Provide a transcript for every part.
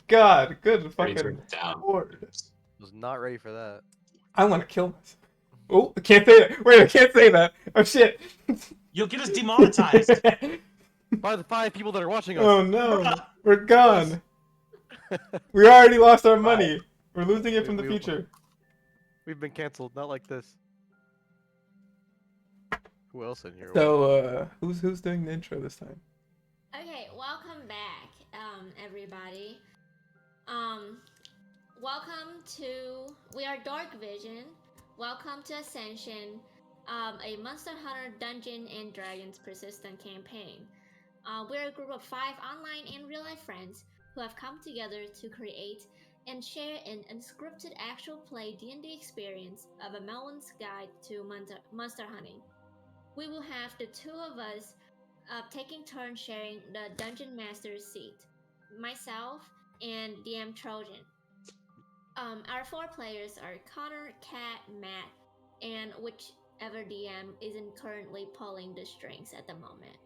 God, good Ready to fucking down. lord. Was not ready for that. I want to kill myself. Oh, I can't say that. Wait, I can't say that. Oh shit. You'll get us demonetized. By the 5 people that are watching us. Oh no, Bruh. we're gone. We already lost our Right. money. We're losing it from the We- future. We've been canceled, not like this. Who else in here? So, who's doing the intro this time? Okay, welcome back, everybody. Welcome to we are Dork Vision. Welcome to Ascension, a Monster Hunter Dungeon and Dragons persistent campaign. We're a group of 5 online and real-life friends who have come together to create and share an unscripted actual play D&D experience of Amellwind's Guide to Monster Hunting. We will have the 2 of us taking turns sharing the Dungeon Master's seat. Myself and DM Trojan. Our 4 players are Connor, Kat, Matt, and whichever DM isn't currently pulling the strings at the moment.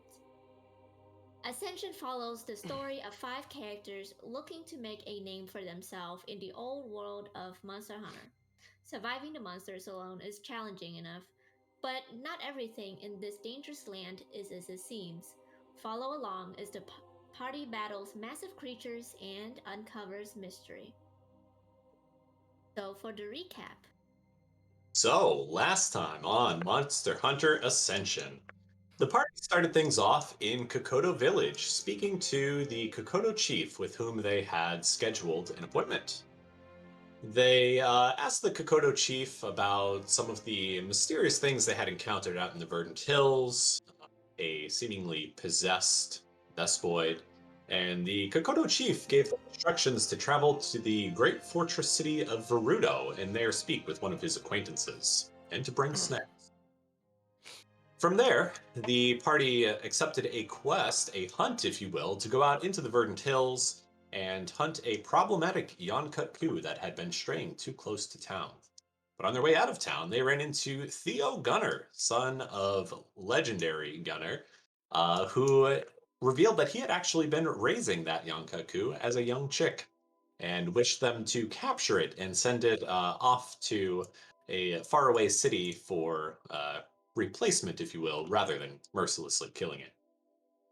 Ascension follows the story of 5 characters looking to make a name for themselves in the old world of Monster Hunter. Surviving the monsters alone is challenging enough, but not everything in this dangerous land is as it seems. Follow along as the party battles massive creatures and uncovers mystery. So for the recap. So, last time on Monster Hunter Ascension, the party started things off in Kokoto Village, speaking to the Kokoto chief with whom they had scheduled an appointment. They asked the Kokoto chief about some of the mysterious things they had encountered out in the Verdant Hills, a seemingly possessed Vespoid, and the Kokoto chief gave them instructions to travel to the great fortress city of Verudo and there speak with one of his acquaintances, and to bring snacks. From there, the party accepted a quest, a hunt, if you will, to go out into the Verdant Hills and hunt a problematic Yonkutku that had been straying too close to town. But on their way out of town, they ran into Theo Gunner, son of legendary Gunner, who revealed that he had actually been raising that Yonkutku as a young chick and wished them to capture it and send it off to a faraway city for replacement, if you will, rather than mercilessly killing it.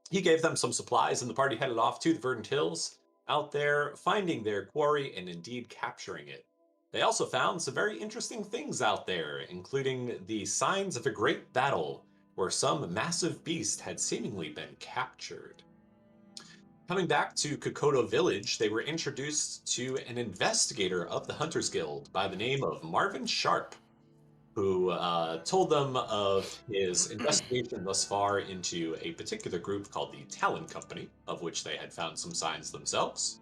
He gave them some supplies, and the party headed off to the Verdant Hills, out there finding their quarry and indeed capturing it. They also found some very interesting things out there, including the signs of a great battle where some massive beast had seemingly been captured. Coming back to Kokoto Village, they were introduced to an investigator of the Hunters Guild by the name of Marvin Sharp, who told them of his investigation thus far into a particular group called the Talon Company, of which they had found some signs themselves,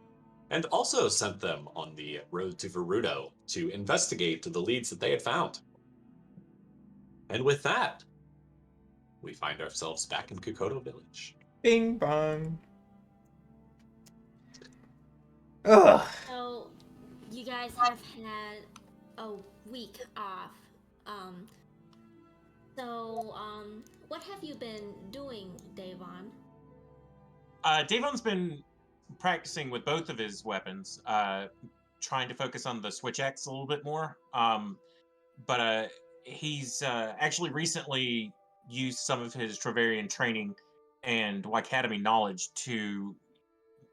and also sent them on the road to Verudo to investigate the leads that they had found. And with that, we find ourselves back in Kokoto Village. Bing bong. Ugh. So you guys have had a week off. Um what have you been doing, Davon? Davon's been practicing with both of his weapons, trying to focus on the switch axe a little bit more. But he's actually recently used some of his Travarian training and Academy knowledge to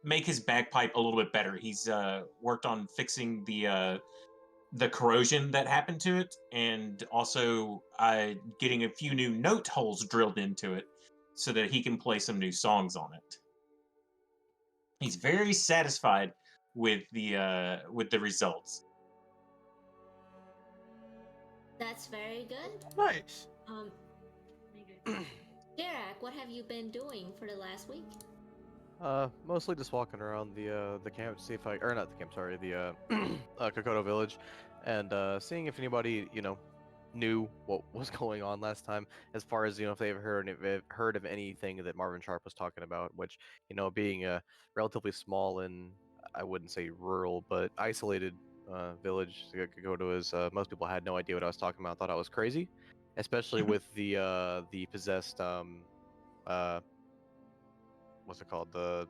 make his bagpipe a little bit better. He's worked on fixing the corrosion that happened to it, and also getting a few new note holes drilled into it so that he can play some new songs on it. He's very satisfied with the results. That's very good. Nice. Jarak, what have you been doing for the last week? Mostly just walking around the camp to see if or not the camp, sorry, the Kokoto village, and seeing if anybody knew what was going on last time, as far as if they've heard of anything that Marvin Sharp was talking about, which being a relatively small and I wouldn't say rural but isolated village Kokoto is, most people had no idea what I was talking about, thought I was crazy, especially with the possessed uh what's it called, the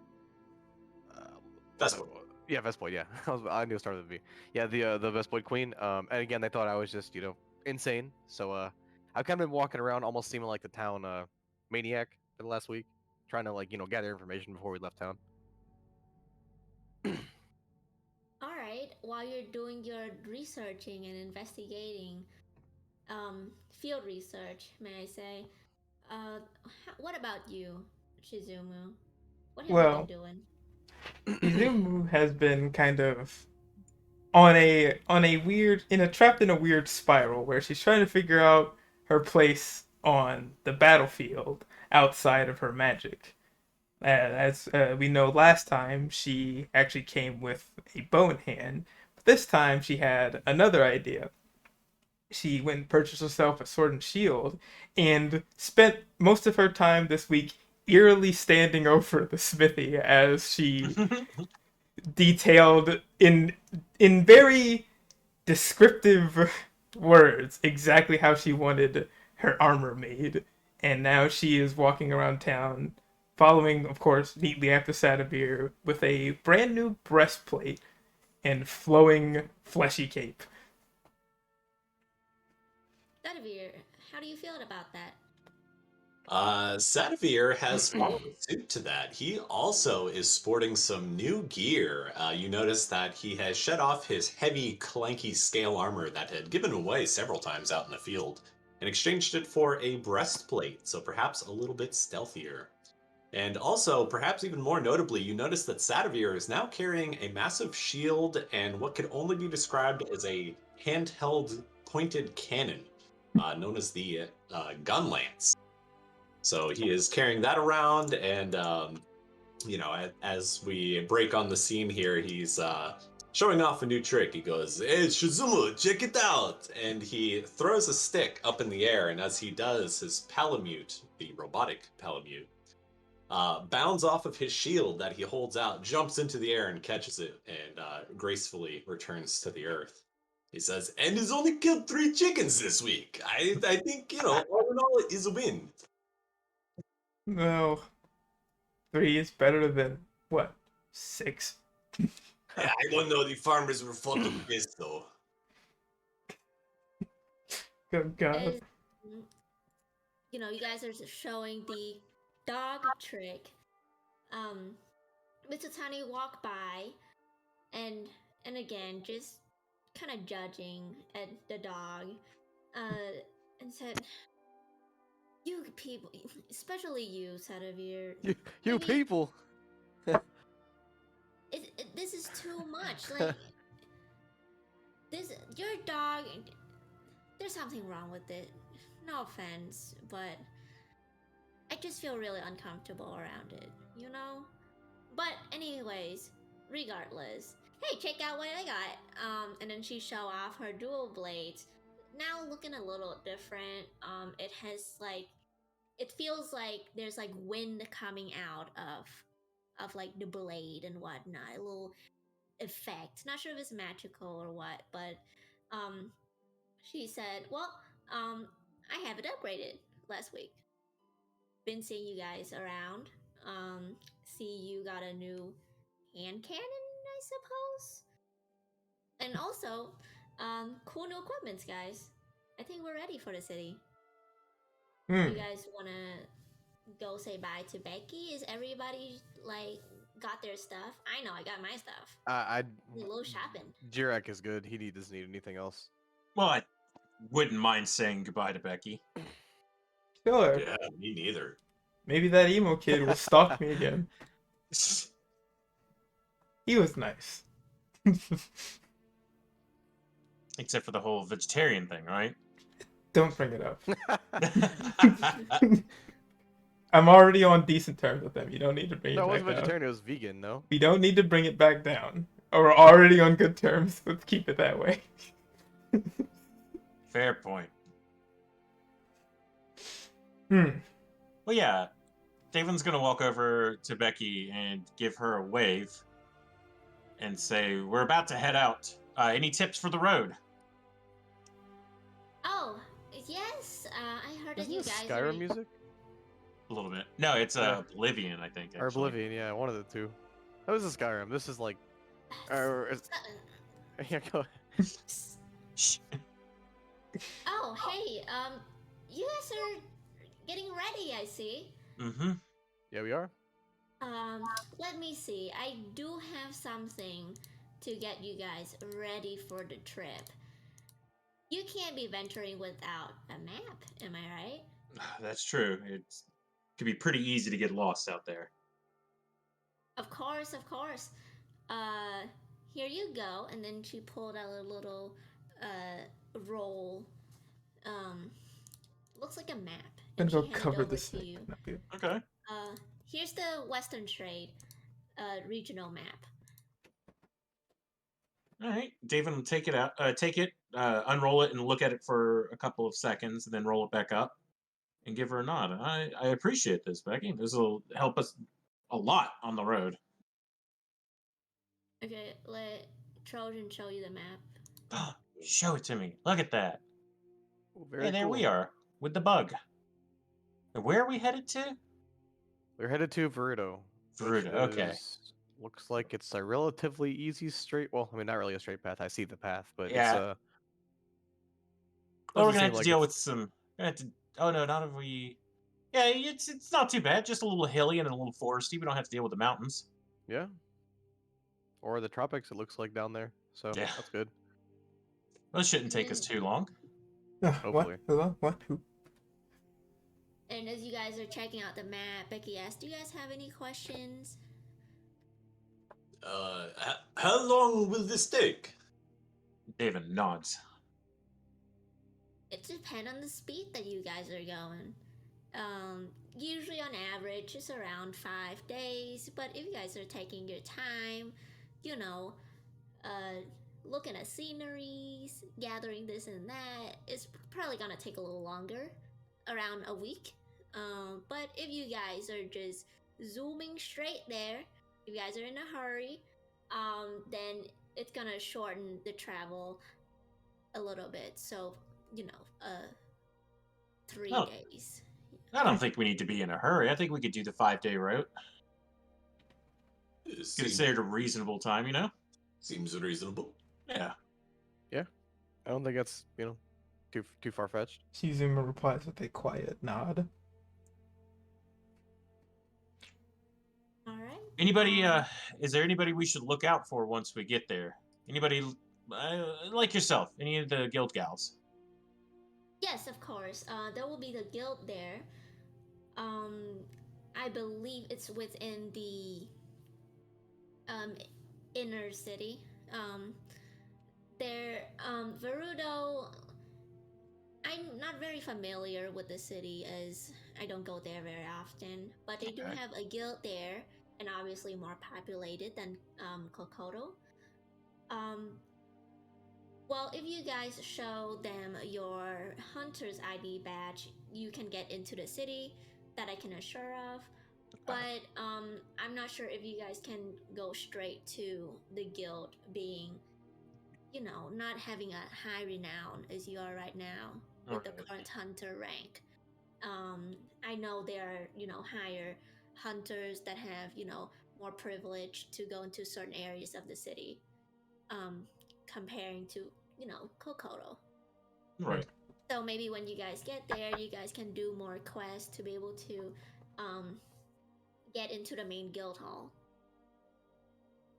Vespoid. Yeah, Vespoid. Yeah, I knew it started with V. Yeah, the Vespoid Queen. And again, they thought I was just insane. So I've kind of been walking around, almost seeming like the town maniac for the last week, trying to like gather information before we left town. All right. While you're doing your researching and investigating, field research, may I say? What about you, Shizumu? What have you been Well, doing? Izumu has been kind of on a weird trapped in a weird spiral where she's trying to figure out her place on the battlefield outside of her magic. As we know, last time she actually came with a bow in hand, but this time she had another idea. She went and purchased herself a sword and shield and spent most of her time this week eerily standing over the smithy as she detailed in very descriptive words exactly how she wanted her armor made. And now she is walking around town, following, of course, neatly after Sadavir, with a brand new breastplate and flowing fleshy cape. Dadavir, how do you feel about that? Sadavir has followed suit to that. He also is sporting some new gear. You notice that he has shed off his heavy, clanky scale armor that had given away several times out in the field and exchanged it for a breastplate, so perhaps a little bit stealthier. And also, perhaps even more notably, you notice that Sadavir is now carrying a massive shield and what could only be described as a handheld pointed cannon, known as the gun lance. So he is carrying that around, and as we break on the scene here, he's showing off a new trick. He goes, "Hey, Shizumu, check it out!" And he throws a stick up in the air, and as he does, his Palamute, the robotic Palamute, bounds off of his shield that he holds out, jumps into the air and catches it, and gracefully returns to the earth. He says, "And he's only killed 3 chickens this week. I think, all in all, it is a win." No, 3 is better than what? 6? Yeah, I don't know. The farmers were fucking pissed, though. Good God. As you guys are showing the dog trick. Mr. Tiny walked by, and again just kind of judging at the dog, and said, "You people, especially you, Sadavir, You maybe people. this is too much. Like this, your dog. There's something wrong with it. No offense, but I just feel really uncomfortable around it, you know? But anyways, regardless. Hey, check out what I got. And then she show off her dual blades. Now looking a little different. It has it feels like there's like wind coming out of like the blade and whatnot. A little effect. Not sure if it's magical or what, but she said, "Well, I have it upgraded last week. Been seeing you guys around. See you got a new hand cannon, I suppose. And also, cool new equipments, guys. I think we're ready for the city. Hmm. You guys wanna go say bye to Becky? Is everybody like got their stuff? I know I got my stuff. I A little shopping. Jirek is good. He doesn't need anything else. Well, I wouldn't mind saying goodbye to Becky. Sure. Yeah, me neither. Maybe that emo kid will stalk me again. He was nice. Except for the whole vegetarian thing, right? Don't bring it up. I'm already on decent terms with them. You don't need to bring No, it it wasn't back down. vegetarian. It was vegan. No. We don't need to bring it back down. Or we're already on good terms. Let's keep it that way. Fair point. Hmm. Well, yeah. Davin's gonna walk over to Becky and give her a wave and say, "We're about to head out. Any tips for the road?" Oh, yes. I heard that Isn't you this guys Skyrim are... music A little bit. No, it's Yeah. Oblivion, I think. or Actually. Oblivion? Yeah, one of the two. That was a Skyrim. This is like Or is, yeah, go ahead. Shh. Oh, hey, you guys are getting ready, I see. Mm-hmm. Yeah, we are. Let me see. I do have something to get you guys ready for the trip. You can't be venturing without a map, am I right? That's true. It could be pretty easy to get lost out there. Of course, of course. Here you go. And then she pulled out a little roll. Um, looks like a map. I'm And gonna she go handed cover over this to thing. you. No, good. Okay. Here's the Western Trade regional map. All right. David will take it out. Take it, unroll it, and look at it for a couple of seconds, and then roll it back up and give her a nod. I appreciate this, Becky. This will help us a lot on the road. Okay, let Trojan show you the map. Show it to me. Look at that. Ooh, very Hey, there cool. we are with the bug. And where are we headed to? We're headed to Verudo. Verudo, okay. Looks like it's a relatively easy straight. Well, I mean, not really a straight path. I see the path, but Yeah. it's Well, we're doesn't gonna have seem to like deal it's- with some. Oh no, not if we. Yeah, it's not too bad. Just a little hilly and a little foresty. We don't have to deal with the mountains. Yeah. Or the tropics. It looks like down there. So Yeah. that's good. Well, it shouldn't take us too long. What? Hopefully. Hello? What? Who? And as you guys are checking out the map, Becky asked, do you guys have any questions? How long will this take? David nods. It depends on the speed that you guys are going. Usually on average it's around 5 days, but if you guys are taking your time, you know, looking at sceneries, gathering this and that, it's probably gonna take a little longer, around a week. But if you guys are just zooming straight there, if you guys are in a hurry, then it's gonna shorten the travel a little bit. So, you know, 3 Oh. days. I don't think we need to be in a hurry. I think we could do the 5-day route. Considered a reasonable time, you know? Seems reasonable. Yeah. I don't think that's too far fetched. Shizuma replies with a quiet nod. All right. Anybody? Is there anybody we should look out for once we get there? Anybody like yourself? Any of the guild gals? Yes, of course. There will be the guild there. I believe it's within the inner city. Verudo. I'm not very familiar with the city as I don't go there very often, but they do Okay. have a guild there, and obviously more populated than Kokoto. Well, if you guys show them your hunter's ID badge, you can get into the city. That I can assure of. But I'm not sure if you guys can go straight to the guild, being, you know, not having a high renown as you are right now with the Alright. current hunter rank. I know there are, you know, higher hunters that have, you know, more privilege to go into certain areas of the city, comparing to, you know, Kokoto. Right. So maybe when you guys get there, you guys can do more quests to be able to get into the main guild hall.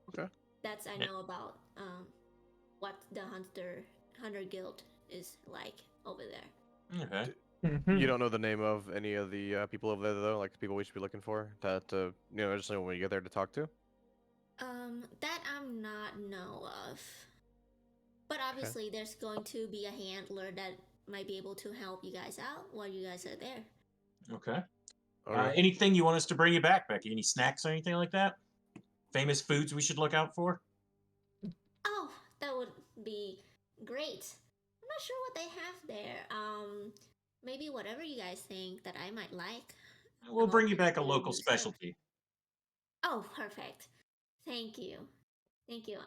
Okay. That's I Yeah. know about what the hunter guild is like over there. Okay. Mhm. You don't know the name of any of the people over there, though, like the people we should be looking for to just when we get there to talk to. That I'm not know of. But obviously there's going to be a handler that might be able to help you guys out while you guys are there. Okay. Okay. Anything you want us to bring you back, Becky? Any snacks or anything like that? Famous foods we should look out for? Oh, that would be great. I'm not sure what they have there. Maybe whatever you guys think that I might like. We'll I'm bring you open back a to local new stuff. specialty. Oh, perfect. Thank you. Thank you.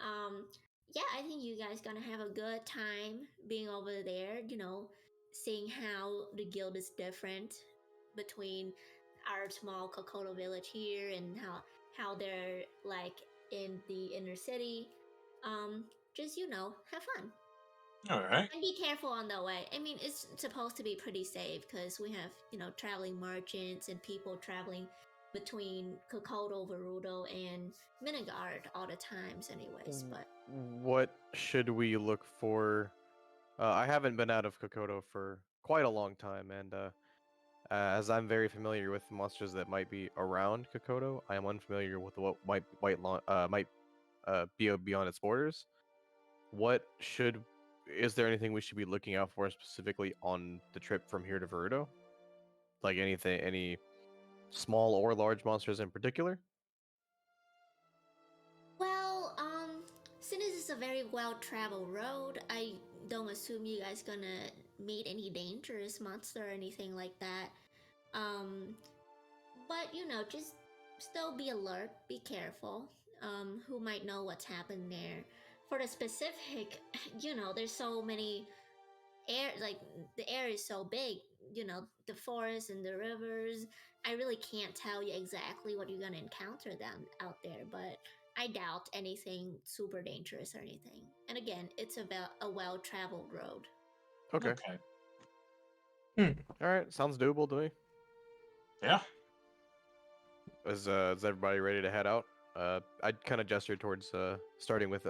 Yeah, I think you guys gonna have a good time being over there, you know, seeing how the guild is different between our small Kokoto village here and how they're like in the inner city. Just have fun All right. and be careful on the way. I mean, it's supposed to be pretty safe because we have traveling merchants and people traveling between Kokoto, Varudo, and Minigard all the times, anyways. But What should we look for? I haven't been out of Kokoto for quite a long time, and as I'm very familiar with monsters that might be around Kokoto, I am unfamiliar with what might be beyond its borders. What should is there anything we should be looking out for specifically on the trip from here to Varudo? Like any small or large monsters in particular? well, since it's a very well-traveled road, I don't assume you guys gonna meet any dangerous monster or anything like that. Um, but just still be alert, be careful. Who might know what's happened there? For the specific, there's so many air, like the air is so big. The forests and the rivers. I really can't tell you exactly what you're gonna encounter down out there, but I doubt anything super dangerous or anything. And again, it's about a well-traveled road. Okay. Hmm. All right. Sounds doable to me. Yeah. Is everybody ready to head out? I'd kind of gesture towards starting with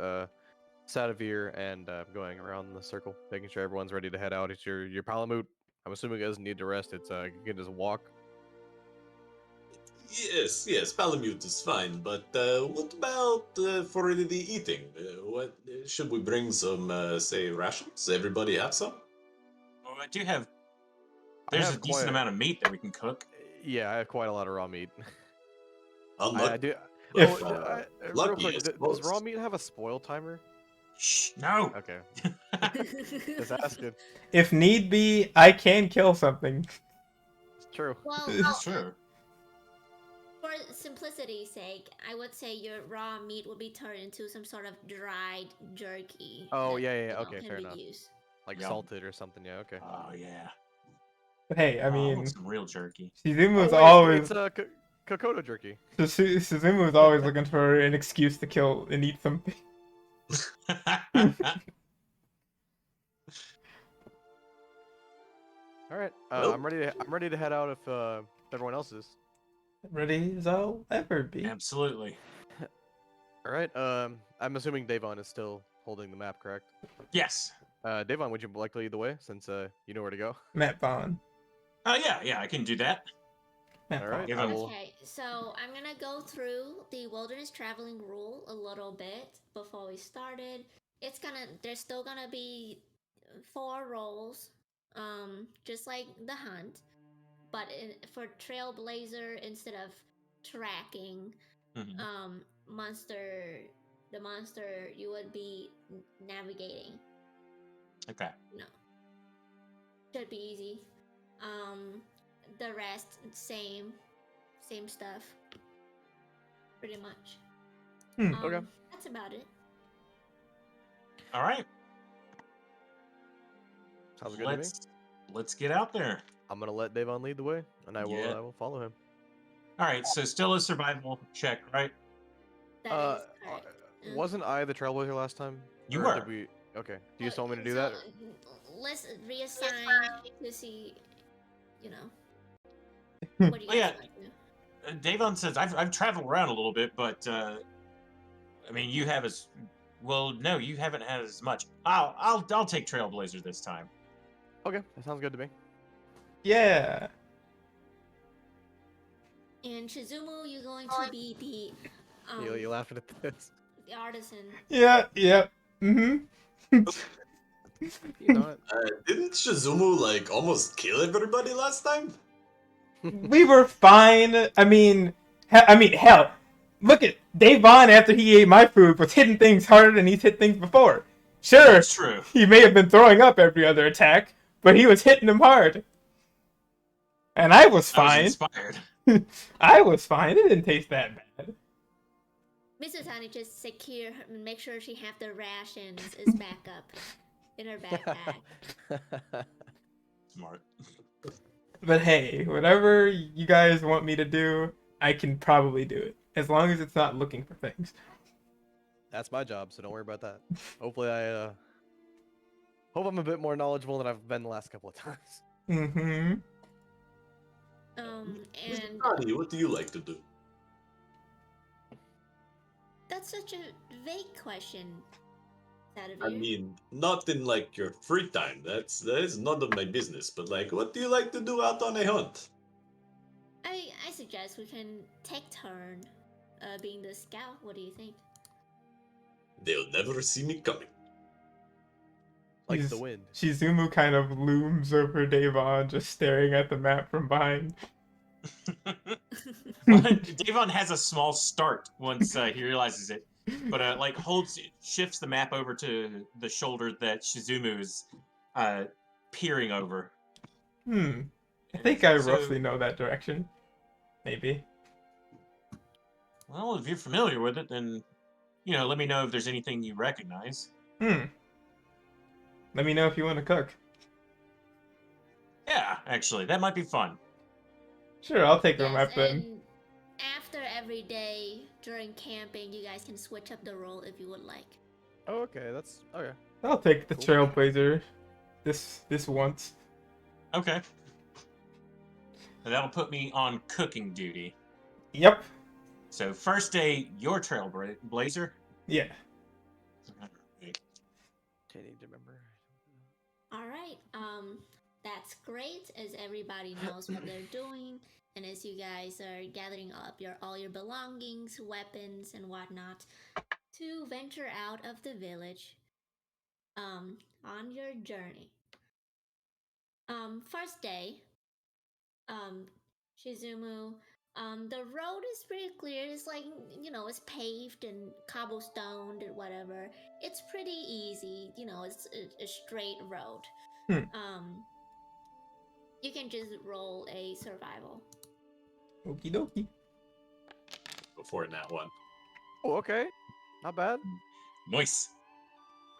Sadavir and going around the circle, making sure everyone's ready to head out. It's your Palamute. I'm assuming it doesn't need to rest. It's you can just walk. Yes, Palamute is fine, but what about for the eating? What should we bring some, say, rations? Everybody have some? Well, I do have. I There's have a decent quite- amount of meat that we can cook. Yeah, I have quite a lot of raw meat. Unlucky. I do. If- Real lucky, quick, I does raw suppose. meat have a spoil timer? Shh, no. Okay, just asking. If need be, I can kill something. It's true. Well, That's true. for simplicity's sake, I would say your raw meat would be turned into some sort of dried jerky. Oh, that, yeah, okay, can fair be enough. used. Like Yum. salted or something. Yeah, okay. Oh yeah. But hey, I Oh, I mean, want some real jerky. Suzumu's Oh, wait, always it's Kokoto jerky. Suzumu's always looking for an excuse to kill and eat something. All right, Well- I'm ready to head out if everyone else is. Ready as I'll ever be. Absolutely. All right. I'm assuming Davon is still holding the map, correct? Yes. Davon, would you like to lead the way since you know where to go? Matt Vaughn. Yeah, I can do that. Matt All right, Vaughn. Give I him- will. Okay, so I'm gonna go through the wilderness traveling rule a little bit before we started. There's still gonna be 4 roles, just like the hunt, but for Trailblazer instead of tracking, Mhm. the monster you would be navigating. Okay. Should be easy. The rest same stuff, pretty much. Okay. That's about it. All right. Sounds good to me. Let's get out there. I'm gonna let Davon lead the way, and I Yeah. will follow him. All right. So still a survival check, right? That is correct. Wasn't I the Trailblazer last time? You Or were. did we? Okay. Do you still want me to do that? Let's reassign to see, what do you Oh, yeah. guys want to do? Davon says I've traveled around a little bit, but I mean you have as well. No, you haven't had as much. I'll take Trailblazer this time. Okay, that sounds good to me. Yeah. And Shizumu, you're going to be You laughing at this? the artisan. Yeah. Yep. Mm-hmm. You know it. Didn't Shizumu, like, almost kill everybody last time? We were fine. I mean, hell. Look at Dave Vaughn after he ate my food was hitting things harder than he's hit things before. Sure, That's true. he may have been throwing up every other attack, but he was hitting them hard. And I was I was fine. inspired. I was fine. It didn't taste that bad. Mizutani just secure her and make sure she have the rations as backup in her backpack. Smart. But hey, whatever you guys want me to do, I can probably do it. As long as it's not looking for things. That's my job, so don't worry about that. Hopefully, hope I'm a bit more knowledgeable than I've been the last couple of times. Mm-hmm. And Connie, what do you like to do? that's such a vague question, Sadavir. I mean, not in like your free time. That is none of my business. But like, what do you like to do out on a hunt? I suggest we can take turn being the scout. What do you think? They'll never see me coming. Like He's- the wind. Shizumu kind of looms over Devon, just staring at the map from behind. Davon has a small start once he realizes it, but like shifts the map over to the shoulder that Shizumu is peering over. I And think I so- roughly know that direction. Maybe. Well, if you're familiar with it, then let me know if there's anything you recognize. Let me know if you want to cook. Yeah, actually, that might be fun. Sure, I'll take the Yes, map then. and after every day during camping, you guys can switch up the role if you would like. Oh, okay, that's okay. I'll take the Cool. Trailblazer this once. Okay. And that'll put me on cooking duty. Yep. So first day, your trailblazer. Yeah. I need to remember. All right. That's great as everybody knows what they're doing, and as you guys are gathering up all your belongings, weapons, and whatnot to venture out of the village. On your journey. First day. Shizumu. The road is pretty clear. It's like it's paved and cobblestoned and whatever. It's pretty easy. It's a straight road. You can just roll a survival. Okie dokie. Before that one. Oh, okay. Not bad. Nice.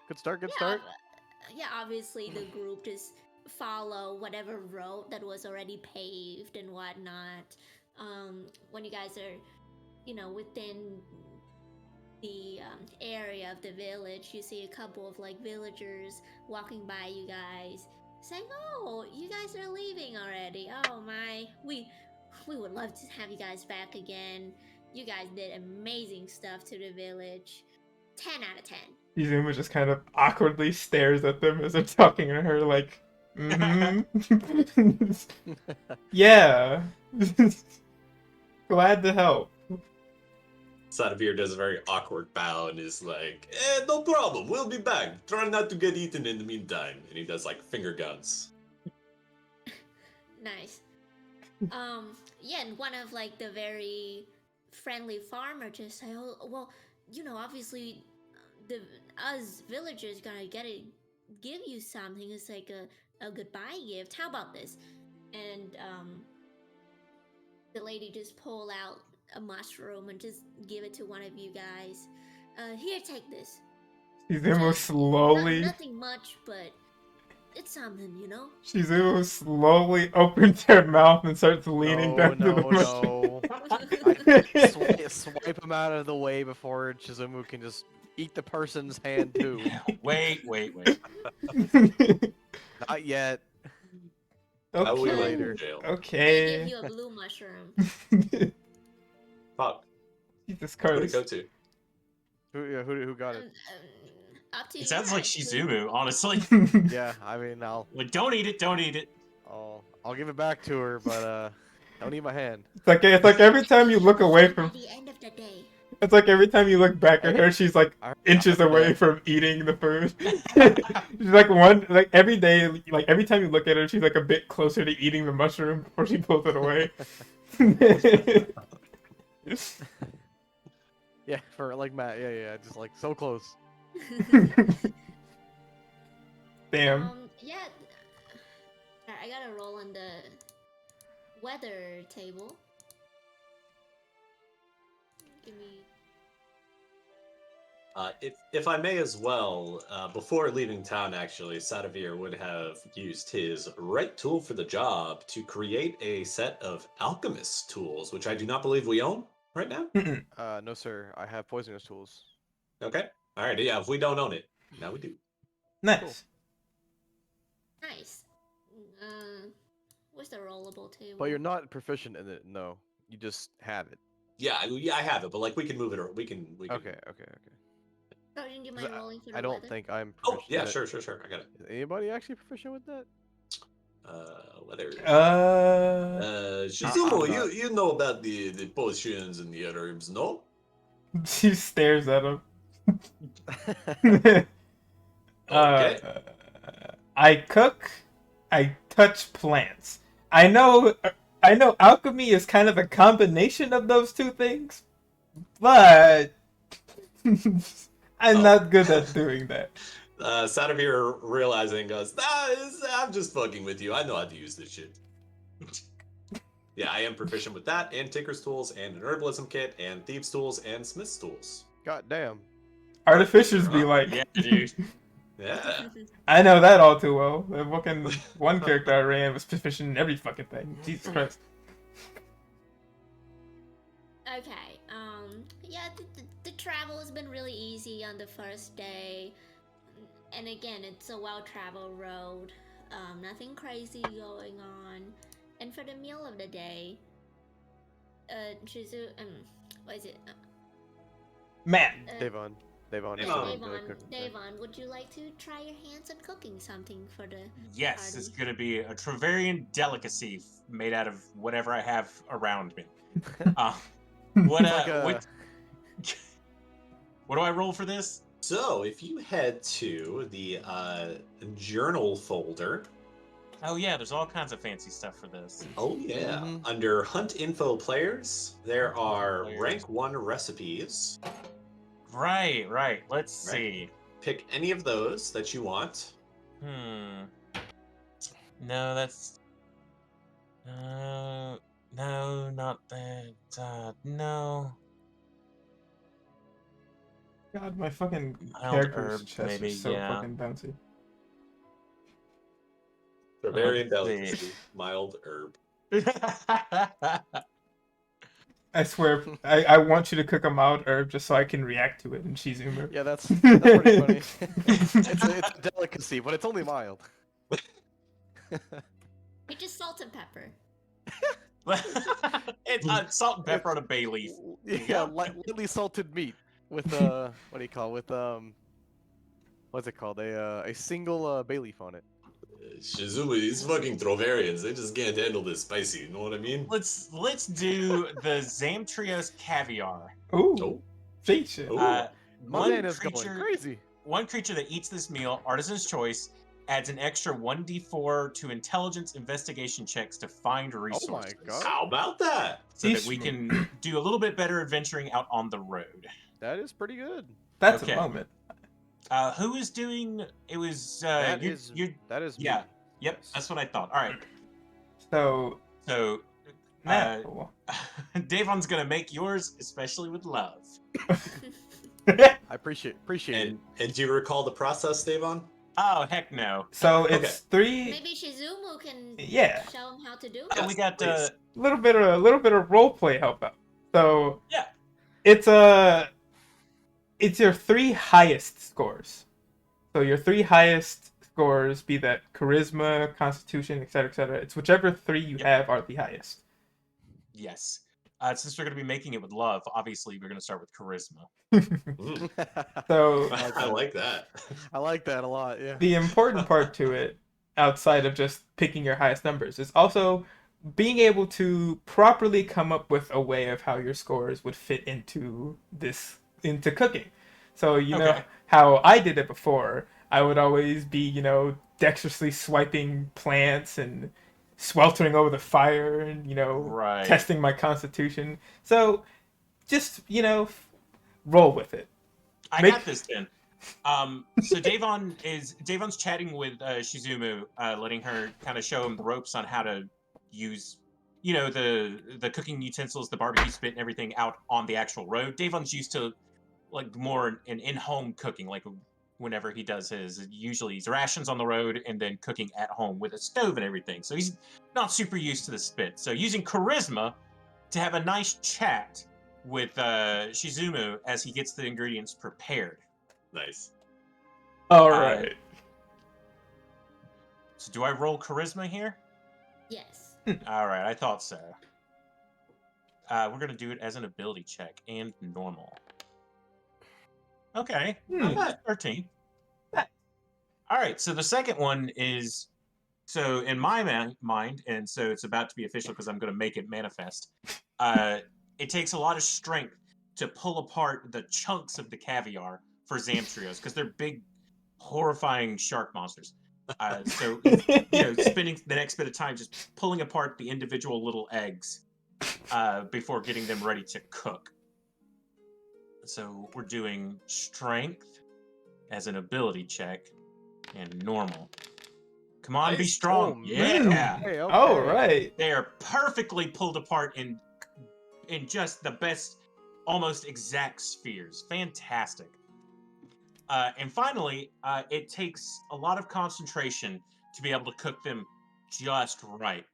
Good start. Good Yeah, start. Yeah, obviously the group just follow whatever road that was already paved and whatnot. When you guys are, within the area of the village, you see a couple of like villagers walking by you guys, saying, "Oh, you guys are leaving already. Oh my, we would love to have you guys back again. You guys did amazing stuff to the village. 10 out of 10." Shizumu just kind of awkwardly stares at them as they're talking to her, like, yeah. Glad to help. Sadavir does a very awkward bow and is like, no problem, we'll be back. Try not to get eaten in the meantime. And he does like finger guns. Nice. Yeah, and one of like the very friendly farmer just say, "Oh, well, obviously, us villagers gonna give you something. It's like a goodbye gift. How about this?" And the lady just pull out a mushroom and just give it to one of you guys. Here, take this. Shizumu slowly. Nothing much, but it's something, Shizumu slowly opens her mouth and starts leaning down to the mushroom. I swipe him out of the way before Shizumu can just eat the person's hand too. Wait. Not yet. I will Okay. later. in jail. They give Okay. you a blue mushroom. Fuck. Jesus Who to Christ. go to? Who got it? Up to you. It sounds like guys. Shizumu, honestly. Yeah, I mean Like, don't eat it. I'll give it back to her, but don't eat my hand. It's like every time you look away By from. the end of the day. It's like every time you look back at her, she's like I- inches I- away from eating the food. She's like every day, like every time you look at her, she's like a bit closer to eating the mushroom before she pulls it away. Yeah, for like Matt. Yeah, just like so close. Damn. Yeah. I gotta roll on the weather table. Give me. If I may as well, before leaving town, actually, Sadavir would have used his right tool for the job to create a set of alchemist tools, which I do not believe we own right now. Mm-mm. No, sir. I have poisonous tools. Okay. All right. Yeah. If we don't own it, now we do. Nice. Nice. What's the rollable table? But you're not proficient in it. No, you just have it. Yeah. I have it, but like we can move it, or we can. Okay. Trojan, do you 'Cause mind rolling for the I don't weather? think I'm Oh proficient. yeah, in it. sure. I got it. Is anybody actually proficient with that? Weather. I'm Shizumo, not. you know about the potions and the herbs, no? She stares at him. Okay. I cook. I touch plants. I know alchemy is kind of a combination of those two things, but I'm not good at doing that. Sadavir realizing goes, I'm just fucking with you. I know how to use this shit. Yeah, I am proficient with that, and Tinker's Tools, and an Herbalism Kit, and Thieves' Tools, and Smith's Tools. God damn. Artificers be like, Yeah, dude. Yeah. I know that all too well. The fucking one character I ran was proficient in every fucking thing. Jesus Christ. Okay. Yeah, the travel has been really easy on the first day, and again, it's a well-traveled road. Nothing crazy going on. And for the meal of the day, what is it? Matt. Devon. Devon. Davon, would you like to try your hands at cooking something for the Yes, party? it's gonna be a Treverian delicacy made out of whatever I have around me. What what do I roll for this? So, if you head to the journal folder. Oh yeah, there's all kinds of fancy stuff for this. Oh yeah. Mhm. Under Hunt Info Players, there are Players. rank 1 recipes. Right. Let's see. Pick any of those that you want. No, that's no, not that. No. God, my fucking Mild character's herbs, chest maybe, is so yeah. fucking bouncy. Bavarian Let's see. delicacy, mild herb. I swear, I want you to cook a mild herb just so I can react to it in Shizumu. Yeah, that's pretty funny. it's a delicacy, but it's only mild. It's just salt and pepper. It's salt and pepper on a bay leaf. Yeah, lightly salted meat with what do you call it? With what's it called? A single bay leaf on it. Shizumu, these fucking Trovarians, they just can't handle this spicy, you know what I mean? Let's do the Zamtrios caviar. Ooh, Oh. feature. Ooh. My One man is going creature, crazy. one creature that eats this meal, artisan's choice, adds an extra 1d4 to intelligence investigation checks to find resources. God. How about that? So that we can do a little bit better adventuring out on the road. That is pretty good. That's Okay. a moment. Who is doing? It was That you. is me. Yeah. Yep. Yes. That's what I thought. All right. So, So, Matt. Davon's gonna make yours, especially with love. I appreciate it. And do you recall the process, Davon? Oh heck no! So it's three. Maybe Shizumu can Yeah. show him how to do So it. we got please. Little bit of role play help out. So Yeah. it's your three highest scores. So your three highest scores, be that charisma, constitution, etc. It's whichever three you have are the highest. Yes. Since we're gonna be making it with love, obviously we're gonna start with charisma. So I like that. I like that a lot. Yeah. the important part to it, outside of just picking your highest numbers, is also being able to properly come up with a way of how your scores would fit into cooking. So you know Okay. how I did it before. I would always be, dexterously swiping plants and sweltering over the fire and, Right. testing my constitution. So just, roll with it. I Make- got this then. So Davon's chatting with Shizumu, letting her kind of show him the ropes on how to use, the cooking utensils, the barbecue spit, and everything out on the actual road. Davon's used to like more an in-home cooking, like whenever he does usually he's rations on the road and then cooking at home with a stove and everything. So he's not super used to the spit. So using charisma to have a nice chat with Shizumu as he gets the ingredients prepared. Nice. All right. So do I roll charisma here? Yes. All right, I thought so. We're going to do it as an ability check and normal. Okay, Hmm. 13. All right, so the second one is, so in my mind, and so it's about to be official because I'm going to make it manifest, it takes a lot of strength to pull apart the chunks of the caviar for Zamtrios because they're big, horrifying shark monsters. So he's, spending the next bit of time just pulling apart the individual little eggs before getting them ready to cook. So we're doing strength as an ability check and normal. Come on, be Nice. strong. Oh, Yeah. man. Okay, okay. All right. They are perfectly pulled apart in just the best, almost exact spheres. Fantastic. And finally, it takes a lot of concentration to be able to cook them just right.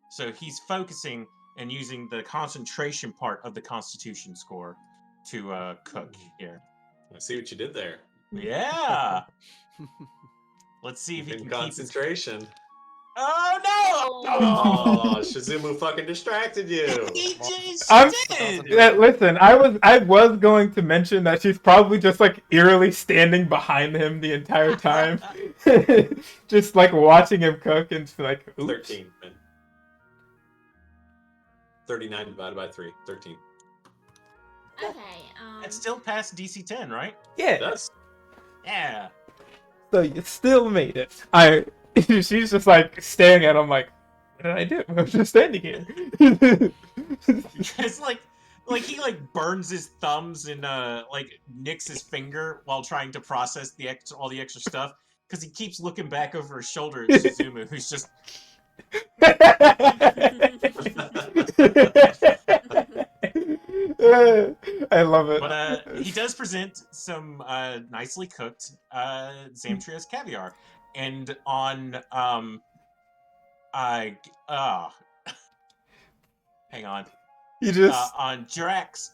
So he's focusing and using the concentration part of the Constitution score to cook here. I see what you did there. Yeah. Let's see if he Keeping can keep his... concentration. Oh no! Oh, Shizumu fucking distracted you. He just I'm did. listen. I was going to mention that she's probably just like eerily standing behind him the entire time, just like watching him cook and just like, oops. 13. 39 divided by 3. 13. Okay. It's still past DC 10, right? Yeah. That's Yeah. So you still made it. She's just like staring at him like, what did I do? I'm just standing here. It's like he burns his thumbs and like nicks his finger while trying to process all the extra stuff because he keeps looking back over his shoulder at Shizumu, who's just I love it. But he does present some nicely cooked Zamtrios caviar, and on hang on. He just On Jirak's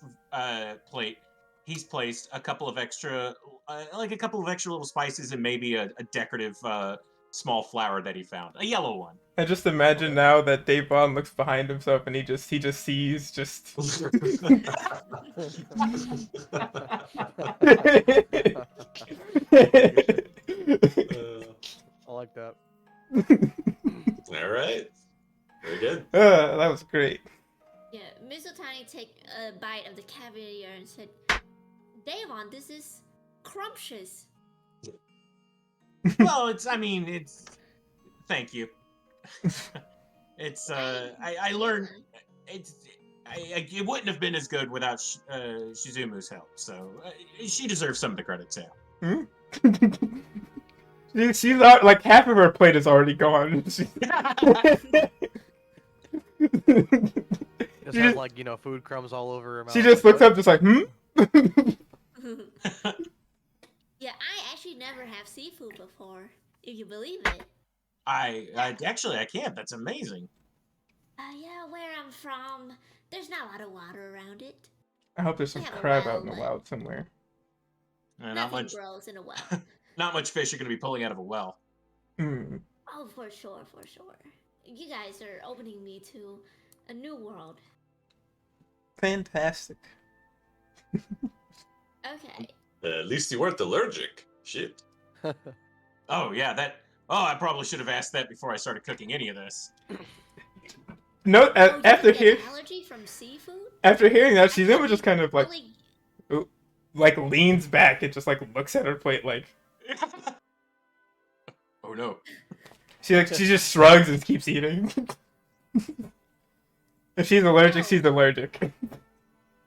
plate, he's placed a couple of extra little spices and maybe a decorative small flower that he found, a yellow one. I just imagine now that Dave Bond looks behind himself and he just sees just. I like that. all right. Very good. That was great. Yeah, Mizutani take a bite of the caviar and said, Davon, this is scrumptious. Well, thank you. It's I learned it wouldn't have been as good without Shizumu's help, so she deserves some of the credit too. She's like half of her plate is already gone. Just has like, food crumbs all over her mouth. She just looks up just like, Yeah, I actually never have seafood before, if you believe it. I can't. That's amazing. Yeah, where I'm from, there's not a lot of water around it. I hope there's some Yeah, crab well, out in the wild somewhere. Not Nothing much. grows in a well. Not much fish you're going to be pulling out of a well. Mm. Oh, for sure, for sure. You guys are opening me to a new world. Fantastic. Okay. At least you weren't allergic. Shit. Oh yeah, I probably should have asked that before I started cooking any of this. No, Oh, you after get hearing allergy from seafood? that, she's never just kind of like Really... leans back and just like looks at her plate like. Oh no. She just shrugs and keeps eating. If she's allergic, she's allergic.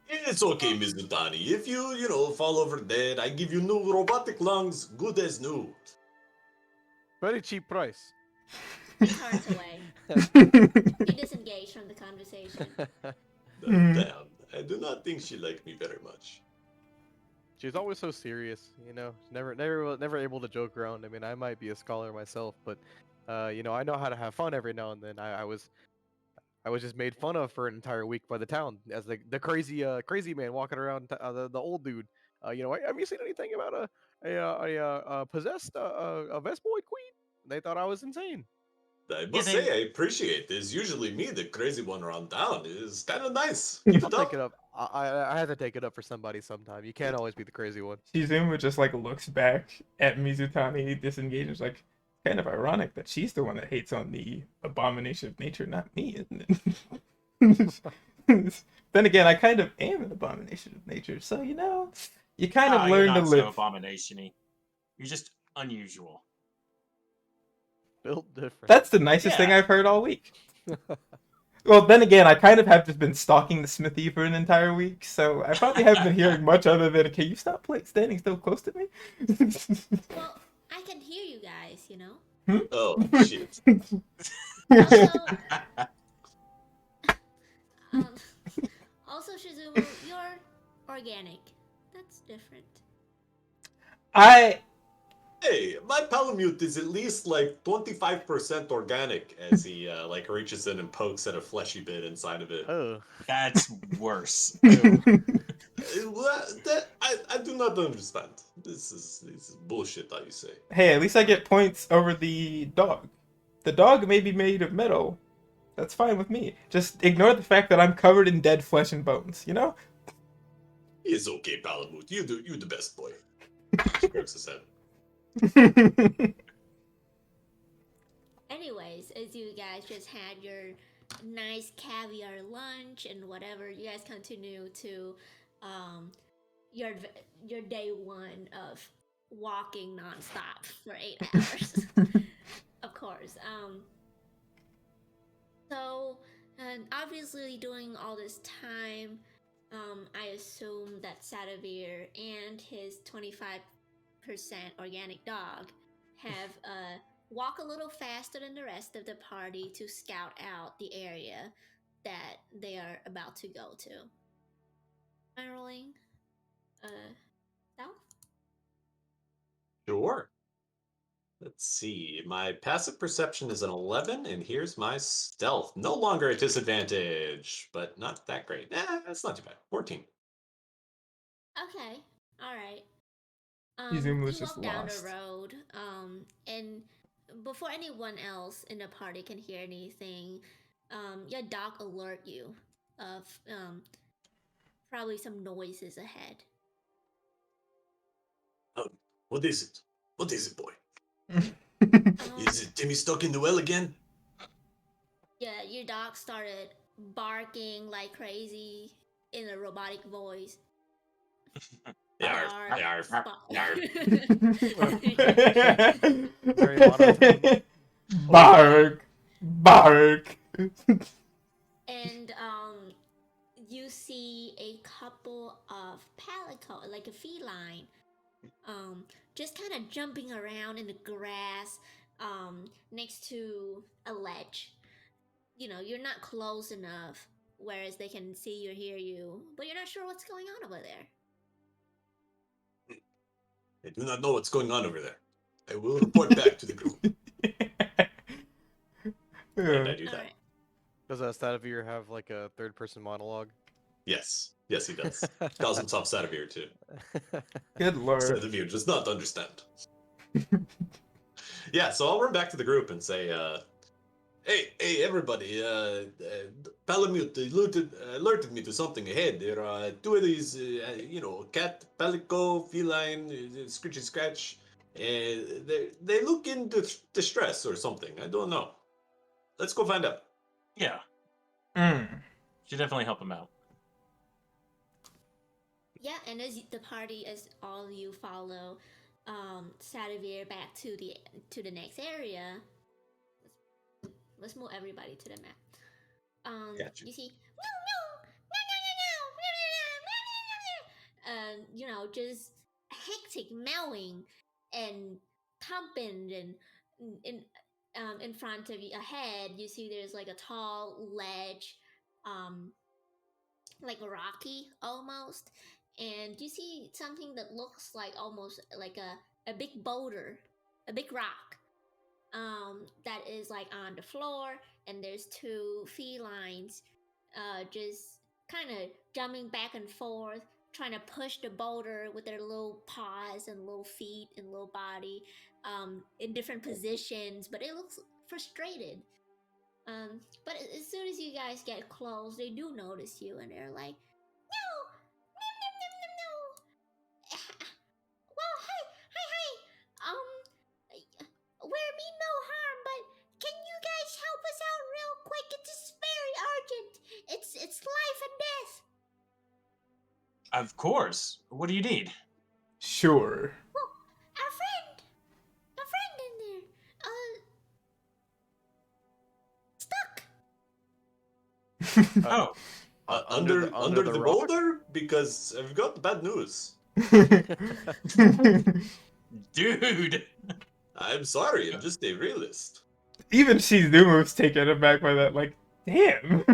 It's okay, Miss Nutani. If you fall over dead, I give you new robotic lungs, good as new. Very cheap price. Turns away. He disengaged from the conversation. Damn, I do not think she liked me very much. She's always so serious, never able to joke around. I mean, I might be a scholar myself, but I know how to have fun every now and then. I was just made fun of for an entire week by the town as the crazy man walking around the old dude. Have you seen anything about a possessed a Vespoid queen? They thought I was insane. I Yeah, must say, I appreciate this. Usually me, the crazy one around town. It's kind of nice. Keep I'll it take up. it up. I have to take it up for somebody sometime. You can't always be the crazy one. Shizuma just like looks back at Mizutani disengaged and is like, kind of ironic that she's the one that hates on the abomination of nature, not me, isn't it? Then again, I kind of am an abomination of nature, so you kind of you're learn to not so live. abomination-y. You're just unusual. Built different. That's the nicest thing Yeah. I've heard all week. Well, then again, I kind of have just been stalking the smithy for an entire week, so I probably haven't been hearing much other than, "Can you stop standing so close to me?" Well, I can hear you guys, Oh, shit. Also, um, also Shizumu, you're organic. That's different. I Hey, my Palamute is at least like 25% organic as he like reaches in and pokes at a fleshy bit inside of it. Oh, That's worse. I do not understand. This is bullshit that you say. Hey, at least I get points over the dog. The dog may be made of metal. That's fine with me. Just ignore the fact that I'm covered in dead flesh and bones, you know? It's okay, Palamute. You the best boy. Scrapes his head. Anyways, as you guys just had your nice caviar lunch and whatever, you guys continue to your your day one of walking nonstop for 8 hours. Of course. So, and obviously during all this time, I assume that Sadavir and his 25% organic dog have walk a little faster than the rest of the party to scout out the area that they are about to go to. Am I rolling? Stealth? Sure. Let's see. My passive perception is an 11, and here's my stealth. No longer a disadvantage, but not that great. That's not too bad. 14. Okay, all right. Izumu was You just walk down the lost. road, and before anyone else in the party can hear anything, your dog alert you of probably some noises ahead. What is it? What is it, boy? Um, Is it Timmy stuck in the well again? yeah, your dog started barking like crazy in a robotic voice. Yarf, Bark, yarf, bark. very monotone. Bark, bark. And you see a couple of palico, like a feline, just kind of jumping around in the grass, next to a ledge. You're not close enough, whereas they can see or hear you, but you're not sure what's going on over there. I do not know what's going on over there. I will report back to the group. And I do that. Alright. Does Statavir have like a third-person monologue? Yes. Yes, he does. Calls himself Sadavir, too. Good lord. Sadavir does not understand. Yeah, so I'll run back to the group and say, hey, everybody, Palamute alerted me to something ahead. There are two of these, cat, palico, feline, scritchy scratch, and they look in distress or something. I don't know. Let's go find out. Yeah, should definitely help him out. Yeah, and as the party, as all of you follow Sadavir back to the next area, let's move everybody to the map. Gotcha. You see, just hectic mowing and thumping, and in front of you, ahead, you see there's like a tall ledge, like rocky almost, and you see something that looks like almost like a big boulder, a big rock, that is like on the floor, and there's two felines just kind of jumping back and forth, trying to push the boulder with their little paws and little feet and little body in different positions, but it looks frustrated. But as soon as you guys get close, they do notice you, and they're like, "No, no, no, no, no, no. Well, hey, hey, hey. We're mean no harm, but can you guys help us out real quick? It's very urgent. It's life and death." Of course. What do you need? Sure. Well, a friend in there, stuck. Oh, Under the rock? boulder? Because I've got bad news. dude. I'm sorry, I'm just a realist. Even Shizuma's taken aback by that. Like, damn.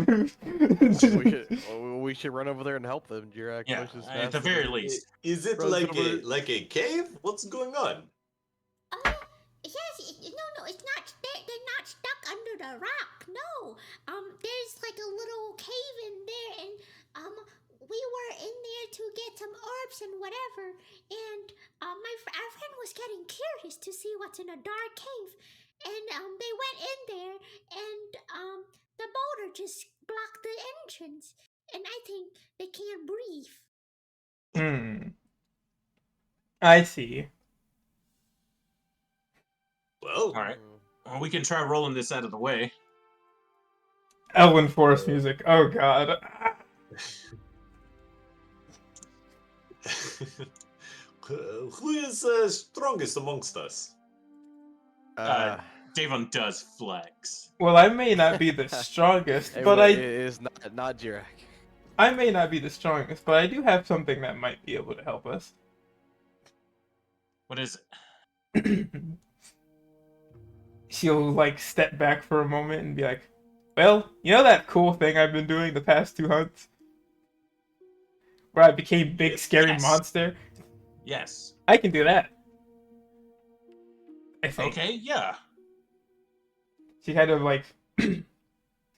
we should run over there and help them, Jirak. Yeah, Push as at fast the as very we- least. Is it Runs like over- like a cave? What's going on? Yes, no, it's not. They're not stuck under the rock. No, there's like a little cave in there, and we were in there to get some herbs and whatever. And our friend was getting curious to see what's in a dark cave, and they went in there, and the boulder just blocked the entrance, and I think they can't breathe. I see. Well, All right. Well, we can try rolling this out of the way. Elven forest music. Oh god. who is strongest amongst us? Davon does flex. Well, I may not be the strongest, but it is not Jirak. I may not be the strongest, but I do have something that might be able to help us. What is it? She'll like step back for a moment and be like, "Well, you know that cool thing I've been doing the past 2 hunts, where I became big scary Yes. monster? Yes. I can do that." I think. Okay, yeah. She kind of like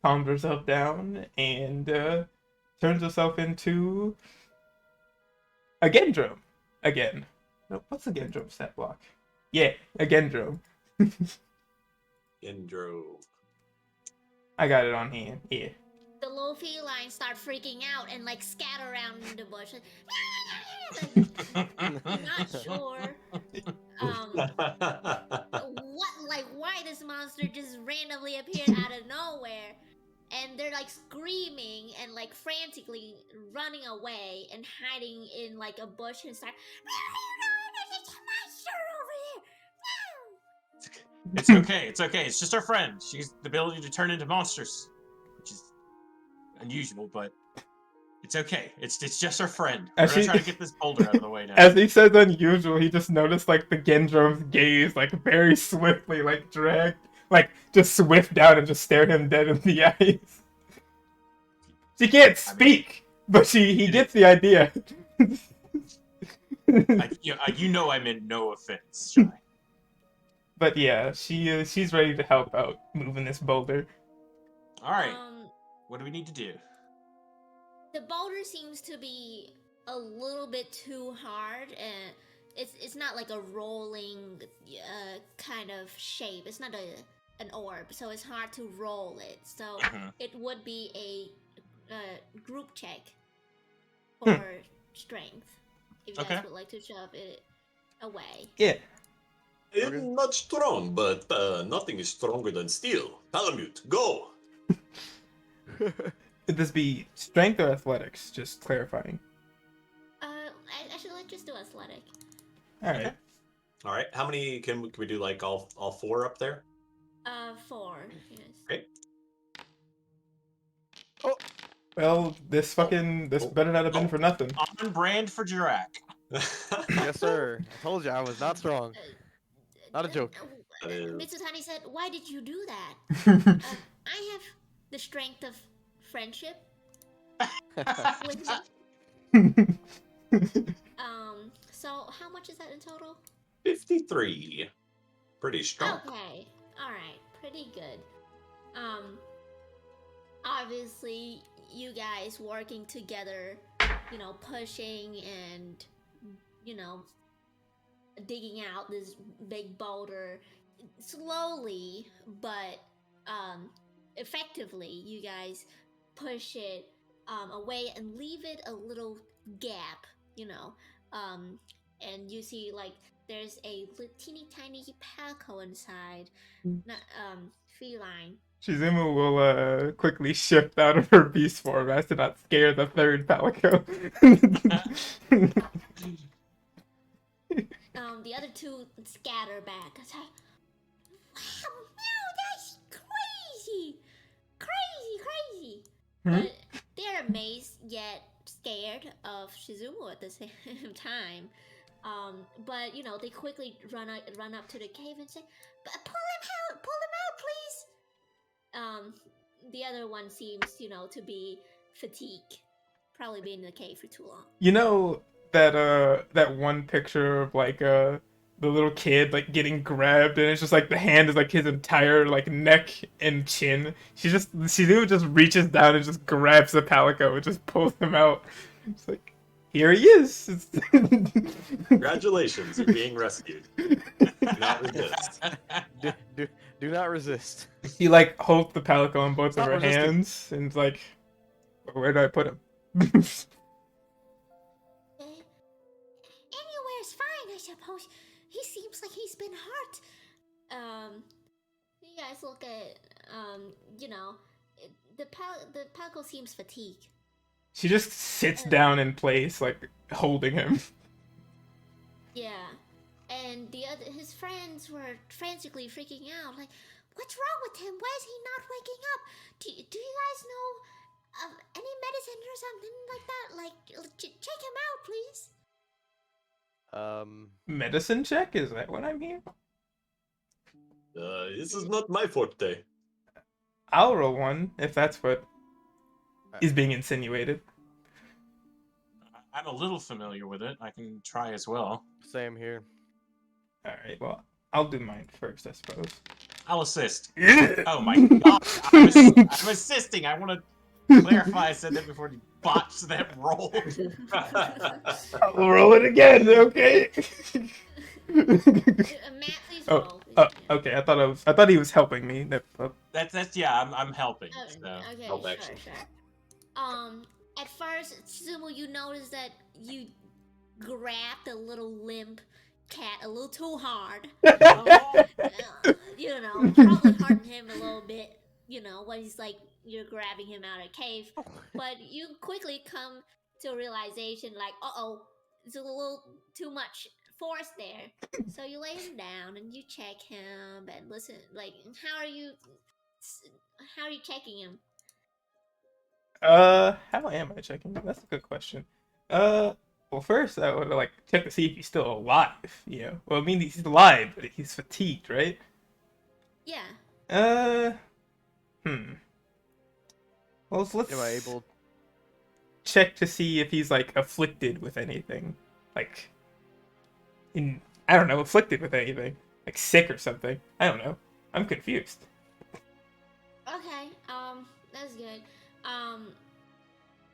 calms herself down and turns herself into a Gendrome again. No, what's a Gendrome stat block? Yeah, a Gendrome. Indro. I got it on hand. Yeah. The little felines start freaking out and like scatter around in the bush. I'm not sure why this monster just randomly appeared out of nowhere, and they're like screaming and like frantically running away and hiding in like a bush and start. There's a monster over there! It's okay. It's okay. It's just our friend. She's the ability to turn into monsters, which is unusual, but it's okay. It's just our friend. We're Actually- gonna try to get this boulder out of the way now. As he says unusual, he just noticed like the Gendrome's gaze like very swiftly like drag, like just swift down and just stare him dead in the eyes. She can't speak, but he gets the idea. You know I meant no offense, Shy. But yeah, she's ready to help out moving this boulder. All right. What do we need to do? The boulder seems to be a little bit too hard, and it's not like a rolling kind of shape. It's not an orb, so it's hard to roll it. So it would be a group check for strength if you guys would like to shove it away. Yeah. I'm not strong, but nothing is stronger than steel. Palamute, go! Would this be strength or athletics? Just clarifying. Actually, let's just do athletic. All right. All right, how many can we do? Like all 4 up there? 4. Yes. Great. Well, this better not have been for nothing. On brand for Jirak. Yes, sir. I told you I was not strong. Not a joke. Mitsutani said, "Why did you do that?" I have the strength of friendship with me. So how much is that in total? 53. Pretty strong. Okay. All right, pretty good. Obviously, you guys working together, pushing and you know digging out this big boulder slowly, but effectively. You guys push it away and leave it a little gap, you know. Um, and you see like there's a teeny tiny Paco inside, not feline. Shizumu will quickly shift out of her beast form as to not scare the third Palico. The other two scatter back. It's like, wow, no, that's crazy, crazy. But they're amazed yet scared of Shizumu at the same time. But they quickly run up to the cave and say, "But pull him out, please." The other one seems, to be fatigued, probably been in the cave for too long. You know that one picture of like the little kid like getting grabbed and it's just like the hand is like his entire like neck and chin. She just reaches down and just grabs the Palico and just pulls him out. It's like, here he is. Congratulations, you're being rescued. Do not resist. Do not resist. She like holds the Palico in both of Stop her resisting. hands and it's like, where do I put him? Anywhere's fine, I suppose. He seems like he's been hurt. You guys look at, the Paco seems fatigued. She just sits down in place, like holding him. Yeah, and his friends were frantically freaking out, like, what's wrong with him? Why is he not waking up? Do you guys know of any medicine or something like that? Like, check him out, please. Medicine check? Is that what I'm hearing? This is not my forte. I'll roll one if that's what is being insinuated. I'm a little familiar with it. I can try as well. Same here. All right, well, I'll do mine first, I suppose. I'll assist. Oh my god! I'm assisting. I want to clarify. I said that before you botched that roll. I'll roll it again, okay? Matt, please roll. Okay. I thought he was helping me. That's yeah. I'm helping. Oh, So. okay, Help sure, action. sure. At first, Sumo, you notice that you grabbed the little limp cat a little too hard. Probably hurting him a little bit, when he's like, you're grabbing him out of a cave. But you quickly come to a realization, like, uh-oh, it's a little too much force there. So you lay him down and you check him and listen, like, how are you checking him? How am I checking? That's a good question. Well, first I would like check to see if he's still alive. Well, I mean he's alive, but he's fatigued, right? Yeah. Well, let's Am I able? check to see if he's like afflicted with anything, like I don't know, afflicted with anything, like sick or something. I don't know. I'm confused. Okay. That's good.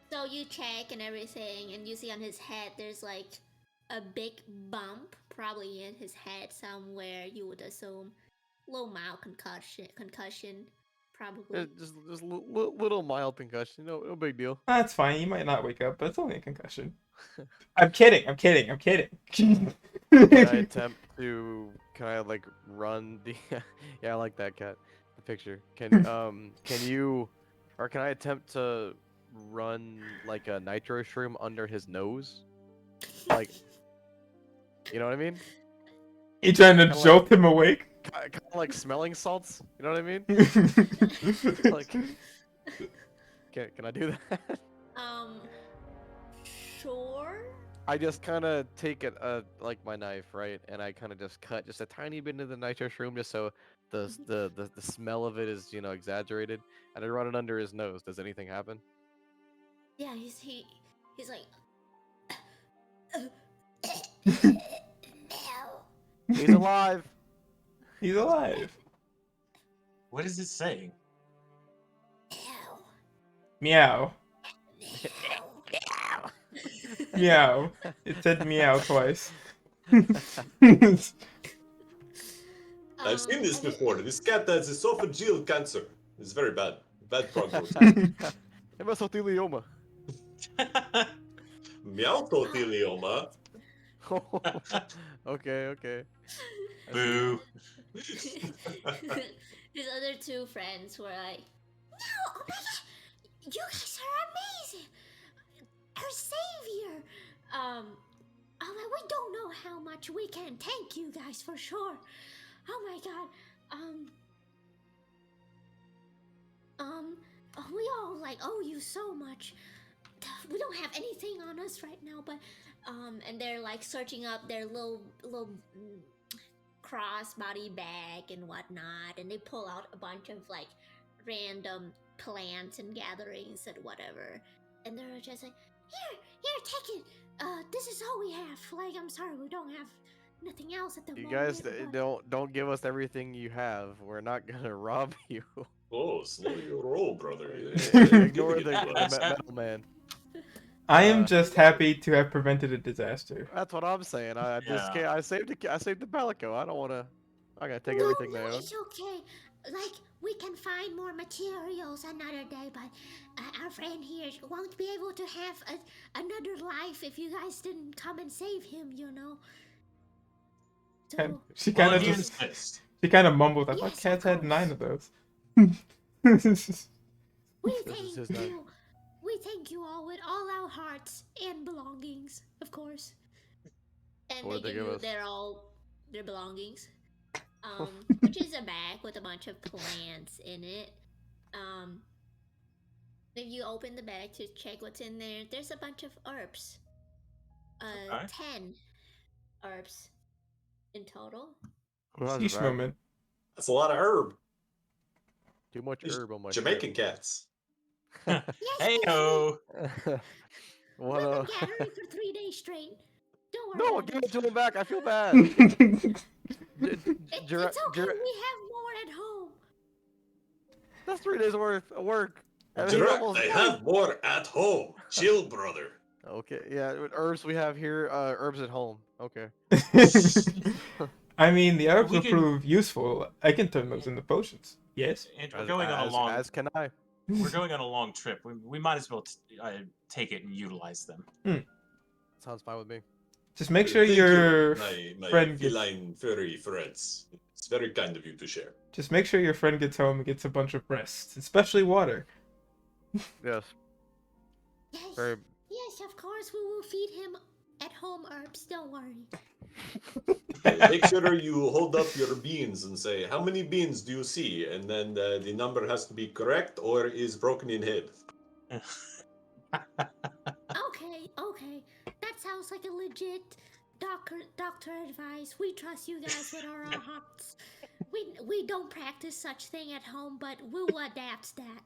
So you check and everything, and you see on his head there's like a big bump, probably in his head somewhere. You would assume low mild concussion, probably. Just little mild concussion. No big deal. That's fine. You might not wake up, but it's only a concussion. I'm kidding. Can I attempt to? Can I like run the? Yeah, I like that cat. The picture. Can you? Or can I attempt to run like a nitro shroom under his nose? Like, you know what I mean? You trying to Kinda jolt him awake? Kind of like smelling salts. You know what I mean? Like, can I do that? Sure. I just kind of take it, like my knife, right, and I kind of just cut just a tiny bit into the nitro shroom, just so the smell of it is exaggerated, and I run it under his nose. Does anything happen? Yeah, he's like. He's alive. He's alive. What is it saying? Meow. Meow. It said meow twice. I've seen this and it- before. This cat has esophageal cancer. It's very bad. Bad prognosis. Mesothelioma. Meowtothelioma. Okay. I see. Boo. His other two friends were like, "No, oh my god, you guys are amazing! Our savior!" I'm like, "We don't know how much we can thank you guys for sure." Oh my god. We all like owe you so much. We don't have anything on us right now, but and they're like searching up their little crossbody bag and whatnot, and they pull out a bunch of like random plants and gatherings and whatever, and they're just like, here, take it. This is all we have. Like, I'm sorry, we don't have nothing else at the You moment. guys but- don't give us everything you have. We're not gonna rob you. Oh, slow your roll, brother. Ignore the Glass. metal man. I am just happy to have prevented a disaster. That's what I'm saying. I just Yeah. can't. I saved the Palico. I don't wanna. I'm gonna take No, everything they own. it's okay. Like, we can find more materials another day, but our friend here won't be able to have another life if you guys didn't come and save him, you know? And So, she Well, kind of if you just insist. she kind of mumbled. I thought Yes, of cats had course. 9 of those. we This is his thank night. you. We thank you all with all our hearts and belongings, of course. And What they did they give give you us? their belongings. Which is a bag with a bunch of plants in it. If you open the bag to check what's in there, there's a bunch of herbs. Okay. 10 herbs in total. Who has a Sheesh bag? moment. That's a lot of herb. Too much These herb on my Jamaican cats. Yes, Hey we ho! trip. We've been gathering for 3 days straight. Don't worry. No, about give it. it to him back. I feel bad. It's okay. We have more at home. That's 3 days worth of work. And he Gerard, almost I died. have more at home. Chill, brother. Okay, yeah, with herbs we have here, herbs at home. Okay. I mean, the herbs We will can- prove useful. I can turn those into potions. Yes. And we're going on a long. As can I. We're going on a long trip. We might as well take it and utilize them. Sounds fine with me. Just make sure Thank your you, my friend gets. feline furry friends. It's very kind of you to share. Just make sure your friend gets home and gets a bunch of rest, especially water. Yes. Yes. Very. Yes, of course. We will feed him at home herbs. Don't worry. Make sure you hold up your beans and say, how many beans do you see? And then the number has to be correct or is broken in half. Okay. That sounds like a legit doctor advice. We trust you guys with our hearts. We don't practice such thing at home, but we will adapt that.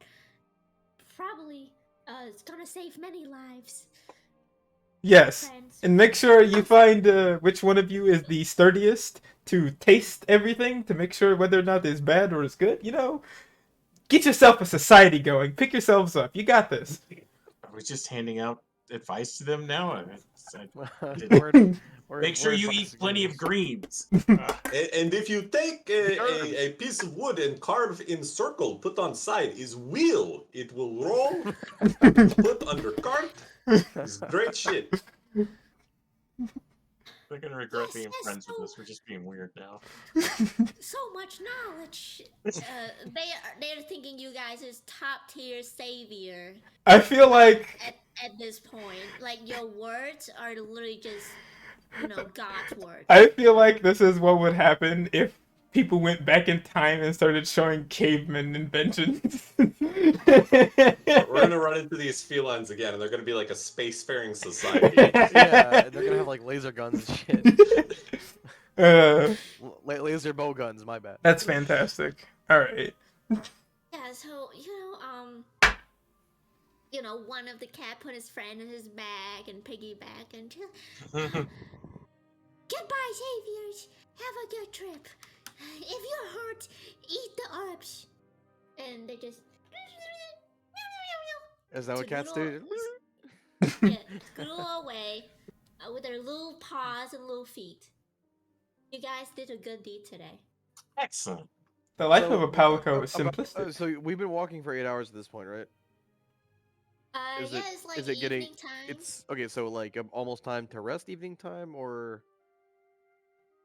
Probably, it's gonna save many lives. Yes. Friends. And make sure you find which one of you is the sturdiest to taste everything to make sure whether or not it's bad or it's good. You know, get yourself a society going. Pick yourselves up. You got this. Are we just handing out advice to them now? We're- Make sure we're you advice eat plenty of givers. greens. And if you take a piece of wood and carve in circle, put on side, is wheel. It will roll, put under cart. It's great shit. They're gonna regret Yes, being yes, friends with so- us. We're just being weird now. So much knowledge. They're thinking you guys is top tier savior I feel like at this point. Like, your words are literally just, God's words. I feel like this is what would happen if people went back in time and started showing caveman inventions. We're gonna run into these felines again, and they're gonna be like a spacefaring society. Yeah, they're gonna have like laser guns and shit. Laser bow guns. My bad. That's fantastic. All right. Yeah, so, one of the cat put his friend in his bag and piggyback and just, goodbye, saviors. Have a good trip. If you're hurt, eat the herbs. and they just Is that what cats do? yeah, scoodle away with their little paws and little feet. You guys did a good deed today. Excellent. The life of a palico is simplistic. So we've been walking for 8 hours at this point, right? Is Yeah, it- it's like is it evening getting- time. It's okay. So like almost time to rest, evening time, or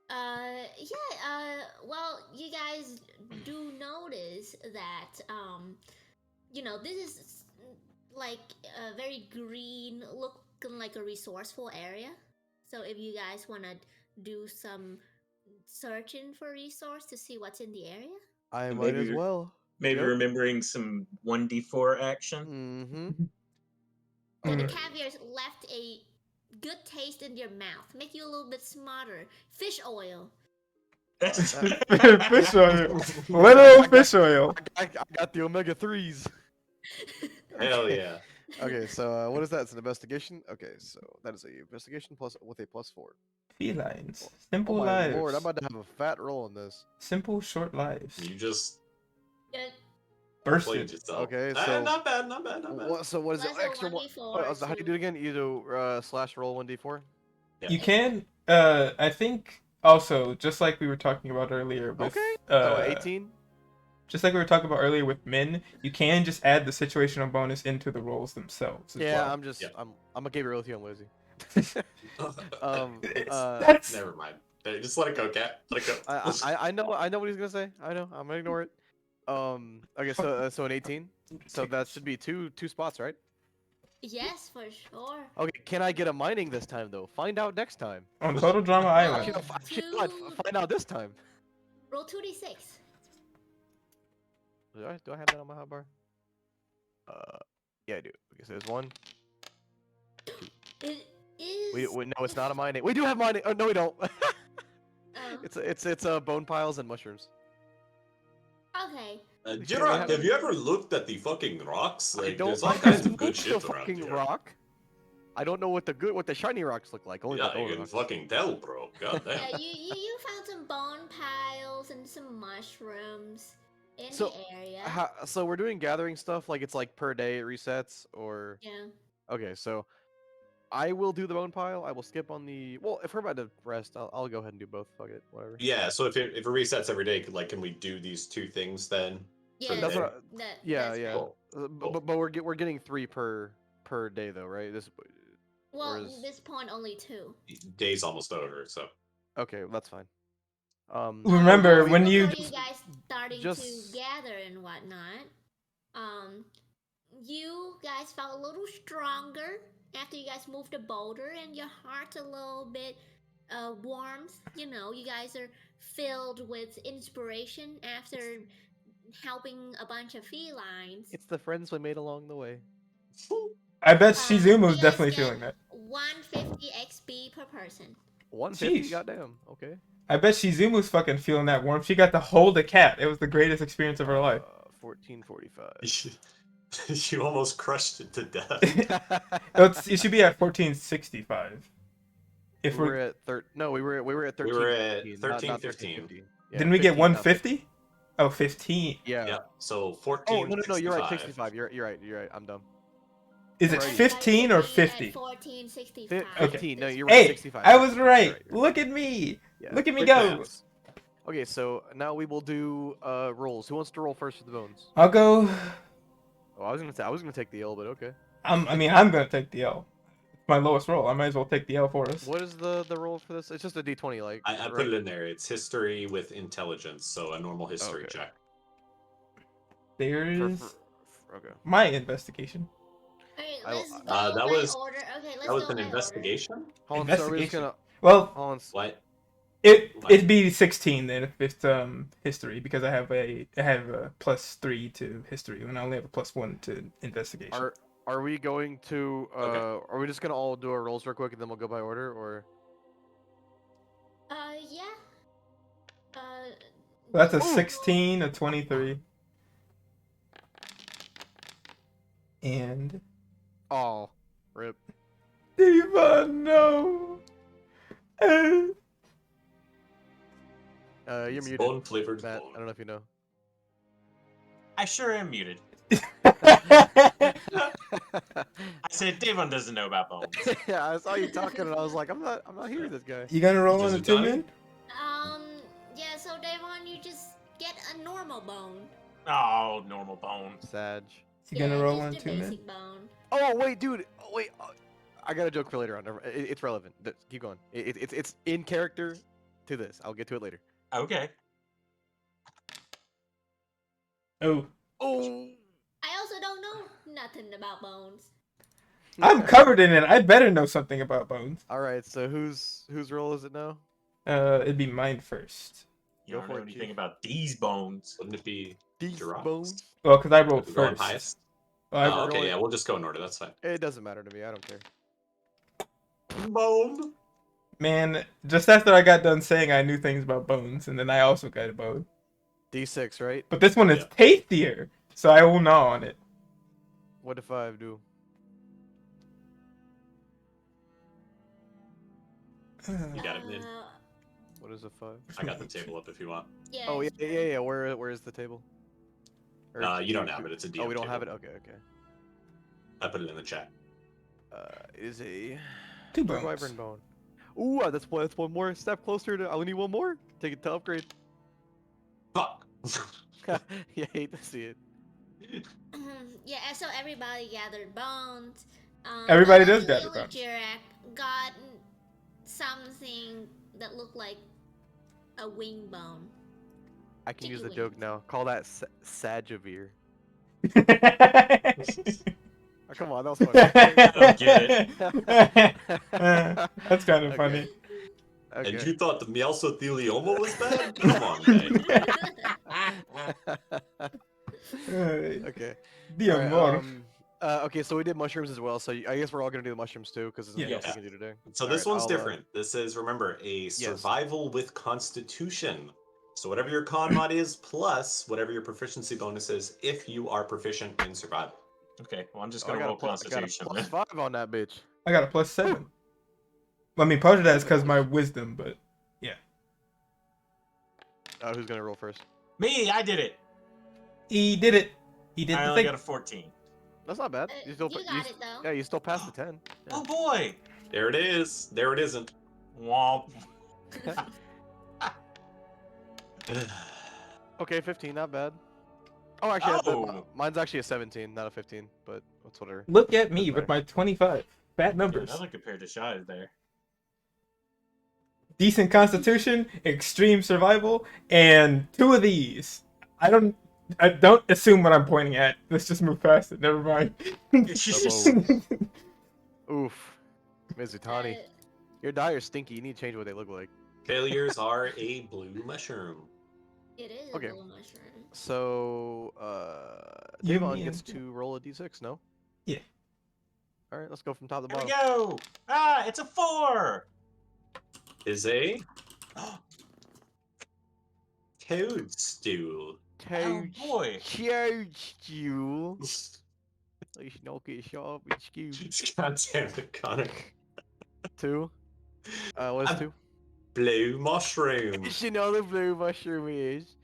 Yeah, well, you guys do notice that, this is like a very green, looking like a resourceful area. So if you guys want to do some searching for resource to see what's in the area. I And might maybe as well. Maybe Yep. remembering some 1d4 action. Mm-hmm. So the Alright. caviar's left a good taste in your mouth, make you a little bit smarter. Fish oil. Fish oil. Little fish oil. I got the omega-3s. Hell yeah. Okay, so what is that? It's an investigation. Okay, so that is a investigation plus with a +4. Felines. Oh Simple my lives. lord, I'm about to have a fat roll on this. Simple, short lives. You just Good. played Bursted. yourself. Okay, so- not bad, not bad, not bad. So what is Plus it? a Extra one. 1d4 So how do you do it again? You do slash roll 1d4. Yeah. You can, I think, also, just like we were talking about earlier with, Okay. So 18. just like we were talking about earlier with Min, you can just add the situational bonus into the rolls themselves as Yeah, well. I'm just Yeah. I'm gonna give it with you. I'm lazy. That's Never mind. Just let it go, cat. Let it go. I know what he's gonna say. I know. I'm gonna ignore it. Okay, so an 18. So that should be two spots, right? Yes, for sure. Okay, can I get a mining this time though? Find out next time. on Total Drama Actually, Island. find out this time. Roll 2d6. Do I have that on my hotbar? Yeah, I do. Okay, so there's one. It is. Wait, no, it's not a mining. We do have mining. Oh no, we don't. Oh, It's bone piles and mushrooms. okay. Jirok, have you ever looked at the fucking rocks? I Like, don't. there's all I kinds of looked good the shit around fucking here. rock. I don't know what the shiny rocks look like. Only Yeah, the gold you can rocks. fucking tell, bro. God damn. Yeah, you found some bone piles and some mushrooms in So, the area. So we're doing gathering stuff. Like it's like per day it resets, or Yeah. okay. So I will do the bone pile. I will skip on the. Well, if we're about to rest, I'll go ahead and do both. Fuck it, whatever. Yeah, so if it resets every day, like, can we do these two things then? Yeah, That's day? what. Yeah, that's yeah. right. Cool. But we're getting 3 per day though, right? This. Well, or is- at this point, only 2. Day's almost over, so. Okay, that's fine. Remember, Before when you you guys starting just- to gather and whatnot, you guys felt a little stronger after you guys moved the boulder, and your heart's a little bit warmth. You know, you guys are filled with inspiration after helping a bunch of felines. It's the friends we made along the way. I bet You Shizumu's guys definitely get feeling that. 150 XP per person. 150. Sheesh. Goddamn. Okay. I bet Shizumu's fucking feeling that warmth. She got to hold a cat. It was the greatest experience of her life. 1445. You almost crushed it to death. It should be at 1465. If we we're were at we were at 13. We were at 15, 1315. Yeah, didn't we get 15, not 150? Oh, 15. Yeah. Yeah, so 14. Oh no, you're right. 65. You're right. I'm dumb. Is it Right. 15 or 50? 1465. 15. No, you're right. Hey, 65. I was You're right. you're Look at me. Yeah. Look at me Quick go. maths. Okay, so now we will do rolls. Who wants to roll first for the bones? I'll go. Oh, I was gonna take the L, but okay. I'm gonna take the L. It's my lowest roll. I might as well take the L for us. What is the roll for this? It's just a D20, like. I right? put it in there. It's history with intelligence, so a normal history Okay. check. There's Okay. my investigation. Okay, I- let's go that by was- order. Okay, let's That was go an by investigation? Hold on, so we're just Investigation. gonna. Well, Hold on. What? it'd be 16 then if it's history, because I have a +3 to history and I only have a +1 to investigation. Are we going to? Okay. Are we just gonna all do our rolls real quick and then we'll go by order, or? Yeah. So that's a Ooh. 16, a 23, and Oh, rip. Diva, no. You're It's muted. bone flavored Matt, bone. I don't know if you know. I sure am muted. I I said Davon doesn't know about bones. Yeah, I saw you talking, and I was like, I'm not hearing this guy. You gonna roll on Is a it 2 Donnie? man? Yeah, so Davon, you just get a normal bone. Oh, normal bone. Sag. You gonna roll on just 2 your man? basic bone. Oh wait, dude. Oh, wait. I got a joke for later on. It's relevant. Keep going. It's in character to this. I'll get to it later. Okay. Oh, Oh. I also don't know nothing about bones. I'm covered in it. I better know something about bones. All right. So whose role is it now? It'd be mine first. You Go don't for know it, anything Chief. about these bones. Wouldn't it be These Giraffes? bones. Well, because I rolled We're going first. highest? Well, I Oh, rolled- okay, going- yeah, we'll just go in order. That's fine. It doesn't matter to me. I don't care. Bone. Man, just after I got done saying I knew things about bones, and then I also got a bone. D6, right? But this one is Yeah. tastier, so I will gnaw on it. What if I do? You got it, Mid. What is a 5? I got the table up if you want. Yeah. Oh yeah, it's yeah, yeah. Where is the table? Or You don't have it. It's a DM Oh, we don't have it. table. Okay, okay. I put it in the chat. Is a 2 Dark bones. Wyvern bone. Ooh, that's one more step closer to. I only need one more. Take it to upgrade. Fuck. You hate to see it. Yeah, so everybody gathered bones. Everybody but does only gather bones. Jirak got something that looked like a wing bone. I can use the Chicky joke now. Call that Sajavir. Oh, come on, that was funny. don't get That's kind of Okay. funny. Okay. And you thought the mesothelioma was bad? Come on, man. Okay. The Alright, amor. okay, so we did mushrooms as well. So I guess we're all gonna do the mushrooms too, because there's nothing Yeah. else we can do today. So this Alright, one's I'll, different. This is, remember, a survival with constitution. So whatever your con mod is, plus whatever your proficiency bonus is, if you are proficient in survival. Okay, well, I'm just I gonna got roll a plus, I got a Constitution. +5 on that bitch. I got a +7. I mean, part of that is because my wisdom, but Who's gonna roll first? Me, I did it. he did it. He did I the only thing. got a 14. That's not bad. You still, got it though. Yeah, you still passed the 10. Oh boy. There it is. There it isn't. Womp. Okay, 15, not bad. Oh, actually, Oh. mine's actually a 17, not a 15, but that's whatever. Look at me That's with my 25. Fat Yeah, numbers. nothing compared to Shy's there. Decent constitution, extreme survival, and 2 of these. I don't assume what I'm pointing at. Let's just move past it. Never mind. Oof. Mizutani. Your dye are stinky. You need to change what they look like. Failures are a blue mushroom. It is Okay. a blue mushroom. So, You, Devon me, gets and- to roll a d6, no? Yeah. Alright, let's go from top to Here we bottom. go. Ah, it's a 4. Is a toadstool. Oh boy. Toadstool. You should not get shot up and skewed. God damn it, Connor. 2. What is 2? Blue mushroom. You should know the blue mushroom is.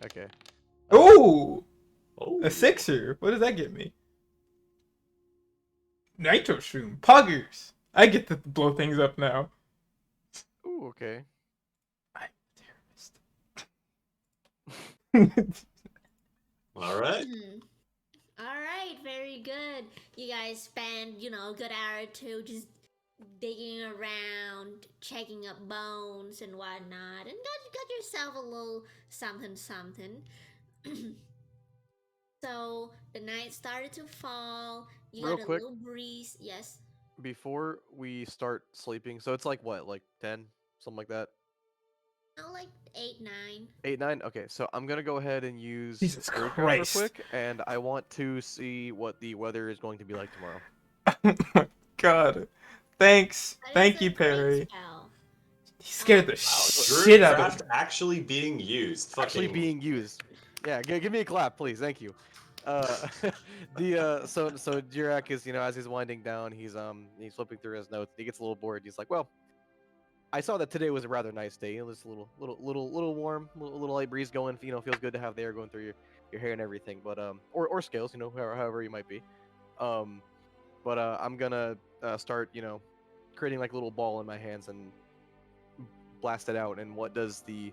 Okay. Ooh! Oh. A 6er. What does that get me? Nitro shroom. Poggers. I get to blow things up now. Ooh, okay. I'm a terrorist. All right. All right, very good. You guys spend, a good hour or two just digging around, checking up bones and whatnot, and got yourself a little something. So the night started to fall. You Real got a quick. little breeze. Yes. Before we start sleeping, so it's like what, like 10, something like that? Oh, like 8, 9. 8, 9. Okay, so I'm gonna go ahead and use Jesus Birdguard Christ. real quick, and I want to see what the weather is going to be like tomorrow. Oh my god. Thanks. That is Thank a you, great Perry. spell. He scared the Wow, shit out of Druidcraft me. actually being used. Fucking. Actually being used. Yeah, give me a clap, please. Thank you. So Jirak is, as he's winding down, he's flipping through his notes. He gets a little bored. He's like, well, I saw that today was a rather nice day. It was a little warm, little light breeze going. You know, feels good to have the air going through your hair and everything. But or scales, you know, however you might be. Um, but I'm gonna start, you know, creating like a little ball in my hands and blast it out. And what does the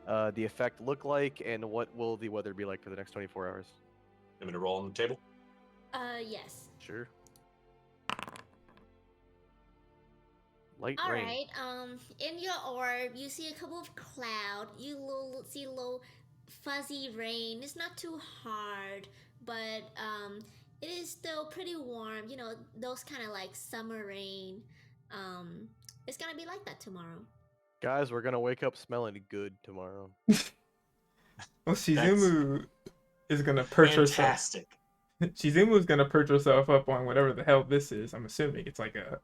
effect look like, and what will the weather be like for the next 24 hours? I'm going to roll on the table. Yes. Sure. Light All rain. right. In your orb, you see a couple of cloud. You see a little fuzzy rain. It's not too hard, but it is still pretty warm. You know, those kind of like summer rain. It's gonna be like that tomorrow. Guys, we're gonna wake up smelling good tomorrow. Well, Shizumu is gonna perch herself. Fantastic. Shizumu is gonna perch herself up on whatever the hell this is. I'm assuming it's like a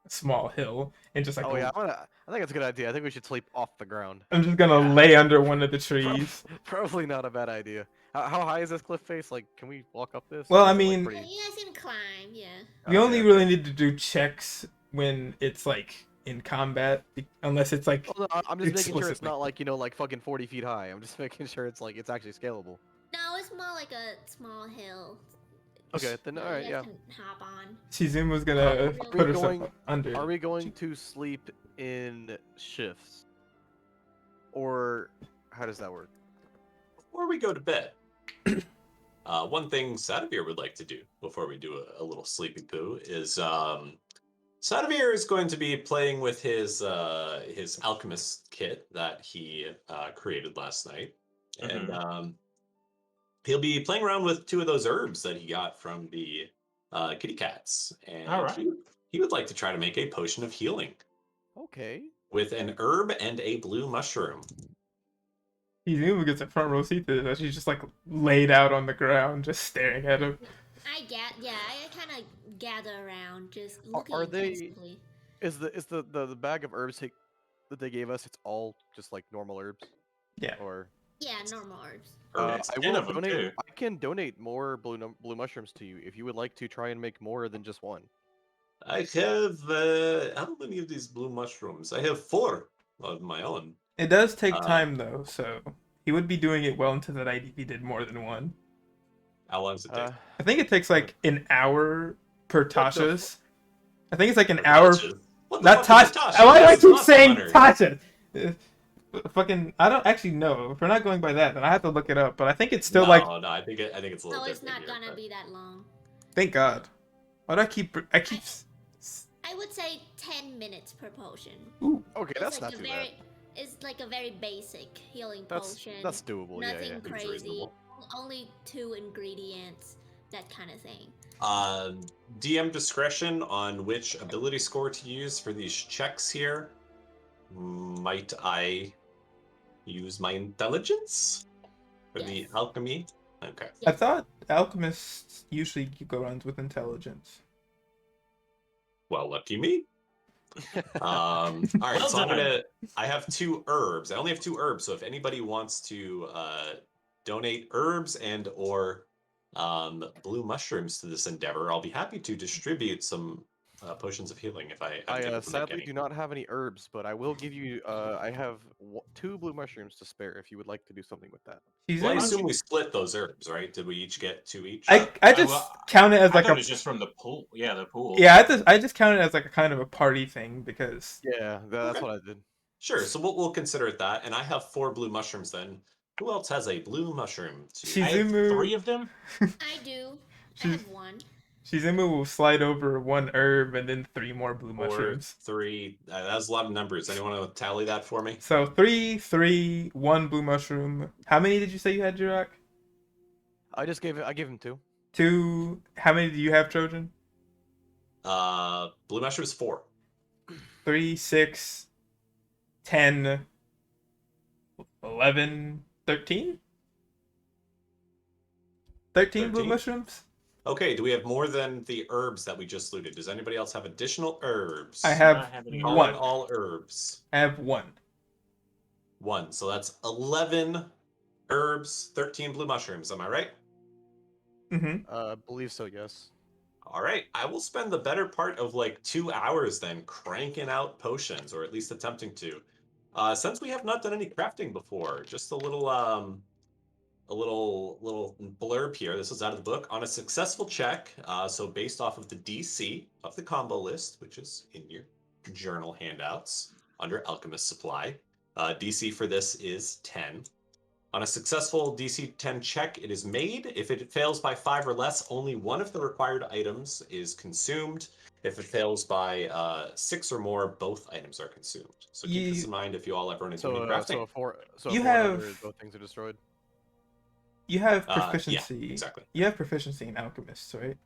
small hill, and just like Oh yeah, I think it's a good idea. I think we should sleep off the ground. I'm just gonna lay under one of the trees. Probably not a bad idea. How high is this cliff face? Like, can we walk up this? Well, Or I is it, like, mean- Yeah, pretty- you guys can climb. Yeah. We only Okay. really need to do checks when it's like in combat, unless it's like Well, no, I'm just making sure it's explicitly. not like, you know, like fucking 40 feet high. I'm just making sure it's like it's actually scalable. No, it's more like a small hill. Okay, then all right, you yeah. guys can hop on. Shizumu's gonna Are we put herself going- under. Are we going to sleep in shifts, or how does that work? Before we go to bed, one thing Sadavir would like to do before we do a little sleepy poo is Sadavir is going to be playing with his alchemist kit that he created last night, and he'll be playing around with 2 of those herbs that he got from the kitty cats, and All right. he would like to try to make a potion of healing Okay. with an herb and a blue mushroom. Shizumu gets a front row seat to this. She's just like laid out on the ground, just staring at him. I kind of gather around, just Are- looking are they- intensively. Is the bag of herbs that they gave us? It's all just like normal herbs, Yeah. or Yeah, normal herbs. Herbs. I 10 will of 'em, donate. too. I can donate more blue mushrooms to you if you would like to try and make more than just one. I have how many of these blue mushrooms? I have 4 of my own. It does take Uh, time though, so he would be doing it well into the night if he did more than one. How long does it take? I think it takes like an hour per the Tasha's. I think it's like an For hour. Tasha? What the Not fuck is Tasha. Tasha? Why do I That's keep Monster saying Hunter. Tasha? Fucking, I don't actually know. If we're not going by that, then I have to look it up. But I think it's still no, like. no, I think it's a little No, it's different not here, gonna but- be that long. Thank God. Why do I keep? I would say 10 minutes per potion. Ooh, Okay, It's that's like not a too very, bad. It's like a very basic healing That's potion. doable. Nothing Yeah, yeah. Seems crazy. reasonable. Only 2 ingredients, that kind of thing. DM discretion on which ability score to use for these checks here. Might I use my intelligence for the Yes. alchemy? Okay. I thought alchemists usually go around with intelligence. Well, lucky me. All right, Well so done. I have 2 herbs. I only have 2 herbs, so if anybody wants to donate herbs and or blue mushrooms to this endeavor, I'll be happy to distribute some potions of healing if I I able to make sadly any. do not have any herbs, but I will give you. I have 2 blue mushrooms to spare if you would like to do something with that. Well, I Shizumu, assume we split those herbs, right? Did we each get 2 each? I just well, count it as I like thought a. it was just from the pool. Yeah, the pool. Yeah, I just count it as like a kind of a party thing because Yeah, that's Okay. what I did. Sure, so we'll consider it that. And I have 4 blue mushrooms then. Who else has a blue mushroom? She- I have Shizumu- 3 of them. I do. I She's- have 1. Shizumu will slide over 1 herb and then 3 more blue 4, mushrooms. 3. That's a lot of numbers. Anyone want to tally that for me? So 3, 3, 1 blue mushroom. How many did you say you had, Jirak? I gave him 2. 2. How many do you have, Trojan? Blue mushrooms 4. 3, 6, 10, 11, 13? 13 blue 13? mushrooms? Okay, do we have more than the herbs that we just looted? Does anybody else have additional herbs? I not have have any Calling 1. all herbs. I have 1. 1. So that's 11 herbs, 13 blue mushrooms. Am I right? Mm-hmm. Believe so. Yes. All right, I will spend the better part of like 2 hours then cranking out potions, or at least attempting to. Since we have not done any crafting before, just a little blurb here. This is out of the book. On a successful check, so based off of the DC of the combo list, which is in your journal handouts under Alchemist Supply, DC for this is 10. On a successful DC 10 check, it is made. If it fails by 5 or less, only one of the required items is consumed. If it fails by 6 or more, both items are consumed. So keep this You in mind if you all ever want to do So, any crafting. so You a 4 and under, have- both things are destroyed. You have Yeah, proficiency. exactly. You have proficiency in alchemists, right?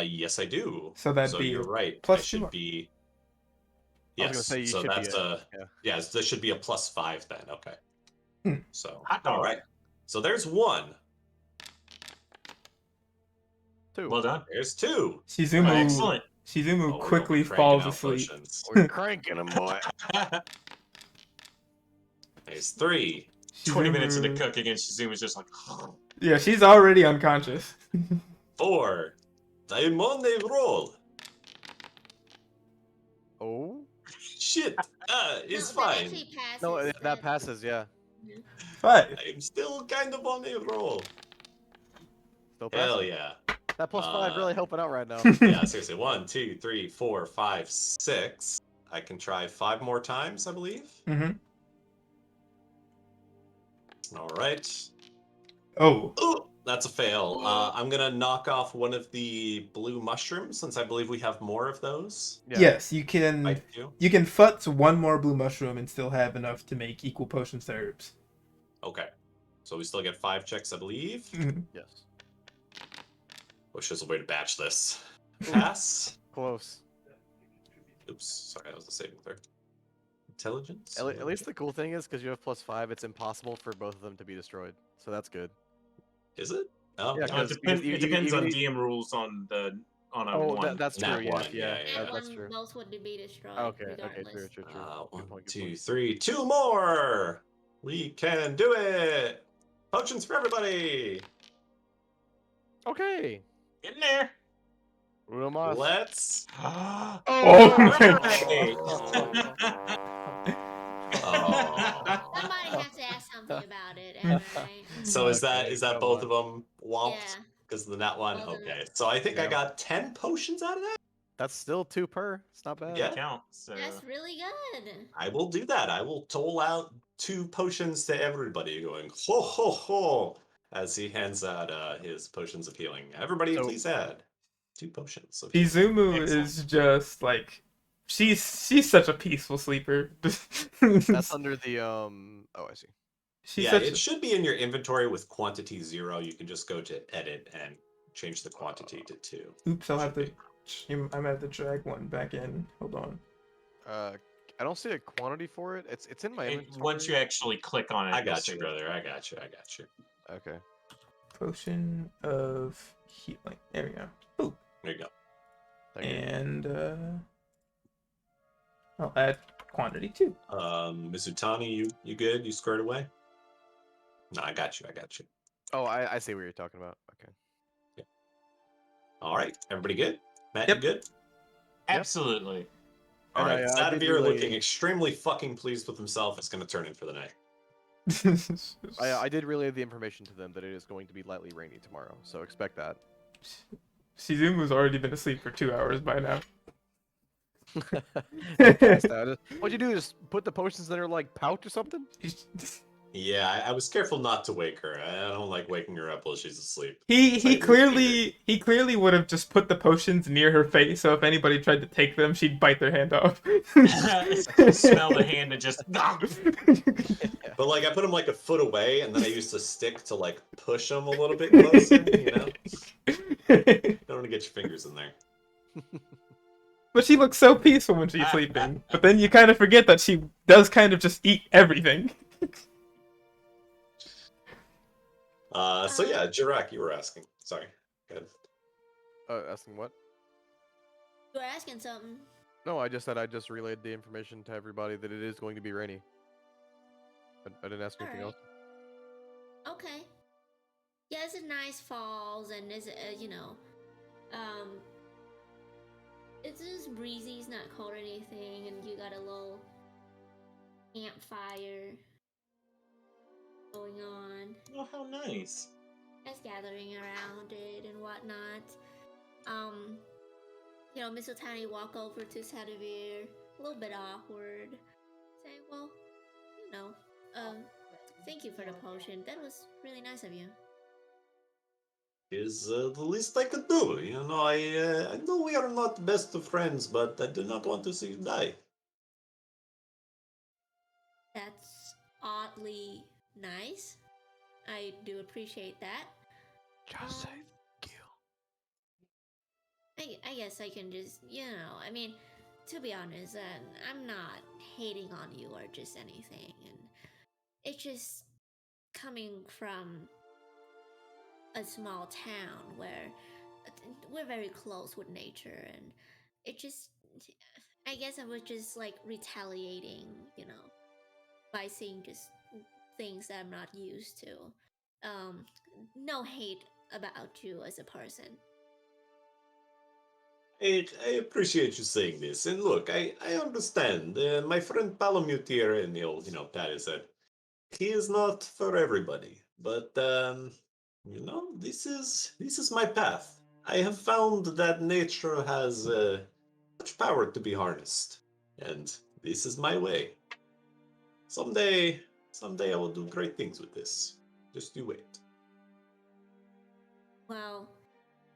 Yes, I do. So that'd So be you're right. plus I 2 should more. be. I was Yes. gonna say you so should be that's yeah. yeah. This should be a +5 then. Okay. Hmm. So Hot dog. all right. So there's 1. 2. Well done. There's 2. Shizumu, Excellent. Shizumu Oh, we're quickly cranking falls out asleep. potions. We're cranking them, boy. There's 3. 20 minutes into Shizumu- cooking, and Shizuma's just like, Yeah, she's already unconscious. 4. Diamond roll. Oh. Shit. It's no, that fine. actually passes. No, that passes. Yeah. 5. I'm still kind of on a roll. Still passes. Hell yeah. That +5 really helping out right now. Yeah, seriously. 1, 2, 3, 4, 5, 6. I can try 5 more times, I believe. Mm-hmm. All right. Oh. Oh, that's a fail. I'm gonna knock off one of the blue mushrooms since I believe we have more of those. Yeah. Yes, you can. I do. You can futz 1 more blue mushroom and still have enough to make equal potions to herbs. Okay. So we still get 5 checks, I believe. Mhm. Yes. Wish there's a way to batch this. Pass. Close. Oops. Sorry, that was a saving throw. Intelligence. At least the cool thing is, because you have +5, it's impossible for both of them to be destroyed. So that's good. Is it? Oh, Yeah, no. it because depends, it depends on even- DM rules on a Oh, one. that's true. Nat Yeah, one, yeah, yeah, That that's one true. both would be destroyed. Okay, regardless. true. Good 1, point, good 2, point. 3. 2 more. We can do it. Potions for everybody. Okay. Get in there. Uno mas. Let's. Oh, my Somebody has to ask something about it, am I? So is Okay, that come both on. of them whomped? Yeah. Because of the nat one? Both of them. Okay. So I think I Yeah. got 10 potions out of that? That's still 2 per. It's not bad. Yeah. count. So That's really good. I will do that. I will toll out 2 potions to everybody going ho ho ho as he hands out his potions of healing. Everybody So- please add 2 potions of healing. Izumu Excellent. is just like she's such a peaceful sleeper. That's under the Oh, I see. She's Yeah, such it should be in your inventory with quantity 0. You can just go to edit and change the quantity to 2. Oops, I'll have Should to. I'm gonna have to drag one back in. Hold on. I don't see a quantity for it. It's in my inventory. once you actually click on it, I you'll got see you, it. brother. I got you. Okay. Potion of healing. There we go. Ooh. There you go. Thank you. And I'll add quantity too. Mizutani, you good? You squared away? No, I got you. Oh, I see what you're talking about. Okay. All right, everybody good? Matt, Yep. you good? Absolutely. All And right, I did Sadavir relay- looking extremely fucking pleased with himself is going to turn in for the night. I did relay the information to them that it is going to be lightly rainy tomorrow, so expect that. Shizumu's already been asleep for 2 hours by now. Passed out. What'd you do? Just put the potions in her like pouch or something? Yeah, I was careful not to wake her. I don't like waking her up while she's asleep. He So I clearly would have just put the potions near her face, so if anybody tried to take them, she'd bite their hand off. Smell the hand and just. But like, I put him like a foot away, and then I used a stick to like push him a little bit closer. You know, you don't want to get your fingers in there. But she looks so peaceful when she's sleeping. But then you kind of forget that she does kind of just eat everything. So yeah, Jirak, you were asking. Sorry. Go ahead. Asking what? You were asking something. No, I just said I just relayed the information to everybody that it is going to be rainy. I didn't ask anything Alright. else. Okay. Yeah, it's a nice falls, and it's Um, it's just breezy. It's not cold or anything, and you got a little campfire going on. Oh, how nice. Just gathering around it and whatnot. Mr. Tiny walk over to Sadavir, a little bit awkward, saying, "Well, you know, um, thank you for the potion. That was really nice of you." Is the least I could do. I know we are not best of friends, but I do not want to see you die. That's oddly nice. I do appreciate that. Just say Um, kill. I guess I can just, I mean, to be honest, I'm not hating on you or just anything, and it's just coming from a small town where we're very close with nature, and it just, I guess I was just like retaliating, by seeing just things that I'm not used to. No hate about you as a person. I appreciate you saying this. And look, I understand. My friend Palamute here, and Patty said, he is not for everybody. But, this is my path. I have found that nature has much power to be harnessed. And this is my way. Someday I will do great things with this. Just you wait. Well,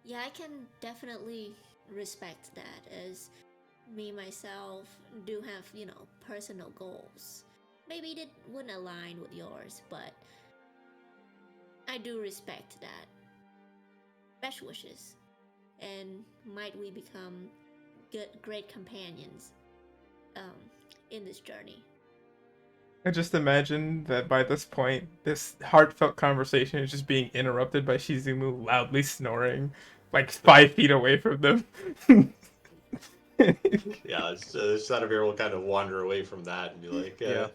yeah, I can definitely respect that, as me myself do have, personal goals. Maybe it wouldn't align with yours, but I do respect that. Best wishes. And might we become great companions in this journey. I just imagine that by this point, this heartfelt conversation is just being interrupted by Shizumu loudly snoring, like 5 feet away from them. Yeah, Shadowbear will kind of wander away from that and be like, Yeah.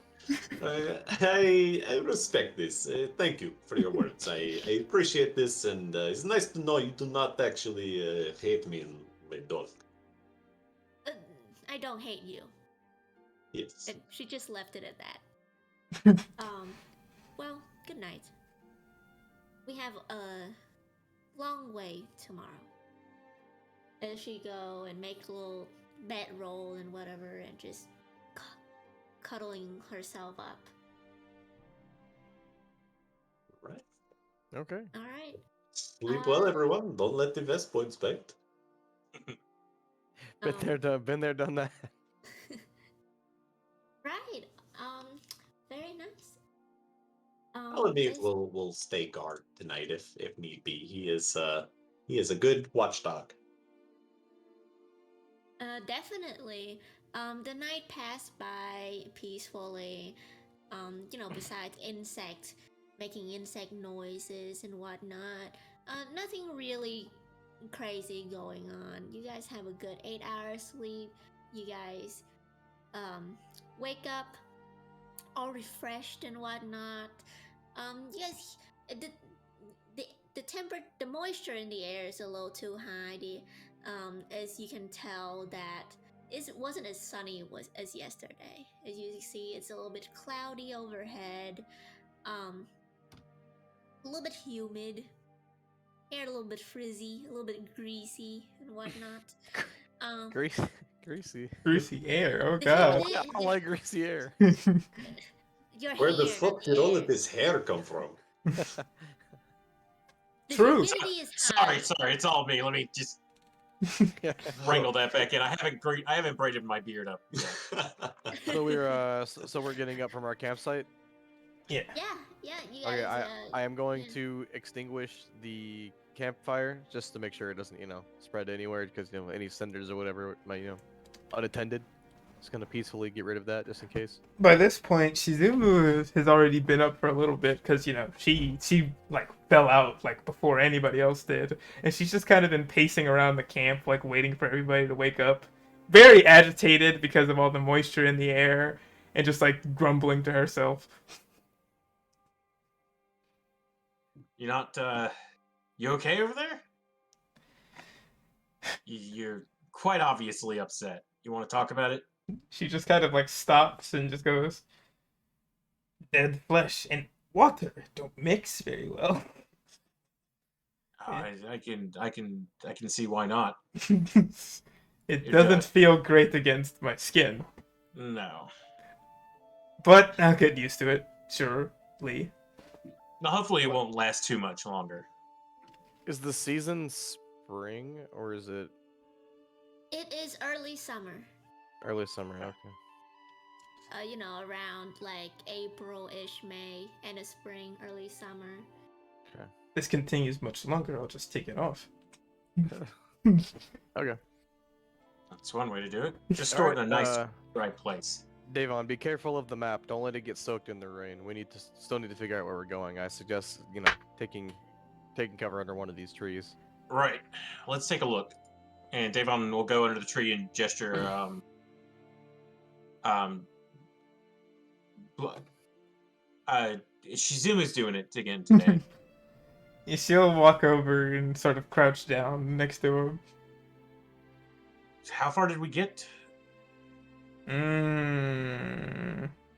I respect this. Thank you for your words. I appreciate this, and it's nice to know you do not actually hate me and my dog. Uh, I don't hate you. Yes. And she just left it at that. Well, good night. We have a long way tomorrow. As she go and make a little bedroll and whatever, and just cuddling herself up. Right. Okay. All right. Sleep well, everyone. Don't let the Vest points bite. Been there, done that. Right. Very nice. Paladin will stay guard tonight if need be. He is a good watchdog. Definitely. The night passed by peacefully. Besides insects making insect noises and whatnot, nothing really crazy going on. You guys have a good 8 hours sleep. You guys wake up all refreshed and whatnot. Yes, the moisture in the air is a little too high. As you can tell that it wasn't as sunny as yesterday. As you see, it's a little bit cloudy overhead. A little bit humid. Hair a little bit frizzy, a little bit greasy and whatnot. Greasy. Greasy air. Oh If you god. did- I don't like greasy air. your Where the hair, fuck not did the all air. of this hair come from? The True. humidity is high. Sorry, it's all me. Let me just wrangle that back in. I haven't braided my beard up yet. So we're getting up from our campsite. Yeah. Yeah, you guys. Okay, I am going yeah. to extinguish the campfire just to make sure it doesn't, spread anywhere because any cinders or whatever might, unattended. Just gonna peacefully get rid of that just in case. By this point, Shizumu has already been up for a little bit because she like fell out like before anybody else did, and she's just kind of been pacing around the camp like waiting for everybody to wake up, very agitated because of all the moisture in the air, and just like grumbling to herself. You're not, you okay over there? You're quite obviously upset. You want to talk about it? She just kind of like stops and just goes, "Dead flesh and water don't mix very well." I can see why not. It It, doesn't feel great against my skin, No. but I'll get used to it, surely. Now, hopefully, it won't last too much longer. Is the season spring or is it It is early summer. early summer? Okay. Around like April-ish, May, end of spring, early summer. This continues much longer, I'll just take it off. Okay. That's one way to do it. Just store it in a nice, Alright, right place. Davon, be careful of the map. Don't let it get soaked in the rain. We still need to figure out where we're going. I suggest, taking cover under one of these trees. Right. Let's take a look. And Davon will go under the tree and gesture. Shizuma's doing it again today. She'll walk over and sort of crouch down next to him. How far did we get?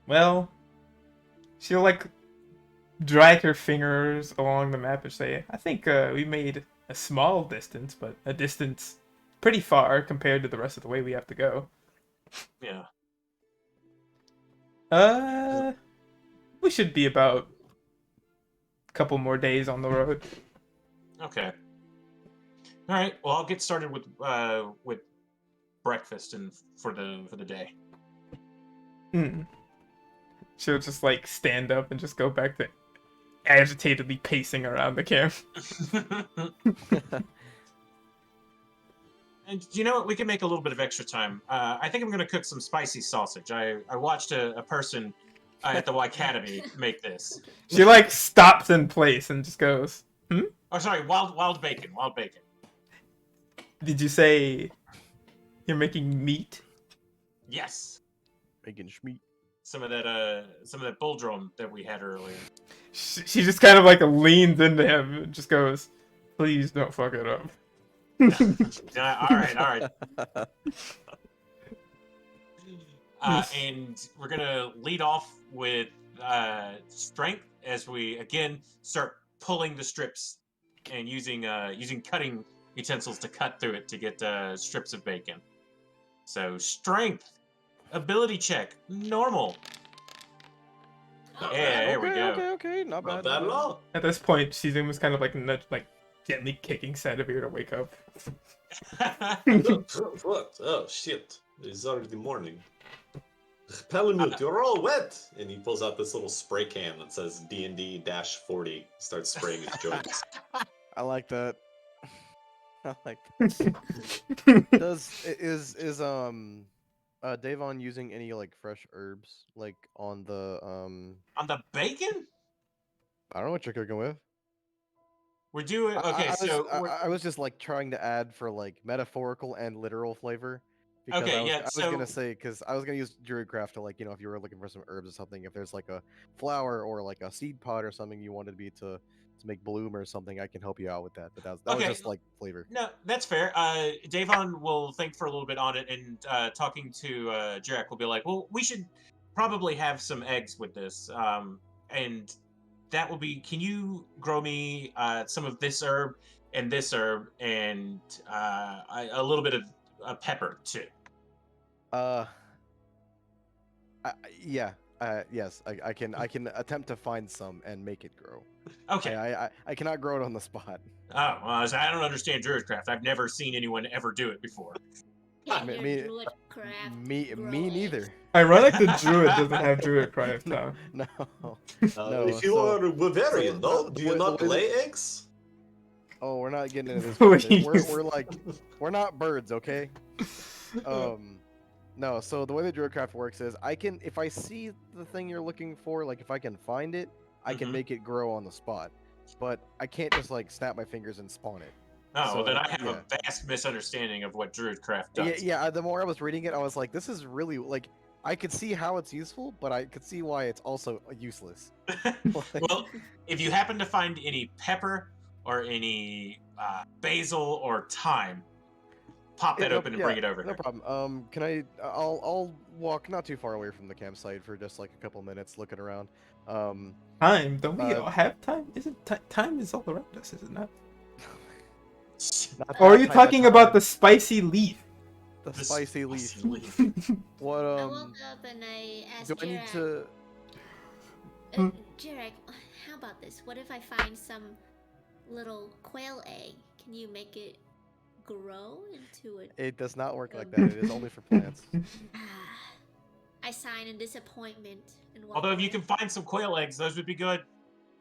Well, she'll like drag her fingers along the map and say, "I think we made a small distance, but a distance pretty far compared to the rest of the way we have to go." Yeah. We should be about a couple more days on the road. Okay. All right. Well, I'll get started with breakfast and for the day. She'll just like stand up and just go back to agitatedly pacing around the camp. And you know what? We can make a little bit of extra time. I think I'm going to cook some spicy sausage. I watched a person at the Y Academy make this. She like stops in place and just goes, Oh, sorry, wild bacon. Wild bacon. "Did you say you're making meat?" Yes. Making schmeat. Some of that bull drum that we had earlier. She just kind of like leans into him and just goes, "Please don't fuck it up." All right. And we're gonna lead off with strength as we again start pulling the strips and using cutting utensils to cut through it to get strips of bacon. So strength, ability check, normal. Oh, Yeah, there we go. Okay, not bad. Not bad at all. At this point, Shizuma's kind of like gently kicking Sadavir to wake up. What? Oh, shit. It's already morning. Palamute, you're all wet! And he pulls out this little spray can that says DnD-40. Starts spraying his joints. I like that. I like Is Davon using any like fresh herbs like on the On the bacon? I don't know what you're cooking with. We're doing okay. I was just like trying to add for like metaphorical and literal flavor. Because Okay, I yeah, was gonna say because I was gonna use Druidcraft to like if you were looking for some herbs or something, if there's like a flower or like a seed pod or something you wanted me to make bloom or something, I can help you out with that. But that was Okay. just like flavor. No, that's fair. Davon will think for a little bit on it, and talking to Jarek will be like, "Well, we should probably have some eggs with this." And that will be. Can you grow me some of this herb and a little bit of pepper too? Yeah. Yes, I can attempt to find some and make it grow. Okay. I cannot grow it on the spot. Oh, well, I don't understand Druidcraft. I've never seen anyone ever do it before. Yeah, Me- your me- Druidcraft Me grow neither. eggs. Ironic the druid doesn't have druidcraft now. No. If you are a Bavarian, though, do you not lay eggs? Oh, we're not getting into this. Please. We're not birds, okay? No. So the way the Druidcraft works is if I see the thing you're looking for, like if I can find it, I can Mhm. make it grow on the spot. But I can't just like snap my fingers and spawn it. Oh, well, So, then I have yeah. a vast misunderstanding of what Druidcraft does. Yeah. The more I was reading it, I was like, this is really like I could see how it's useful, but I could see why it's also useless. Well, if you happen to find any pepper or any basil or thyme, pop that no- open and yeah, bring it over No here. problem. Can I? I'll walk not too far away from the campsite for just like a couple minutes, looking around. Time? Don't we Uh, all have time? Isn't time is all around us, is it not? not Or are that you type of talking about time, the spicy leaf? the The spicy leaf? spicy leaf. What I woke up and I asked do I need Jirak, to? Jirak, how about this? What if I find some little quail egg? Can you make it grow into a... It does not work like that. It is only for plants. I sign in disappointment and walk Although if you away. can find some quail eggs, those would be good.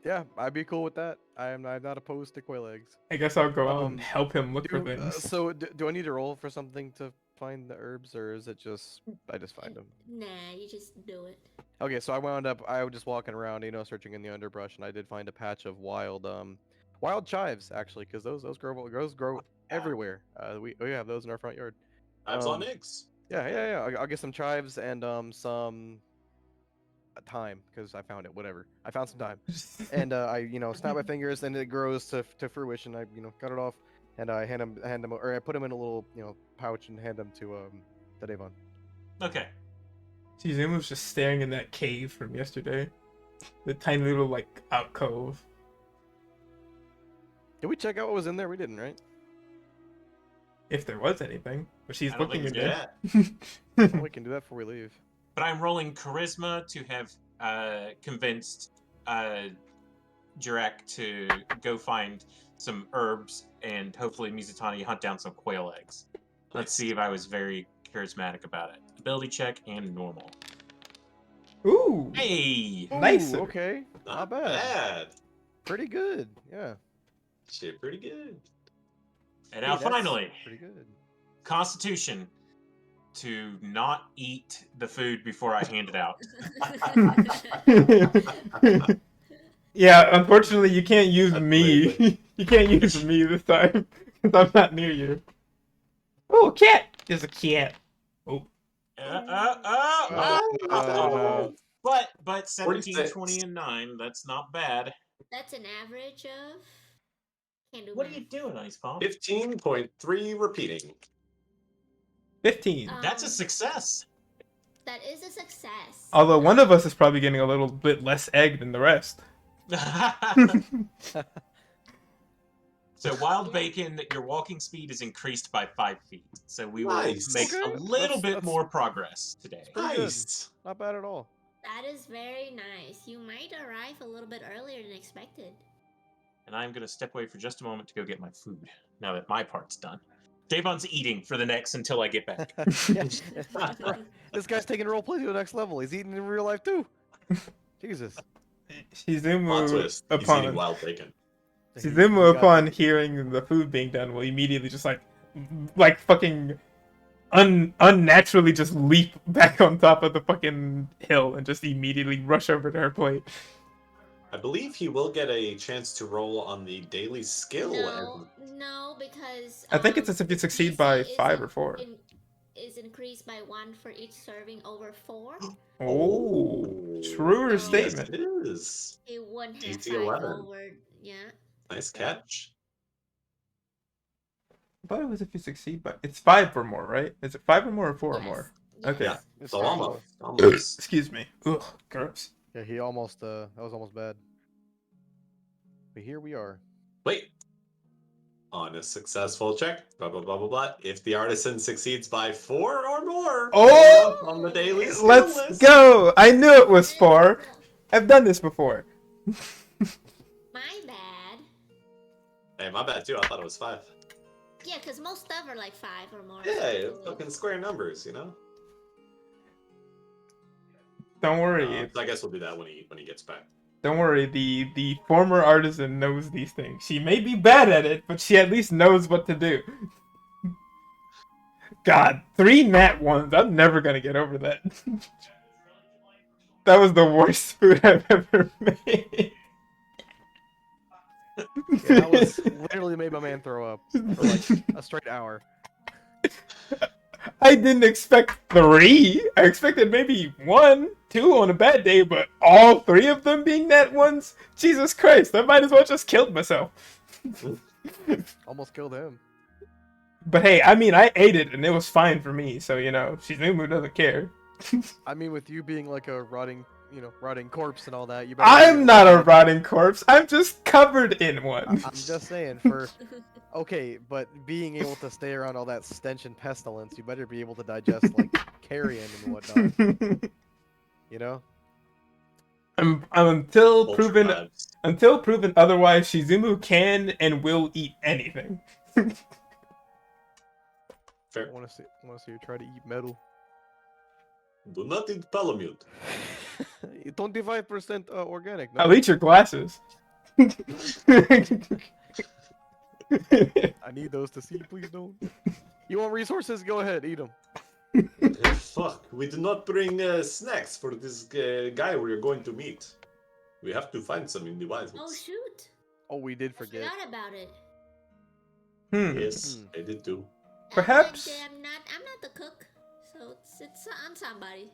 Yeah, I'd be cool with that. I'm not opposed to quail eggs. I guess I'll go out and Um, help him look for Do, things. so do I need to roll for something to find the herbs, or is it just I just find them? Nah, you just do it. Okay, so I was just walking around, searching in the underbrush, and I did find a patch of wild chives actually, because those grow everywhere. We have those in our front yard. Chives on Um, eggs. Yeah. I'll get some chives and some thyme because I found it. Whatever, I found some thyme, and I snap my fingers, and it grows to fruition. I cut it off, and I hand them, or I put them in a little pouch and hand them to Devon. Okay. Shizuma's just staring in that cave from yesterday. The tiny little, like, alcove. Did we check out what was in there? We didn't, right? If there was anything. But she's I don't looking think in it's there. Well, we can do that before we leave. But I'm rolling charisma to have convinced Jirak to go find some herbs and hopefully Mizutani hunt down some quail eggs. Let's see if I was very charismatic about it. Ability check and normal. Ooh! Hey! Nicer. Ooh, okay. Not bad. Pretty good. Yeah. Shit, pretty good. And now Hey, that's finally, pretty good. Constitution to not eat the food before I hand it out. Yeah, unfortunately, you can't use That's me. amazing. You can't use me this time. Because I'm not near you. Oh, a cat! There's a cat. Oh. No. But 17, 46. 20, and 9, that's not bad. That's an average of... Can't do What are math. you doing, Ice Palm? 15.3 repeating. 15. That's a success. That is a success. Although one of us is probably getting a little bit less egg than the rest. So wild bacon, your walking speed is increased by 5 feet. So we will Nice. make Okay. a little bit That's- more progress today. Pretty good. Nice. Not bad at all. That is very nice. You might arrive a little bit earlier than expected. And I'm going to step away for just a moment to go get my food, now that my part's done. Davon's eating for the next until I get back. Yeah. This guy's taking roleplay to the next level. He's eating in real life too. Jesus. Plot Shizumu, twist. He's eating upon wild bacon. Shizumu, got- upon hearing the food being done, will immediately just like fucking unnaturally just leap back on top of the fucking hill and just immediately rush over to her plate. I believe he will get a chance to roll on the daily skill. No, because I think it's as if you succeed by DC 5 or 4. Is increased by 1 for each serving over 4. Oh, truer Yes, statement. It is. It wouldn't have DC 5 11. over. Yeah. Nice catch. I thought it was if you succeed by... It's 5 or more, right? Is it 5 or more or 4 or more? Okay. Yeah. It's So fine. almost. Excuse me. Ugh, gross. Yeah, he almost. That was almost bad. But here we are. Wait. On a successful check, blah blah blah blah blah. If the artisan succeeds by 4 or more, Oh! on the daily skill Let's list. go! I knew it was 4. I've done this before. My bad. Hey, my bad too. I thought it was 5. Yeah, because most stuff are like 5 or more. Yeah, fucking square numbers, you know. Don't worry. I guess we'll do that when he gets back. Don't worry. The former artisan knows these things. She may be bad at it, but she at least knows what to do. God, 3 nat 1s. I'm never gonna get over that. That was the worst food I've ever made. Yeah, that was literally made my man throw up for like a straight hour. I didn't expect 3. I expected maybe 1, 2 on a bad day, but all 3 of them being nat 1s? Jesus Christ, I might as well just killed myself. Almost killed him. But hey, I mean, I ate it and it was fine for me. So Shizumu doesn't care. I mean, with you being like a rotting corpse and all that, you better. I'm not a rotting corpse. I'm just covered in one. I'm just saying, for okay, but being able to stay around all that stench and pestilence, you better be able to digest like carrion and whatnot. You know. I'm until Ultra proven vibes. otherwise. Shizumu can and will eat anything. Fair. I want to see you try to eat metal. Do not eat palamute. 25% organic. No? I'll eat your glasses. I need those to see. Please don't. You want resources? Go ahead, eat them. Fuck, we did not bring snacks for this guy we're going to meet. We have to find some in the wild. Oh shoot! Oh, we did I forget. forgot about it. Yes, I did too. Perhaps I'm not the cook, so it's on somebody.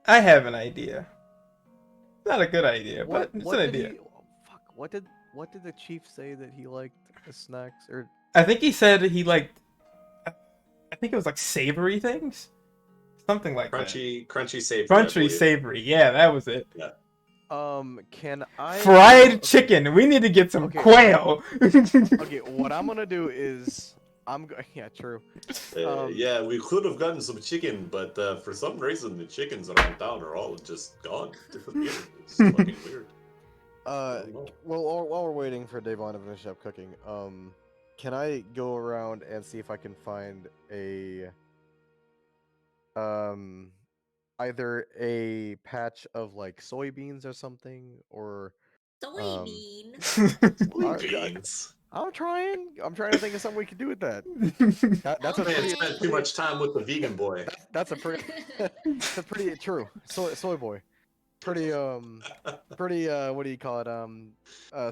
I have an idea. Not a good idea, but it's an idea. Fuck. What did the chief say that he liked as snacks? Or I think he said he liked. I think it was like savory things, something like Crunchy savory. that. Crunchy savory. Yeah, that was it. Yeah. can I Fried chicken. We need to get some quail. Okay, what I'm gonna do is yeah, true. Yeah, we could have gotten some chicken, but for some reason the chickens around town are all just gone, disappeared. It's fucking weird. Well, while we're waiting for Davon to finish up cooking, can I go around and see if I can find a either a patch of like soybeans or something, or Soybean. Beans. I'm trying to think of something we could do with that. That's Okay. Man spent too much time with the vegan boy. that's a pretty that's a pretty true soy boy. Pretty what do you call it?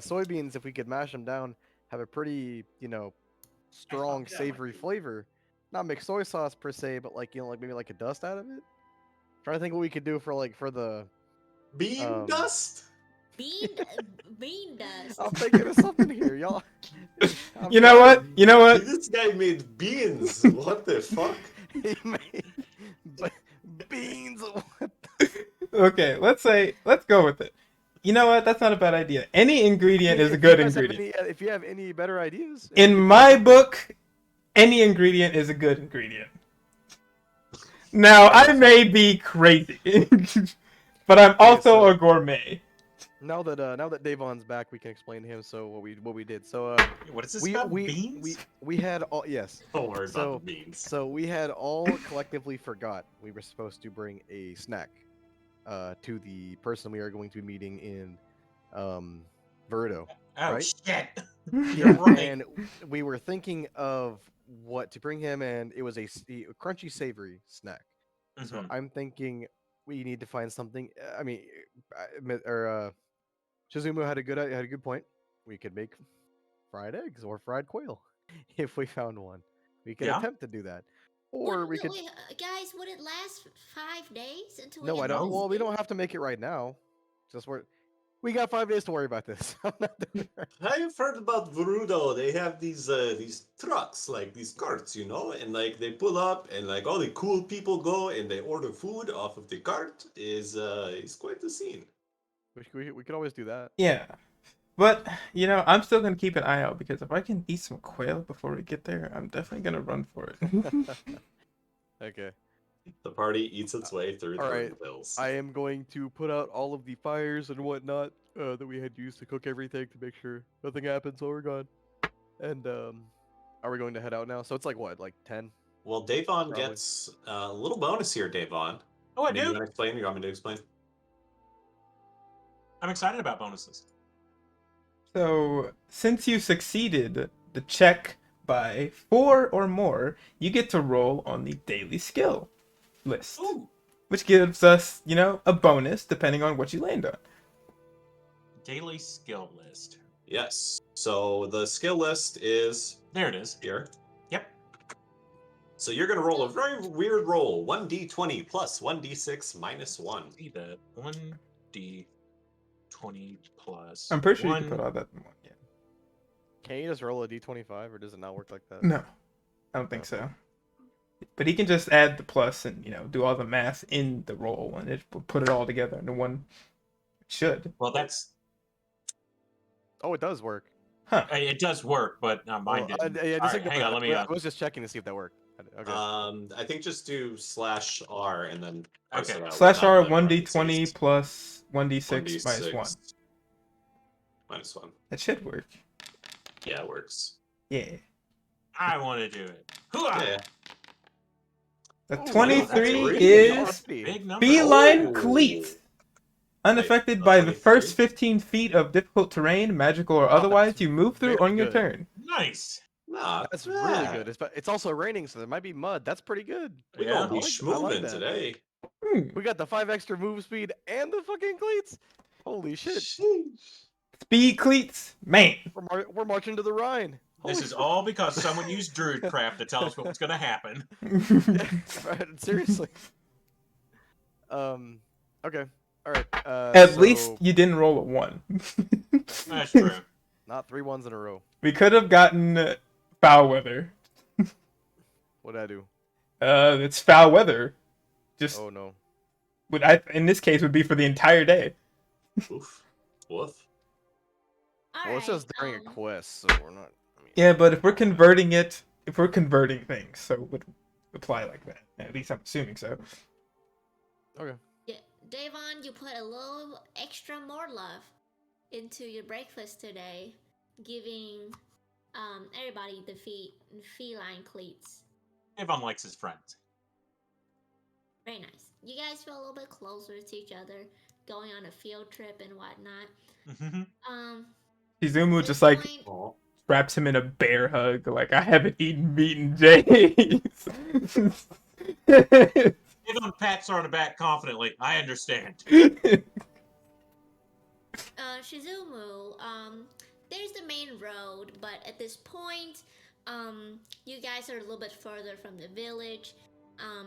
Soybeans, if we could mash them down, have a pretty strong savory flavor. Not mixed soy sauce per se, but like like maybe like a dust out of it. Trying to think what we could do for the Bean dust? Bean dust. I'm thinking of something here, y'all. You know what? You know what? This guy made beans. What the fuck? He made beans. Okay, let's go with it. You know what? That's not a bad idea. Any ingredient is a good ingredient. If you have any better ideas. In my book, any ingredient is a good ingredient. Now, I may be crazy, but I'm also a gourmet. Now that Davon's back, we can explain to him what we did. So What is this about? Beans? we had all yes. Don't worry about the beans. So we had all collectively forgot we were supposed to bring a snack to the person we are going to be meeting in Verdo. Oh right? shit! Yeah, right. and we were thinking of what to bring him, and it was a crunchy savory snack. So Mhm. I'm thinking we need to find something. I mean, Shizumu had a good point. We could make fried eggs or fried quail if we found one. We could Yeah. attempt to do that, or we could. Guys, would it last 5 days until? No, I don't. know. Well, we don't have to make it right now. Just we got 5 days to worry about this. I'm not doing it. I've heard about Verudo. They have these trucks, like these carts, and like they pull up, and like all the cool people go and they order food off of the cart. Is quite the scene. We could always do that. Yeah, but I'm still gonna keep an eye out because if I can eat some quail before we get there, I'm definitely gonna run for it. Okay. The party eats its way through All right. the hills. I am going to put out all of the fires and whatnot that we had used to cook everything to make sure nothing happens while we're gone. And are we going to head out now? So it's like what, like 10? Well, Davon Probably. gets a little bonus here, Davon. Oh, I You do. want to explain? You want me to explain? I'm excited about bonuses. So, since you succeeded the check by 4 or more, you get to roll on the daily skill list, Ooh, which gives us, a bonus depending on what you land on. daily skill list. Yes. So the skill list is There it is. here. Yep. So you're going to roll a very weird roll. 1d20 plus 1d6 minus 1. See that 1d20 plus. I'm pretty sure 1. you can put all that in one. Yeah. Can you just roll a d25 or does it not work like that? No. I don't think so. But he can just add the plus and do all the math in the roll, and it will put it all together into one. It should. Well, that's Oh, it does work. Huh. it does work, but mine Oh, didn't. yeah, All just right, hang ignore on. it. Let me. I was just checking to see if that worked. Okay. I think just do /R and then parse Okay. it out Slash without R the 1d20 parentheses. plus 1d6 minus 1. 1d6 minus 1. That should work. Yeah, it works. Yeah. I want to do it. Hooah! Yeah. The Ooh, 23 that's is Big number. feline Ooh. cleats. Unaffected Wait, by the 23? first 15 feet of difficult terrain, magical or otherwise, that's you move through very on your good. turn. Nice. Nah, That's really good. It's also raining, so there might be mud. That's pretty good. We Yeah. gonna be I like schmoving that. today. Hmm. We got the 5 extra move speed and the fucking cleats. Holy shit. Sheesh. Speed cleats, man. We're marching to the Rhine. This Holy is all because someone used Druidcraft to tell us what was going to happen. Yeah, right, seriously. Okay. All right. At least you didn't roll a 1. That's true. Not 3 ones in a row. We could have gotten foul weather. What'd I do? It's foul weather. Just Oh no. in this case would be for the entire day. Oof. Woof. Well, it says during a quest, so we're not. I mean, Yeah, but if we're converting things, so it would apply like that. At least I'm assuming so. okay. Yeah, Davon, you put a little extra more love into your breakfast today, giving everybody the feline cleats. Avon likes his friends. Very nice. You guys feel a little bit closer to each other, going on a field trip and whatnot. Shizumu This just like point- Aw. wraps him in a bear hug, like I haven't eaten meat in days. Avon pats her on the back confidently. I understand. Shizumu, there's the main road, but at this point, you guys are a little bit further from the village.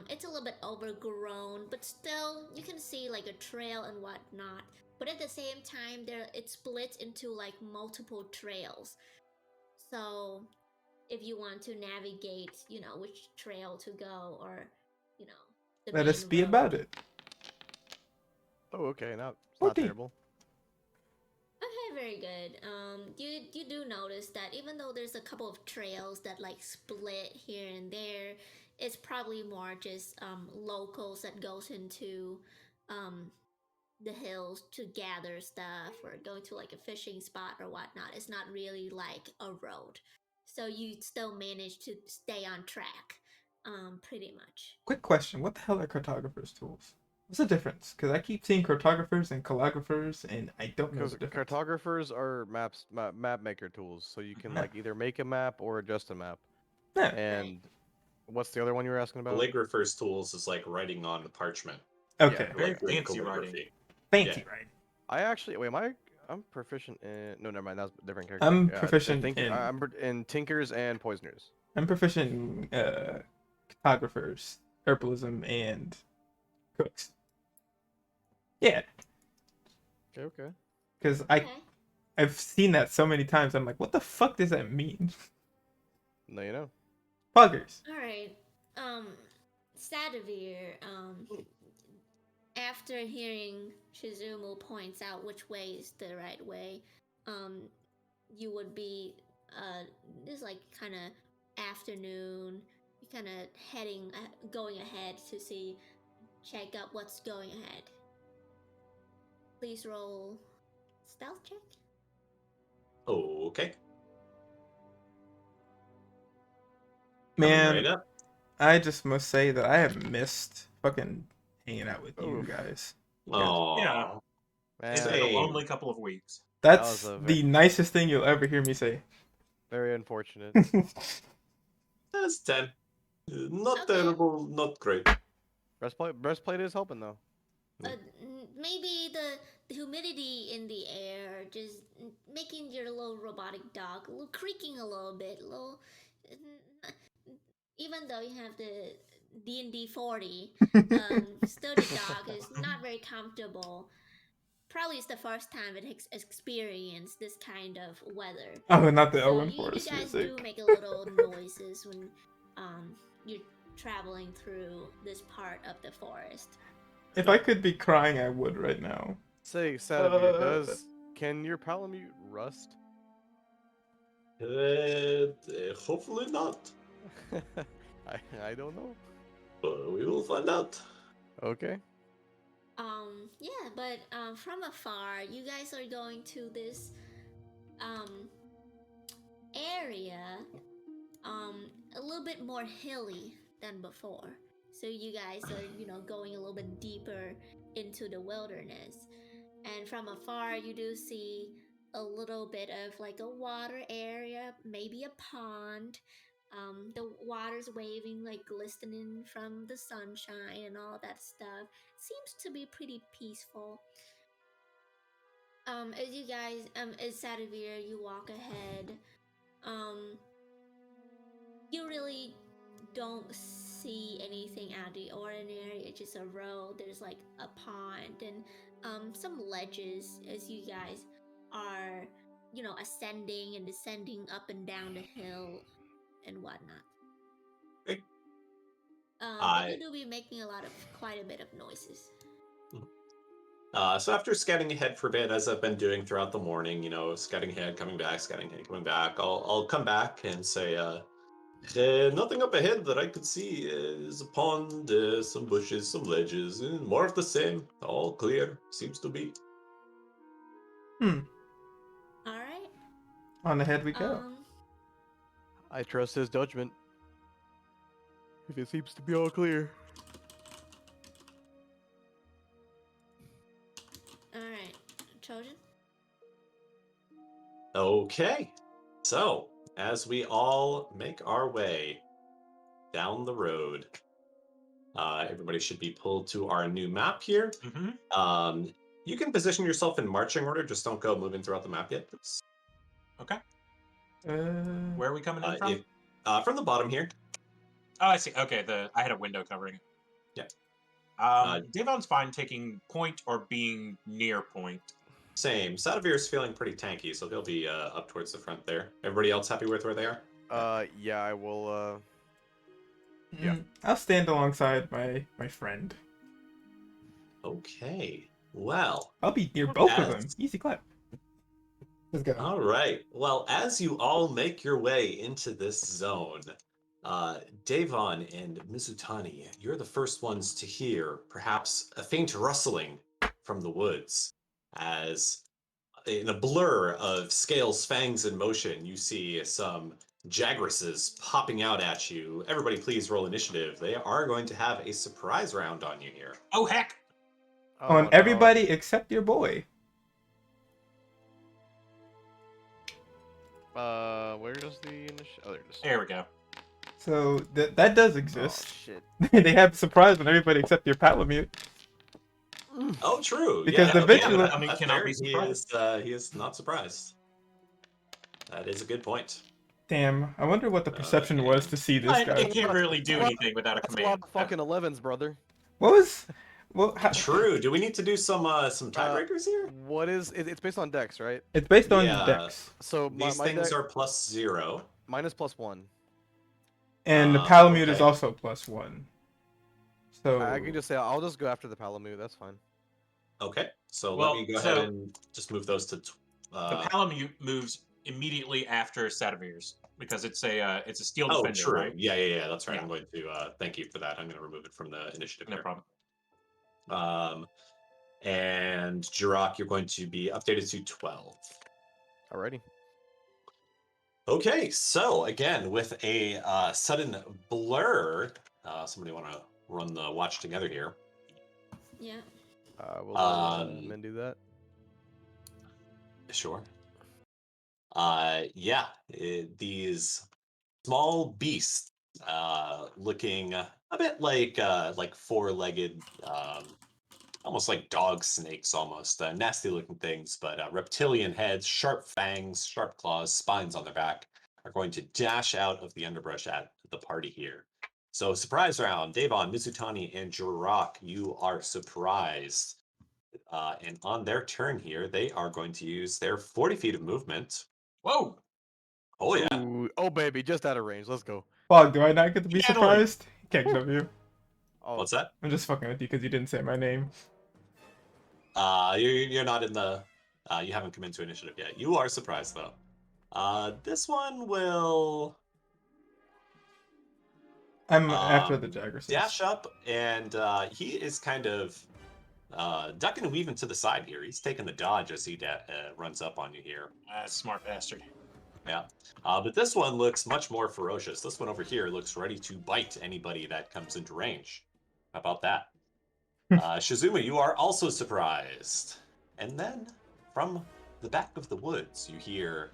It's a little bit overgrown, but still, you can see like a trail and whatnot. But at the same time, it splits into like multiple trails. So, if you want to navigate, which trail to go, or the Let us main be road. about it. Oh, okay. Not 14. terrible. Okay, very good. You do notice that even though there's a couple of trails that like split here and there, it's probably more just locals that goes into the hills to gather stuff or going to like a fishing spot or whatnot. It's not really like a road, so you still manage to stay on track, pretty much. Quick question: what the hell are cartographers' tools? What's the difference? Because I keep seeing cartographers and calligraphers, and I don't know Because the difference. cartographers are map maker tools, so you can like either make a map or adjust a map. Yeah. And what's the other one you were asking about? Calligrapher's tools is like writing on the parchment. Okay. Yeah. Very Like doing fancy writing. calligraphy. Fancy, Yeah. right? I actually wait. I'm proficient in. No, never mind. That's a different character. I'm Yeah, proficient I'm in tinkers and poisoners. I'm proficient in cartographers, herbalism, and cooks. Yeah, Okay. because Okay. I've seen that so many times. I'm like, what the fuck does that mean? No, you know. Poggers. All right. Sadavir, after hearing Shizumu points out which way is the right way, you would be, this like kind of afternoon, you kind of going ahead to check out what's going ahead. Please roll stealth check. Okay. Man, Right up. I just must say that I have missed fucking hanging out with you Oof. guys. Aww. Yeah. It's been a Same. lonely couple of weeks. That's was a the nicest thing you'll ever hear me say. Very unfortunate. That's 10. Not Okay. terrible, not great. Breastplate is helping though. Maybe the humidity in the air just making your little robotic dog creaking a little bit. Even though you have the DnD 40, still the dog is not very comfortable. Probably it's the first time it has experienced this kind of weather. Oh, not the So Owen you Forest guys music. do make a little noises when you're traveling through this part of the forest. If I could be crying, I would right now. Say, Sadavir, Uh, can your palamute rust? Hopefully not. I don't know. We will find out. Okay. Yeah, but from afar, you guys are going to this area a little bit more hilly than before. So you guys are, going a little bit deeper into the wilderness. And from afar, you do see a little bit of like a water area, maybe a pond. The water's waving, like glistening from the sunshine and all that stuff. Seems to be pretty peaceful. As you guys, as Sadavir, you walk ahead. You really don't see anything out of the ordinary. It's just a road. There's like a pond and some ledges as you guys are, ascending and descending up and down the hill and whatnot. Okay. But you do be making quite a bit of noises. So after scouting ahead for a bit, as I've been doing throughout the morning, scouting ahead, coming back, scouting ahead, coming back, I'll come back and say, nothing up ahead that I could see is a pond, some bushes, some ledges, and more of the same. All clear, seems to be. All right. On ahead we go. I trust his judgment. If it seems to be all clear. All right, Trojan. Okay, so as we all make our way down the road, everybody should be pulled to our new map here. Mm-hmm. You can position yourself in marching order, just don't go moving throughout the map yet. Okay. Uh, Where are we coming in from? From the bottom here. Oh, I see. Okay, I had a window covering it. Yeah. Devon's fine taking point or being near point. Same. Sadavir's feeling pretty tanky, so he'll be up towards the front there. Everybody else happy with where they are? Yeah, I will, yeah. I'll stand alongside my friend. Okay. Well. I'll be near both of them. Easy clap. Let's go. All right. Well, as you all make your way into this zone, Devon and Mizutani, you're the first ones to hear perhaps a faint rustling from the woods as in a blur of scales, fangs in motion, you see some jagresses popping out at you. Everybody please roll initiative. They are going to have a surprise round on you here. Oh, heck! On no. everybody except your boy. Where does the initiative? Oh, there it is. There we go. So that does exist. Oh, shit. They have surprise on everybody except your Palamute. Oh, true. Because yeah, the okay, vigilant- that's cannot fair. be surprised. He is not surprised. That is a good point. Damn, I wonder what the perception was to see this It guy. can't really do anything without a That's a lot command. of fucking 11s, brother. What was? Well, True. Do we need to do some tiebreakers here? What is it's based on dex, right? It's based on Yeah. dex, So These my things dex, are +0. mine is +1. and the Palamute is okay. also +1. So I can just say I'll just go after the Palamute. That's fine. Okay, so Well, let me go ahead and just move those to. The Palamute moves immediately after Sadavir's because it's a steel Oh, defender, true. right? Yeah. That's right. Yeah. I'm going to thank you for that. I'm going to remove it from the initiative. No here. problem. And Jirok, you're going to be updated to 12. Alrighty. Okay, so again, with a sudden blur, somebody want to run the watch together here? Yeah. We'll let men do that. Sure. These small beasts, looking a bit like four-legged, almost like dog snakes, almost nasty-looking things, but reptilian heads, sharp fangs, sharp claws, spines on their back, are going to dash out of the underbrush at the party here. So, surprise round, Devon, Mizutani, and Jirok, you are surprised. And on their turn here, they are going to use their 40 feet of movement. Whoa! Oh, yeah. Ooh, oh baby, just out of range. Let's go. Well, do I not get to be Channeling. surprised? KW. Oh, What's that? I'm just fucking with you because you didn't say my name. You're not in the. You haven't come into initiative yet. You are surprised though. This one will I'm after the Jagger says. dash up, and he is kind of ducking and weaving to the side here. He's taking the dodge as he runs up on you here. Smart bastard. Yeah. But this one looks much more ferocious. This one over here looks ready to bite anybody that comes into range. How about that? Shizuma, you are also surprised. And then from the back of the woods, you hear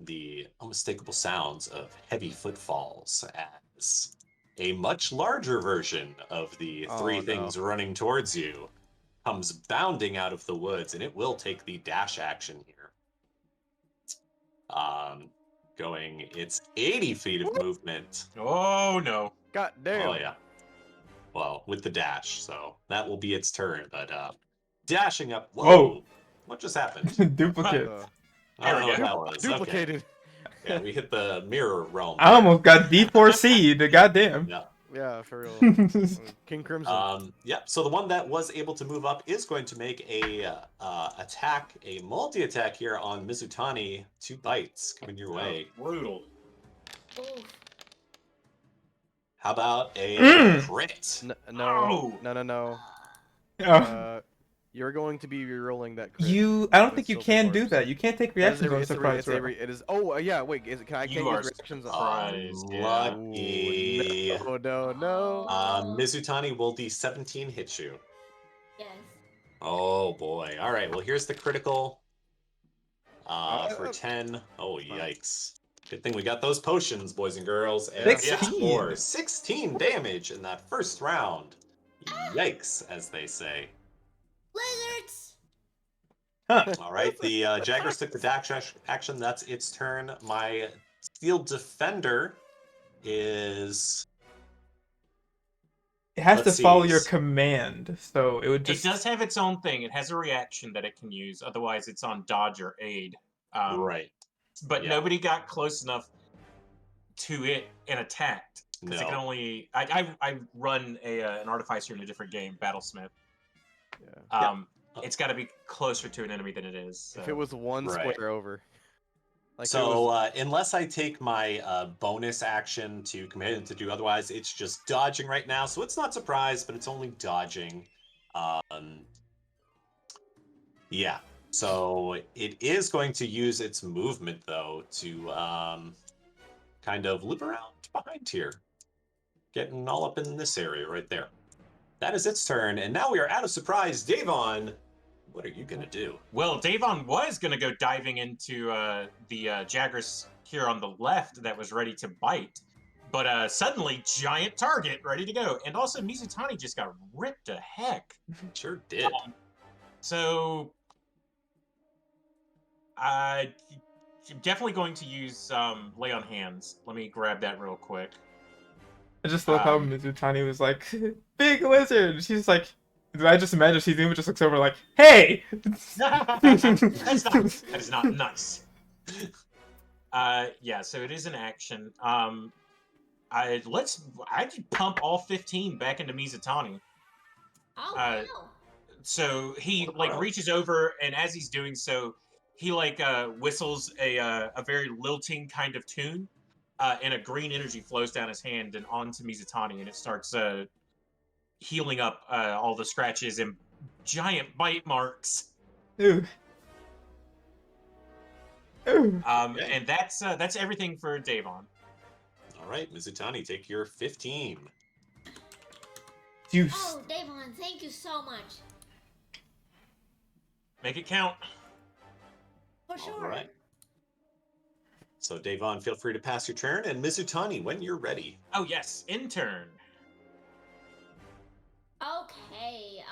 the unmistakable sounds of heavy footfalls as a much larger version of the three things running towards you comes bounding out of the woods, and it will take the dash action here. Going its 80 feet of movement. Oh no. God damn. Oh yeah. Well, with the dash, so that will be its turn. But dashing up. Whoa! What just happened? Duplicate. I don't know what There we that was. Duplicated. Okay. Yeah, we hit the mirror realm. I almost got D4C'd. Goddamn. Yeah. Yeah, for real. King Crimson. Yep. So the one that was able to move up is going to make a attack, a multi-attack here on Mizutani. 2 bites coming your way. Brutal. Oof. How about a crit? No. Oh. You're going to be rerolling that crit. I don't with think you silver can do barbs. that. You can't take reactions on surprise roll. It is. Oh, yeah. Wait. I can't You are use reactions on. surprised. Lucky. No. Mizutani, will the 17 hit you? Yes. Oh boy. All right. Well, here's the critical. For 10. Oh yikes. Good thing we got those potions, boys and girls. And 16. more. 16 damage in that first round. Yikes, as they say. Lizards. All right, the Jaggers took the dash action. That's its turn. My Steel Defender is... It has Let's to follow see. your command, so it would just. It does have its own thing. It has a reaction that it can use. Otherwise, it's on dodge or aid. Right. But Yeah. nobody got close enough to it and attacked. Because it can only... I run an artificer in a different game, Battlesmith. Yeah. It's got to be closer to an enemy than it is. So. If it was one Right. square over. Like So unless I take my bonus action to command to do otherwise, it's just dodging right now. So it's not surprised, but it's only dodging. Yeah. So it is going to use its movement though to kind of loop around behind here, getting all up in this area right there. That is its turn, and now we are out of surprise. Davon, what are you gonna do? Well, Davon was going to go diving into the Jaggers here on the left that was ready to bite. But suddenly, giant target ready to go. And also, Mizutani just got ripped to heck. Sure did. So, definitely going to use Lay on Hands. Let me grab that real quick. I just love how Mizutani was like, big lizard. She's like, I just imagine she's even just looks over like, hey. That is not nice. Yeah, so it is an action. I'd pump all 15 back into Mizutani. Oh wow. So he reaches over, and as he's doing so, he whistles a very lilting kind of tune, and a green energy flows down his hand and onto Mizutani, and it starts healing up all the scratches and giant bite marks. Ooh. Ooh. And that's everything for Davon. All right, Mizutani, take your 15. Juice. Oh, Davon, thank you so much. Make it count. For sure. All right. So, Davon, feel free to pass your turn, and Mizutani, when you're ready. Oh yes, intern. Okay.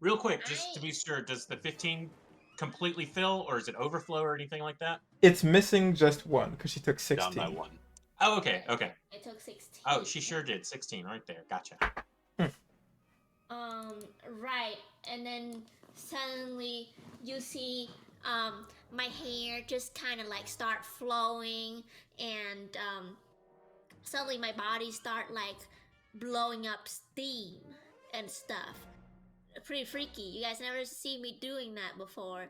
Real quick, just to be sure, does the 15 completely fill, or is it overflow or anything like that? It's missing just one because she took 16. Down by 1. Oh, okay. I took 16. Oh, she sure did. 16 right there. Gotcha. Right, and then suddenly you see my hair just kind of like start flowing, and suddenly my body start like blowing up steam and stuff. Pretty freaky. You guys never see me doing that before.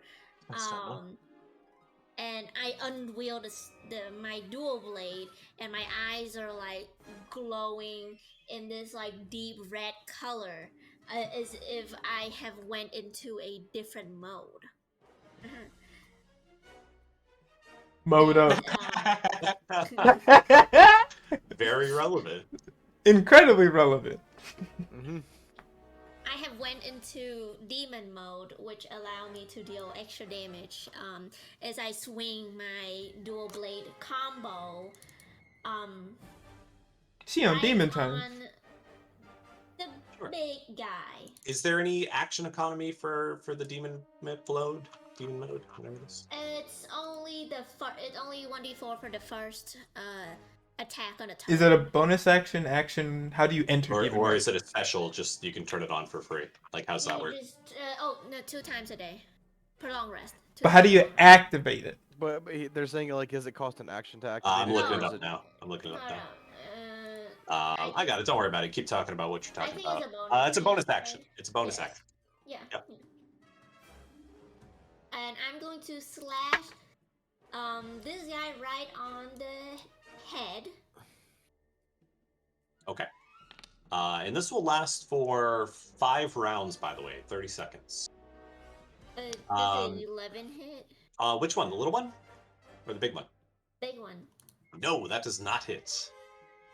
That's normal. And I unwield my dual blade, and my eyes are like glowing in this like deep red color, as if I have went into a different mode. Mode And, up. Very relevant. Incredibly relevant. Mm-hmm. I have went into demon mode, which allow me to deal extra damage as I swing my dual blade combo. See on right demon time. on the Sure. big guy. Is there any action economy for the demon mode? Demon mode, whatever it is. It's only it's only 1d4 for the first attack on a turn. Is it a bonus action? Action? How do you enter demon Or mode? is it a special? Just you can turn it on for free. Like how's that You work? just, no, 2 times a day. Prolonged rest. But how do you activate it? But they're saying like, does it cost an action to activate I'm it, looking or it is up it- now. I'm looking it up Hold now. on. I got it. Don't worry about it. Keep talking about what you're I talking think about. it's a bonus. It's a bonus action. It's a bonus Yes. action. Yeah. Yep. And I'm going to slash this guy right on the head. Okay. And this will last for 5 rounds, by the way. 30 seconds. Does an 11 hit? Which one? The little one? Or the big one? Big one. No, that does not hit.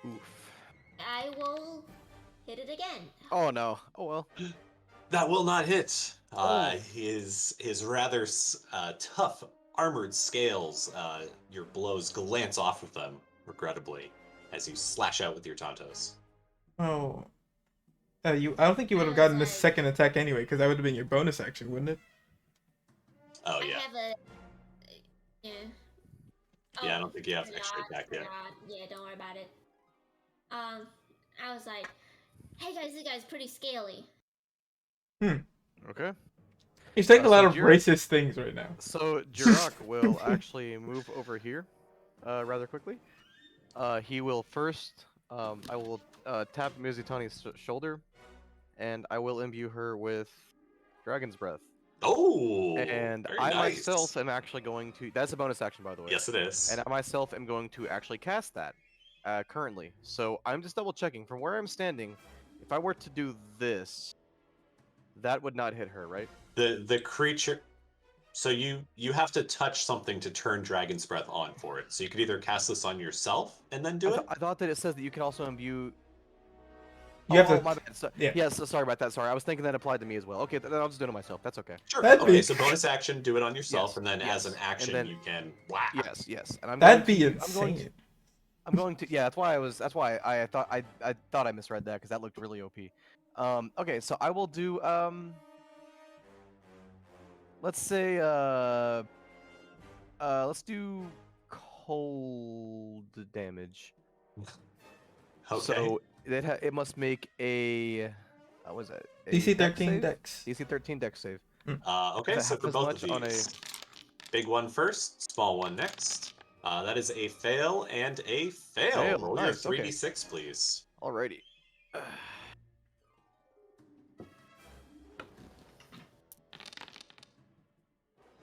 Oof. I will hit it again. Oh no. Oh well. That will not hit. Oh. His rather tough armored scales, your blows glance off of them, regrettably, as you slash out with your Tontos. Oh. I don't think you would have gotten the second attack anyway, because that would have been your bonus action, wouldn't it? Oh, I yeah. have a. Yeah. Yeah, I don't think you have forgot, extra attack yet. forgot. Yeah, don't worry about it. I was like, hey guys, this guy's pretty scaly. Okay. He's saying a So lot of Jira- racist things right now. So Jirok will actually move over here, rather quickly. He will first. I will tap Mizutani's shoulder, and I will imbue her with Dragon's Breath. Oh! And very I nice. myself am actually going to. That's a bonus action, by the way. Yes, it is. And I myself am going to actually cast that currently. So I'm just double checking from where I'm standing. If I were to do this, that would not hit her, right? The creature. So you have to touch something to turn Dragon's Breath on for it. So you could either cast this on yourself and then do it. I thought that it says that you can also imbue. You have to. My bad. So, yeah. Yes, sorry about that. Sorry, I was thinking that applied to me as well. Okay, then I'll just do it myself. That's okay. Sure. That'd Okay, be- so bonus action, do it on yourself, Yes, and then as an yes. action, And then- you can whack. Yes, and I'm That'd going be to, insane. I'm going to. Yeah, that's why I thought I misread that because that looked really OP. Okay, so I will do let's say let's do cold damage. Okay. So it must make a what was it? A DC dex 13 save? dex. DC 13 dex save. Okay, Does it so have for as both much of on a- these, big one first, small one next. That is a fail and a fail. Fail, Roll nice, your okay. 3d6, please. Alrighty.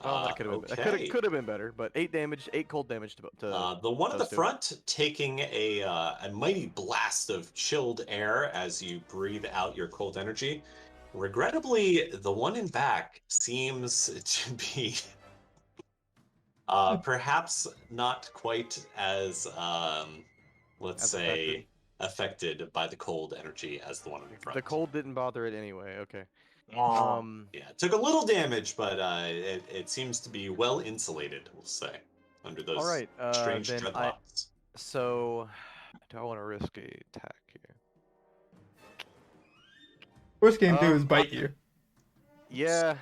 Oh, that could have been. Okay. Could have been better, but 8 damage, 8 cold damage to. The one at the those two. front taking a mighty blast of chilled air as you breathe out your cold energy. Regrettably, the one in back seems to be perhaps not quite as, let's As say, affected by the cold energy as the one in the front. The cold didn't bother it anyway. Okay. Aw. Yeah, it took a little damage, but it seems to be well insulated, we'll say, under those All right. strange Then dreadlocks. So, do I want to risk a attack here? Worst game do is bite you. Yeah.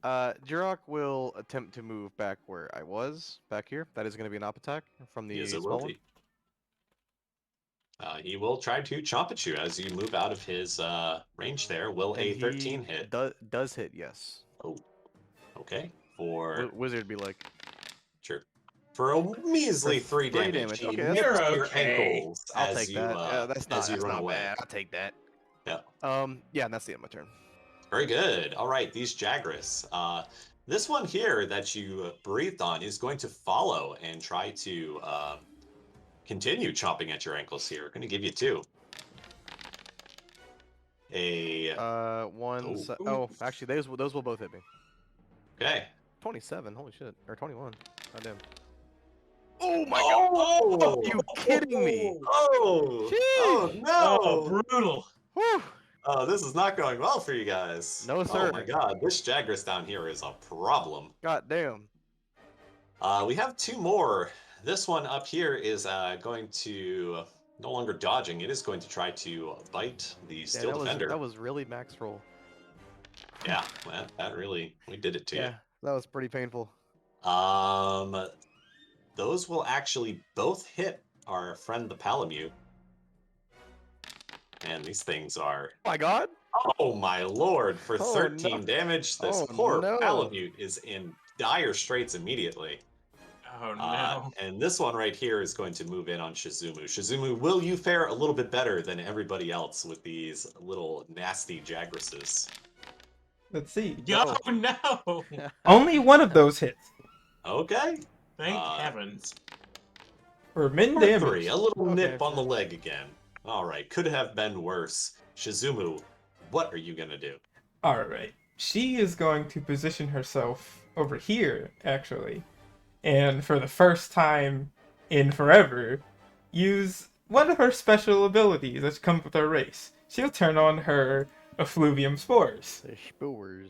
Jirok will attempt to move back where I was, back here. That is going to be an op attack from the Yes, it small will one. be. He will try to chomp at you as you move out of his range there. Will And a he 13 hit? Does hit, yes. Oh, okay. For Wizard be like, sure. For a measly For 3 3 damage, damage. he Okay, nips You're your okay. ankles I'll as take you that. Yeah, that's as you that's run not away. bad. I'll take that. Yeah. Yeah, and that's the end of my turn. Very good. All right, these Jagras. This one here that you breathed on is going to follow and try to continue chomping at your ankles here. Going to give you 2. Actually, those will both hit me. Okay. 27. Holy shit. Or 21. God damn. Oh my god. Oh! Oh, you kidding me? Oh! Oh Sheesh. no! Oh, brutal. Whew. Oh, this is not going well for you guys. No, Oh sir. my god, this Jagras down here is a problem. God damn. We have 2 more. This one up here is going to no longer dodging. It is going to try to bite the Yeah, Steel Defender. that was really max roll. Yeah, that really, we did it to Yeah, that was pretty painful. you. Those will actually both hit our friend the Palamute. And these things are... Oh my god. Oh my lord, for Oh, 13 no. damage, this Oh, poor no. Palamute is in dire straits immediately. Oh no. And this one right here is going to move in on Shizumu. Shizumu, will you fare a little bit better than everybody else with these little nasty Jagrases? Let's see. Yo, no. Only one of those hits Okay. Thank heavens. for min For damage. 3, a little Okay, nip on the sure. leg again. All right, could have been worse. Shizumu, what are you gonna do? Alright. She is going to position herself over here, actually. And for the first time in forever, use one of her special abilities that comes with her race. She'll turn on her effluvium spores. The spores.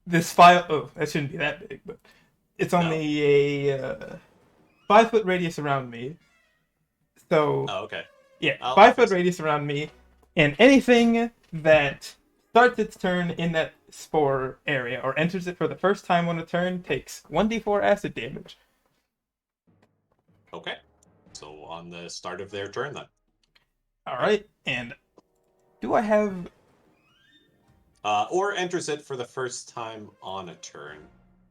This file. Oh, that shouldn't be that big, but it's only a 5-foot radius around me. So, Oh, okay. yeah, I'll 5-foot fix it. radius around me, and anything that starts its turn in that spore area or enters it for the first time on a turn takes 1d4 acid damage. Okay. So on the start of their turn then. Alright, and do I have... Or enters it for the first time on a turn.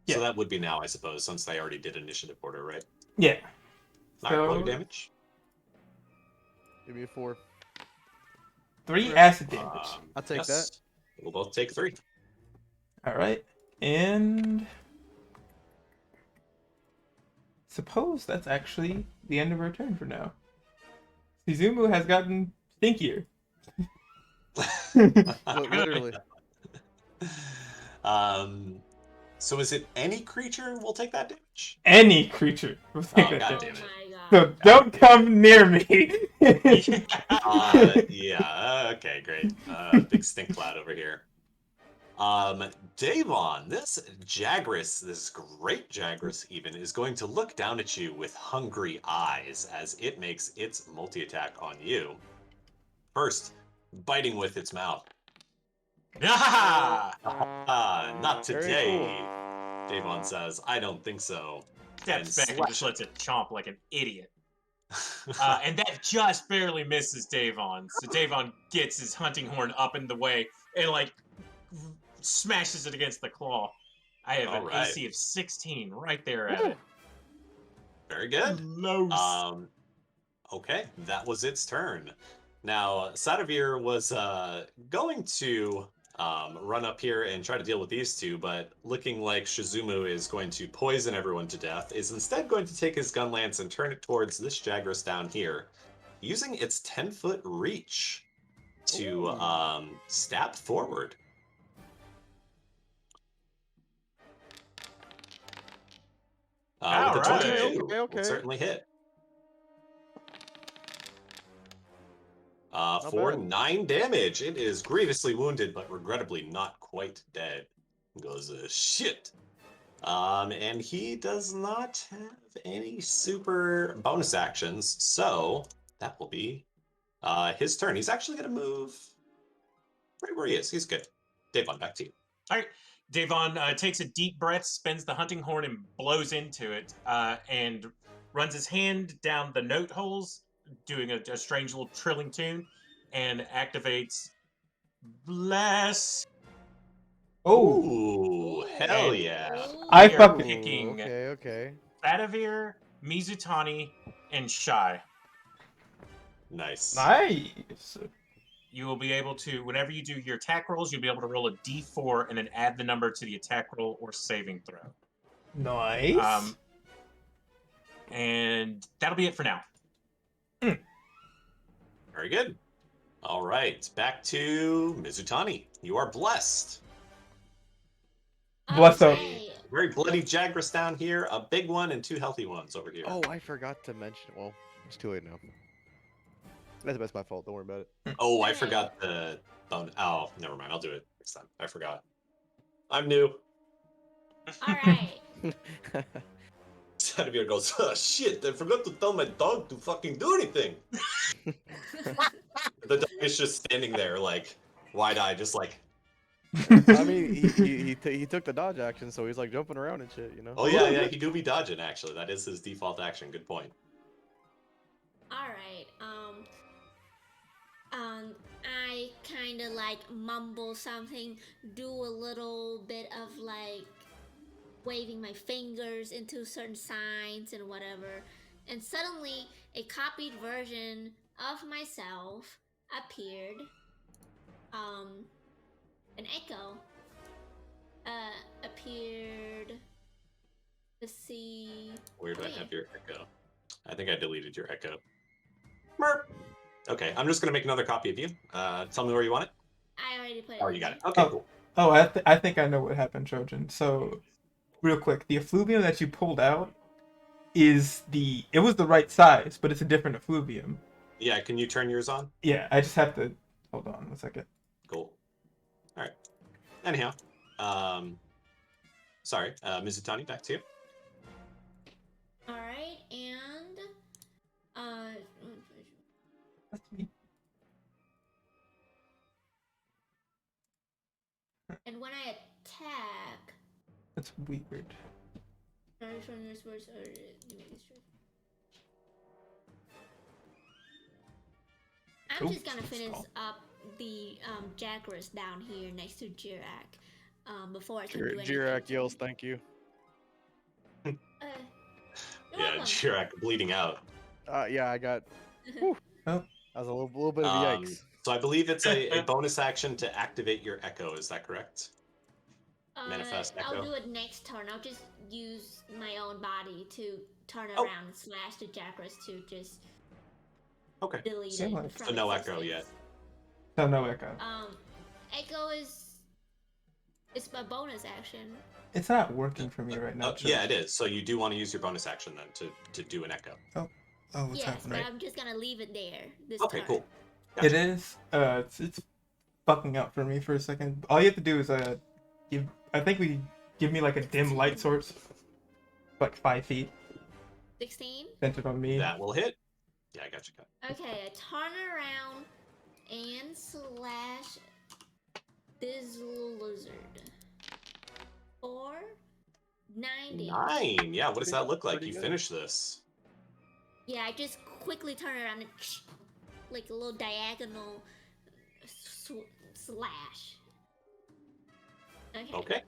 Yeah. So that would be now, I suppose, since they already did initiative order, right? Yeah. Alright, roll So- your damage. Give me a 4. 3 acid damage. I'll take that. We'll both take 3. Alright, and... suppose that's actually the end of her turn for now. Shizumu has gotten stinkier. Literally. So is it any creature will take that damage? Any creature will take Oh, that God Oh damage. damn it. my god. So don't come near me. Yeah, okay, great. Big stink cloud over here. Davon, this Jagras, this great Jagras even, is going to look down at you with hungry eyes as it makes its multi-attack on you. First, biting with its mouth. Ah! Not Very today, Davon says. I don't think so. Steps And back and just lets it chomp like an idiot. And that just barely misses Davon. So Davon gets his hunting horn up in the way and like smashes it against the claw. I have an Alright. AC of 16 right there at it. Very good. Close. Okay, that was its turn. Now, Sadavir was going to run up here and try to deal with these two, but looking like Shizumu is going to poison everyone to death, is instead going to take his gun lance and turn it towards this Jagras down here, using its 10-foot reach to stab forward. With a Alright. 22, Okay. will certainly hit. Not For bad. 9 damage. It is grievously wounded, but regrettably not quite dead. Goes, shit. And he does not have any super bonus actions, so that will be his turn. He's actually going to move right where he is. He's good. Davon, back to you. All right. Davon takes a deep breath, spins the hunting horn, and blows into it, and runs his hand down the note holes, doing a strange little trilling tune, and activates Bless. Oh, Ooh, hell And- yeah. I We are fucking- picking Okay. Badavir, Mizutani, and Shy. Nice. nice. You will be able to, whenever you do your attack rolls, you'll be able to roll a d4 and then add the number to the attack roll or saving throw. Nice. And that'll be it for now. Very good. All right, back to Mizutani. You are blessed. Bless up. Okay. Very bloody Jagras down here, a big one, and 2 healthy ones over here. Oh, I forgot to mention. Well, it's too late now. That's my fault. Don't worry about it. Oh, I Okay. forgot the. Oh, never mind. I'll do it next time. I forgot. I'm new. All right. Sadavir goes, oh, shit, I forgot to tell my dog to fucking do anything. The dog is just standing there, like, wide-eyed, just like, I mean, he took the dodge action, so he's like jumping around and shit, you know. oh, yeah, he do be dodging, actually. That is his default action. Good point. All right. I kind of like mumble something, do a little bit of like waving my fingers into certain signs and whatever, and suddenly a copied version of myself appeared. An echo appeared. Let's see. Where did I Okay. have your echo? I think I deleted your echo. Merp. Okay, I'm just going to make another copy of you. Tell me where you want it. I already put it. Oh, in you got it. there. Okay, Oh. cool. Oh, I think I know what happened, Trojan. So, real quick, the effluvium that you pulled out it was the right size, but it's a different effluvium. Yeah, can you turn yours on? Yeah, I just have to hold on a second. Cool. All right. Anyhow, sorry, Mizutani, back to you. All right, and That's me. and when I attack, That's weird. I'm just Oops, gonna finish small. up the Jagras down here next to Jirak before I can do anything. Jirak yells, "Thank you." You're Yeah, welcome. Jirak bleeding out. Yeah, I got. Oh, That was a little bit of yikes. So I believe it's a bonus action to activate your echo. Is that correct? Manifest I'll Echo? do it next turn. I'll just use my own body to turn Oh. around and slash the Jagras to just Okay. delete So it like- from So no existence. echo yet. so no echo. Echo is it's my bonus action. It's not working for me right now. Yeah, it is. So you do want to use your bonus action then to do an echo. Oh, what's Yes, happening? but I'm just gonna leave it there this Okay, turn. cool. It is. It's fucking out for me for a second. All you have to do is give me like a dim light source, like 5 feet, 16. centered on me. That will hit. Yeah, I got you. Okay, I turn around and slash this lizard. 490. 9. Yeah, what does that look like? Pretty You good. finish this. Yeah, I just quickly turn around and like a little diagonal slash. Okay. Okay.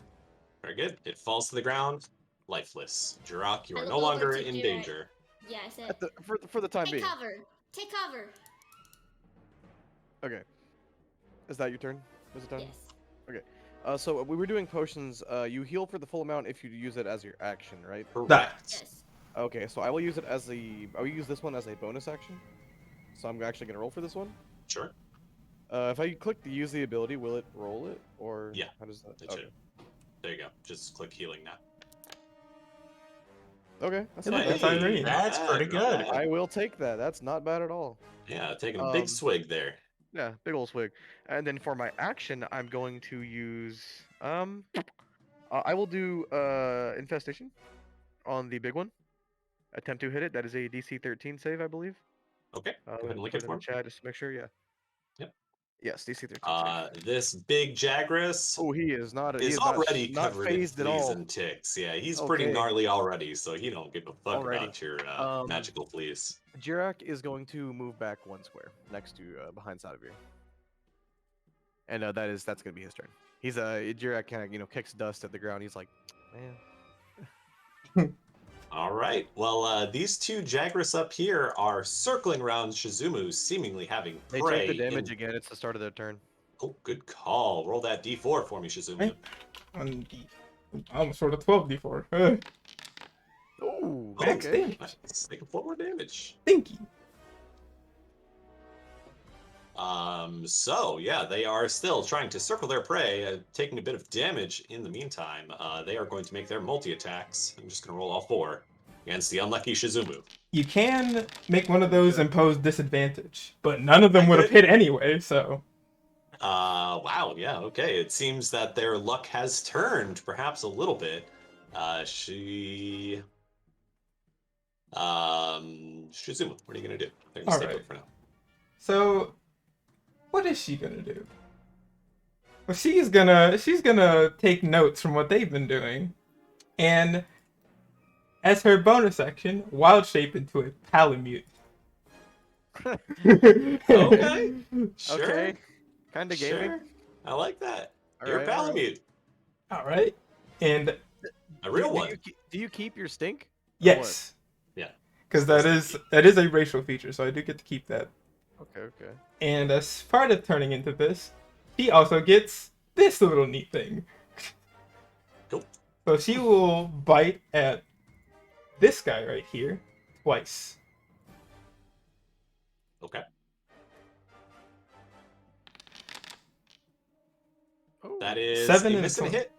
Very good. It falls to the ground, lifeless. Jirak, you I are look no over longer to in Jirak. danger. Yeah, I said. For the time Take being. cover. Take cover. Okay. Is that your turn? Is it done? Yes. So we were doing potions. You heal for the full amount if you use it as your action, right? Correct. Yes. Okay, so I will use it as I will use this one as a bonus action. So I'm actually gonna roll for this one. Sure. If I click to use the ability, will it roll it, or Yeah, How does that? it should. There you go. Just click healing now. Okay, that's Hey, not that's bad. Irene. That's pretty good. I will take that. That's not bad at all. Yeah, taking a big swig there. Yeah, big old swig. And then for my action, I'm going to use I will do infestation on the big one. Attempt to hit it. That is a DC 13 save, I believe. Okay. Go ahead and look put it in the for him. chat just to make sure. Yeah. Yep. Yes, DC 13 save. This big Jagras Oh, he is not. He is is already not covered in phased at fleas all. and ticks. Yeah, he's pretty Okay. gnarly already, so he don't give a fuck Alrighty. about your magical fleas. Jirak is going to move back 1 square next to behind Sadavir. and that's gonna be his turn. He's Jirak kind of kicks dust at the ground. He's like, man. All right. Well, these two Jagras up here are circling around Shizumu, seemingly having They prey. take the damage again. It's the start of their turn. Oh, good call. Roll that D4 for me, Shizumu. Right. I almost rolled a 12d4. Ugh. Oh, Max okay. damage. Let's take 4 more damage. Thinky. So yeah, they are still trying to circle their prey, taking a bit of damage in the meantime. They are going to make their multi-attacks. I'm just going to roll all 4 against the unlucky Shizumu. You can make one of those impose disadvantage, but none of them I would have could. hit anyway, so. Wow, yeah, okay. It seems that their luck has turned, perhaps a little bit. Shizumu, what are you gonna do? They're gonna stay Alright. put for now. So, what is she gonna do? Well, she's gonna take notes from what they've been doing, and as her bonus action, wild shape into a palamute. Okay, sure. Okay. Kind of gaming. Sure. I like that. All You're a right, all right. palamute. All right, and A real do one. Do you keep your stink? Or yes, Yeah. because that is a racial feature, so I do get to keep that. what? Okay. And as part of turning into this, she also gets this little neat thing. Cool. So she will bite at this guy right here twice. Okay. Oh. That is 7 a and miss and a 20. hit.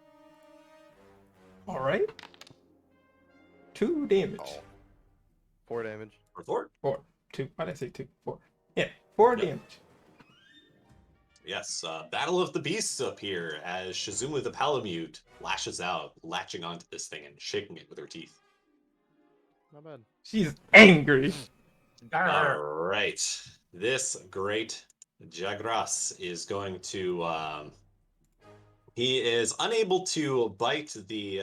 All right. 2 damage. Oh. 4 damage. For 4. 4. 2. Why did I say 2? 4. Yeah, 4 Yep. damage. Yes, Battle of the Beasts up here as Shizumu the Palamute lashes out, latching onto this thing and shaking it with her teeth. Not bad. She's angry. All right. This great Jagras is going to... he is unable to bite the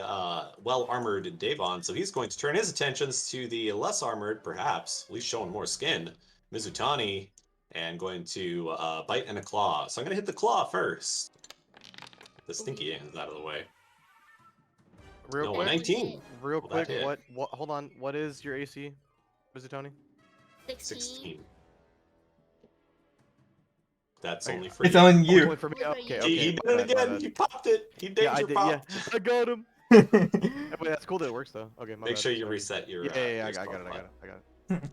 well-armored Devon, so he's going to turn his attentions to the less armored, perhaps, at least showing more skin, Mizutani, and going to bite and a claw. So I'm going to hit the claw first. Get the stinky hands out of the way. Real No, quick. 19. Real Well, that quick. hit. What? Hold on. What is your AC, Mr. Tony? 16. 16. That's only for It's you. on Oh, you. only for me. Only for Okay. you. Okay. He my did it bad, my again. bad. He popped it. He danger Yeah, I did. Yeah, popped. I got him. Yeah, but that's cool that it works though. Okay, my Make bad. sure you Sorry. reset your. Yeah, I your got it. spell I got slot. it.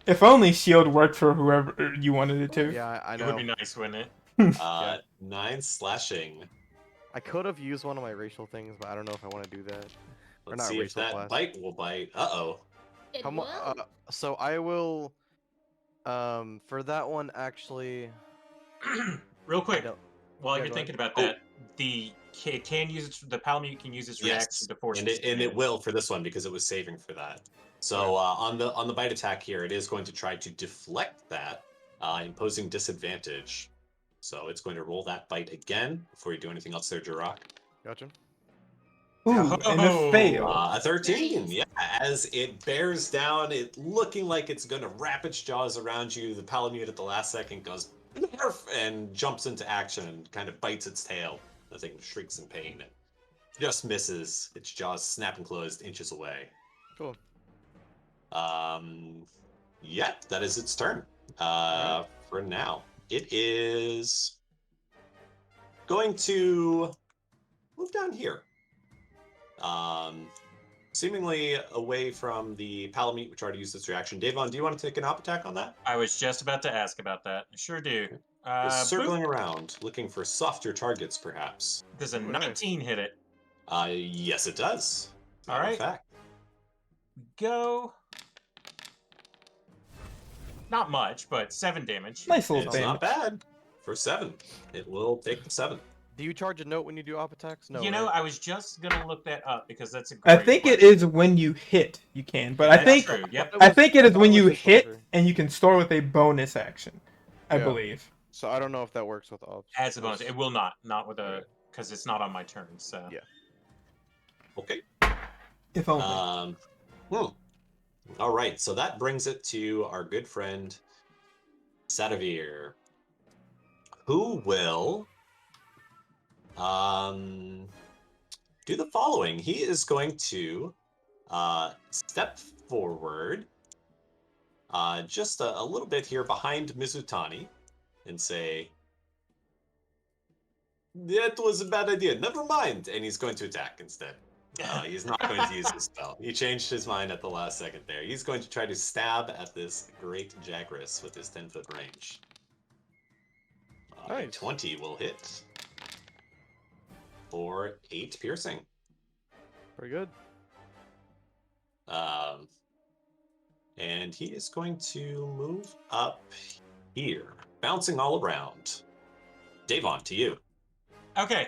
If only shield worked for whoever you wanted it to. Yeah, I It would know. be nice, wouldn't it? Yeah. 9 slashing. I could have used one of my racial things, but I don't know if I want to do that. Or Let's not see if racial that class. bite will bite. Uh-oh. It How mu- will. So I will. For that one actually. Real I quick, don't- while yeah, you're go thinking ahead. about that, the Palamute can use its reaction Yes, to force and its it damage. will for this one because it was saving for that. So on the bite attack here, it is going to try to deflect that, imposing disadvantage. So it's going to roll that bite again before you do anything else there, Jirok. Gotcha. Ooh, and a Oh. fail. A 13, Nice. yeah. As it bears down, it looking like it's going to wrap its jaws around you. The Palamute at the last second goes "Nerf," and jumps into action and kind of bites its tail. The thing shrieks in pain and just misses. Its jaws snapping closed inches away. Cool. Yeah, that is its turn. For now, it is going to move down here. Seemingly away from the Palamute, which already used this reaction. Davon, do you want to take an op attack on that? I was just about to ask about that. I sure do. It's circling Boop. around, looking for softer targets, perhaps. Does a Ooh, nice. 19 hit it? Yes, it does. All Matter of right. fact. Go. Not much, but 7 damage. Nice little It's damage. not bad. For 7. It will take the 7. Do you charge a note when you do op attacks? No. You know, right? I was just gonna look that up because that's a I great think it question. is when you hit, you can. But I That's think true. Yep. I think it is when you just hit wonder. and you can store with a bonus action. I Yeah. believe. So I don't know if that works with ops. As a bonus, it will not with a because it's not on my turn. So Yeah. Okay. If only. All right, so that brings it to our good friend Sadavir, who will do the following. He is going to step forward just a little bit here behind Mizutani and say, that was a bad idea. Never mind. And he's going to attack instead. He's not going to use his spell. He changed his mind at the last second there. He's going to try to stab at this great Jagras with his 10-foot range. Nice. 20 will hit for 8 piercing. Pretty good. And he is going to move up here, bouncing all around. Davon, to you. Okay.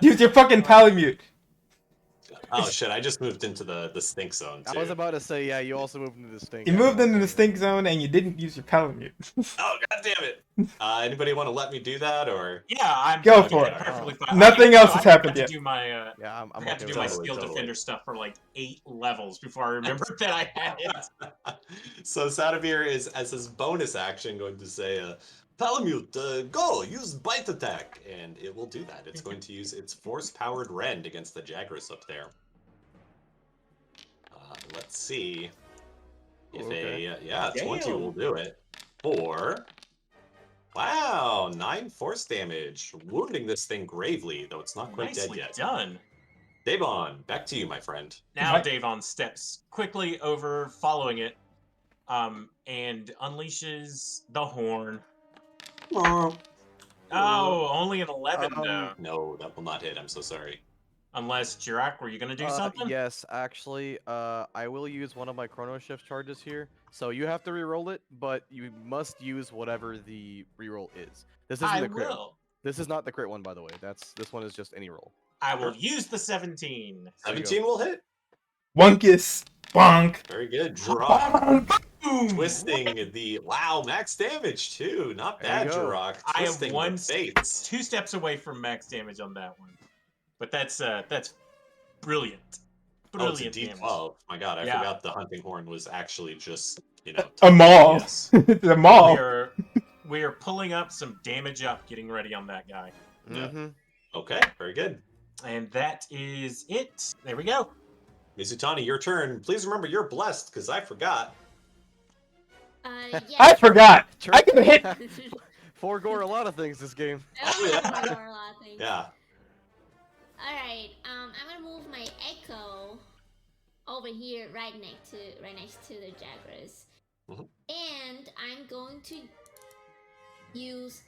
Use your fucking Palamute. Oh shit! I just moved into the stink zone too. I was about to say, yeah, you also moved into the stink. You moved into the stink zone and you didn't use your Palamute. Oh god damn it! Anybody want to let me do that or? Yeah, I'm Go okay, for it. Perfectly fine. Nothing else has happened I yet. do my Yeah, I'm I had to okay do my with that. skill Totally. defender stuff for like 8 levels before I remembered that I had it. So Sadavir is, as his bonus action, going to say, Palamute, go, use bite attack. And it will do that. It's going to use its force-powered rend against the Jagras up there. Let's see if Okay. 20 Damn. will do it. Wow, 9 force damage, wounding this thing gravely, though it's not quite dead Nicely yet. done. Davon, back to you, my friend. Now Right. Davon steps quickly over, following it, and unleashes the horn. Oh, only an 11 though. No, that will not hit. I'm so sorry. Unless Jirak, were you gonna do something? Yes, actually, I will use one of my Chrono Shift charges here. So you have to re-roll it, but you must use whatever the re-roll is. This isn't I the crit. will. This is not the crit one, by the way. This one is just any roll. I will use the 17. There you go. 17 will hit. Wunkus. Bonk. Very good. Drop. Bonk. Boom! Twisting the max damage too. Not There you bad, go. Jirok. I am Twisting one the fates. 2 steps away from max damage on that one. But that's brilliant. Oh, it's a Brilliant damage. D12. My god, I Yeah. forgot the hunting horn was actually just, A maul. Yes. It's a maul. We are pulling up some damage up, getting ready on that guy. Yeah. Mm-hmm. Okay, very good. And that is it. There we go. Mizutani, your turn. Please remember you're blessed, because I forgot. Yeah. I forgot. I can hit. Forgore a lot of things this game. Oh, yeah. For a lot of things. Yeah. Alright, I'm gonna move my echo over here right next to the Jagras. Mhm. And I'm going to use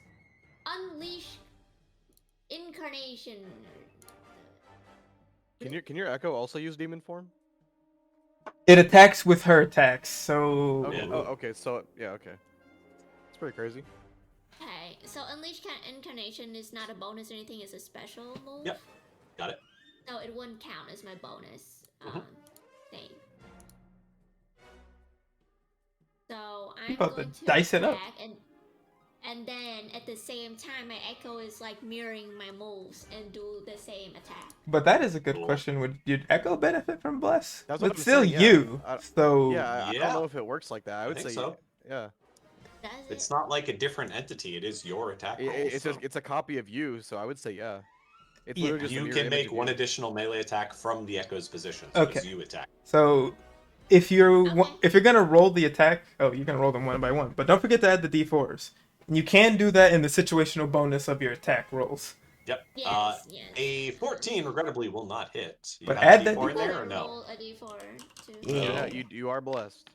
Unleash Incarnation. Can your Echo also use demon form? It attacks with her attacks, so Okay. Yeah. Oh, okay. So yeah. Okay. It's pretty crazy. Okay, so Unleash Incarnation is not a bonus or anything, it's a special move. Yep. Got it. So it wouldn't count as my bonus Mhm. thing. So I'm about to going to dice it up. attack, and then at the same time my echo is like mirroring my moves and do the same attack. But that is a good Cool. question. Would Echo benefit from Bless? That's what But I'm still saying, yeah. you. I- So Yeah, I Yeah. don't know if it works like that. I would think say so. yeah. Does It's it? not like a different entity. It is your attack roll. It's so it's a copy of you, so I would say yeah. It's Yeah. literally just a you mirror can image make of one you. additional melee attack from the Echo's position. So Okay. it's you attack. So if you're Okay. if you're gonna roll the attack, you're gonna roll them one by one. But don't forget to add the d4s. And you can do that in the situational bonus of your attack rolls. Yep. Yes, yes. A 14 regrettably will not hit. You But have add a that D4 in Could I there or no? roll a d4 too? Yeah. Yeah, you are blessed.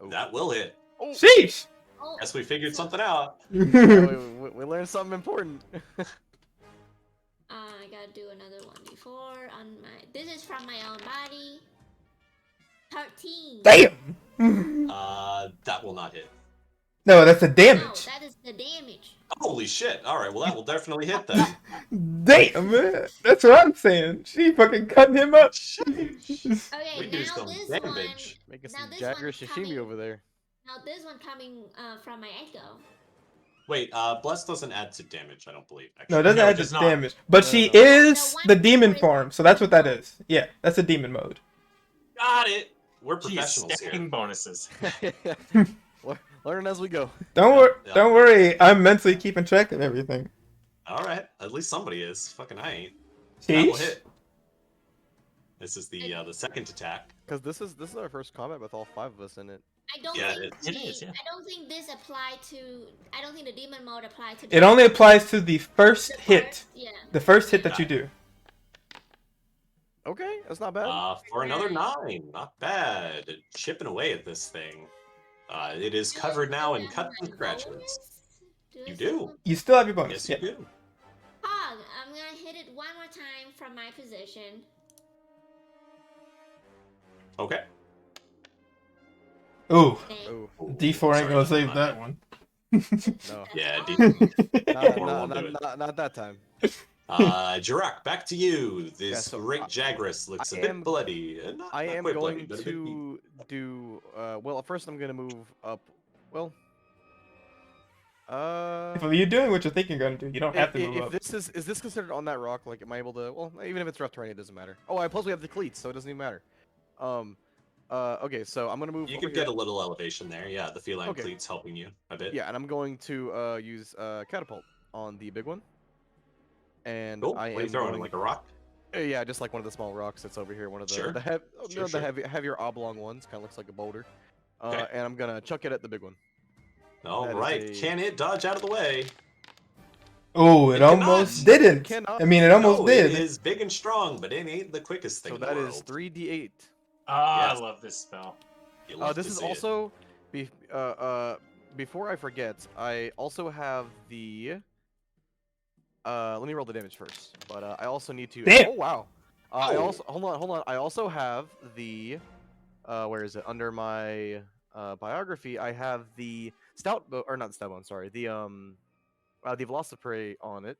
Oh. That will hit. Oh, Sheesh! Oh, Guess we figured something out. we learned something important. I gotta do another 1d4 on my. This is from my own body. 13. Damn! That will not hit. No, that's the No, damage. that is the damage. Holy shit. All right, well, that will definitely hit then. Damn, man. That's what I'm saying. She fucking cutting him up. Sheesh. Okay, We do now some this damage. Making Now some this Jagger one's sashimi coming- over there. Now this one coming from my echo. Wait, Bless doesn't add to damage, I don't believe. No, it Actually. doesn't No, it add does to not. damage. But No, she no. is The the demon 1d4 is form, so that's what that is. Yeah, that's a demon mode. Got it. We're She is professionals stacking here. bonuses. Learn as we go. Don't worry. Yeah. Don't worry. I'm mentally keeping track of everything. All right, at least somebody is. Fucking I ain't. That will Sheesh. hit. This is the second attack. Because this is our first combat with all 5 of us in it. I don't Yeah, think it is, yeah. I don't think this applied to. I don't think the demon mode applied to. It only applies to the first the hit. first- Yeah. The first hit that you do. Okay, that's not bad. For another 9, not bad. Chipping away at this thing. It is covered now in cuts and scratches. You do. You still have your bonus. Yes, you do. Hog, I'm gonna hit it one more time from my position. Okay. Ooh, Thank- Ooh, D4 ain't gonna save my that bad. one. no. Yeah, Not that time. Jirak, back to you. This Yeah, so great Jagras looks I a bit am- bloody. Not I am quite going bloody, but a bit beat. to do. Well, first I'm gonna move up. Well. If you're doing what you're thinking you're gonna do, you don't have to move If up. this is this considered on that rock? Like, am I able to? Well, even if it's rough terrain, it doesn't matter. Oh, plus we have the cleats, so it doesn't even matter. Okay, so I'm gonna move. You over could here. get a little elevation there. Yeah, the feline Okay. cleats helping you a bit. Yeah, and I'm going to use catapult on the big one. And Cool. I What are am you throwing? going, Like a rock? yeah, just like one of the small rocks that's over here. One of the Sure. Sure. heavier oblong ones, kind of looks like a boulder. Okay. And I'm gonna chuck it at the big one. All That is right. a- Can it dodge out of the way? Oh, it It cannot. almost didn't. Cannot. I mean, it almost No, did. It is big and strong, but it ain't the quickest thing So in the that world. is 3d8. Ah, Yes. I love this spell. You love This to is see it. also before I forget, I also have the let me roll the damage first. But I also need to Damn. Oh wow. I Oh. also hold on. I also have the where is it? Under my biography, I have the stout or not the stout bone, sorry. The velociprey on it.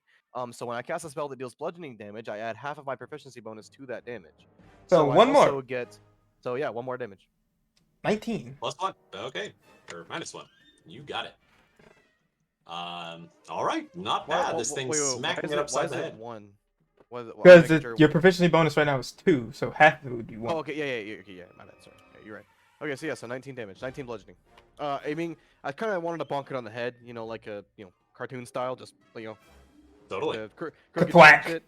So when I cast a spell that deals bludgeoning damage, I add half of my proficiency bonus to that damage. So I one more. also get so yeah, one more damage. 19. +1. Okay. Or -1. You got it. All right. Not bad. This thing's smacking it upside the head. One? Because your proficiency bonus right now is 2, so half of it would be 1. Oh, okay, yeah, my bad, sorry. Yeah, you're right. Okay, so yeah, so 19 damage, 19 bludgeoning. I mean, I kind of wanted to bonk it on the head, like a, cartoon style, just, Totally. Thwack. shit.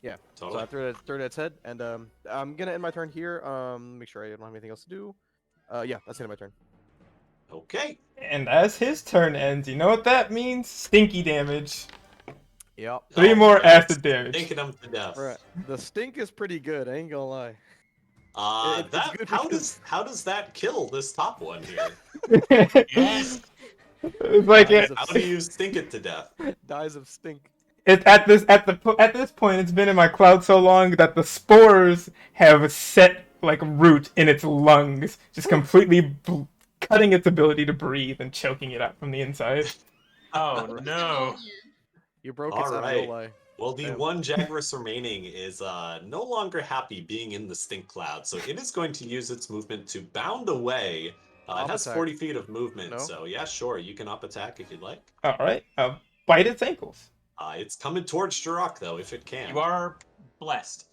Yeah, Totally. so I threw it at its head, and I'm gonna end my turn here. Make sure I don't have anything else to do. Yeah, that's the end of my turn. Okay. And as his turn ends, you know what that means? Stinky damage. Yep. 3 Oh, more yeah, acid damage. Stinking them to death. Right. The stink is pretty good, I ain't gonna lie. It's good How because- does that kill this top one here? Yes. It's like Guys, How do you stink it to death? Dies of stink. at this point, it's been in my cloud so long that the spores have set like root in its lungs, just completely cutting its ability to breathe and choking it out from the inside. Oh no. You broke All its right. alveoli. Well, the Damn. one Jagras remaining is no longer happy being in the stink cloud, so it is going to use its movement to bound away. It Up has attack. 40 feet of movement, No? so yeah, sure, you can up attack if you'd like. All right, bite its ankles. It's coming towards Jirok, though, if it can. You are blessed.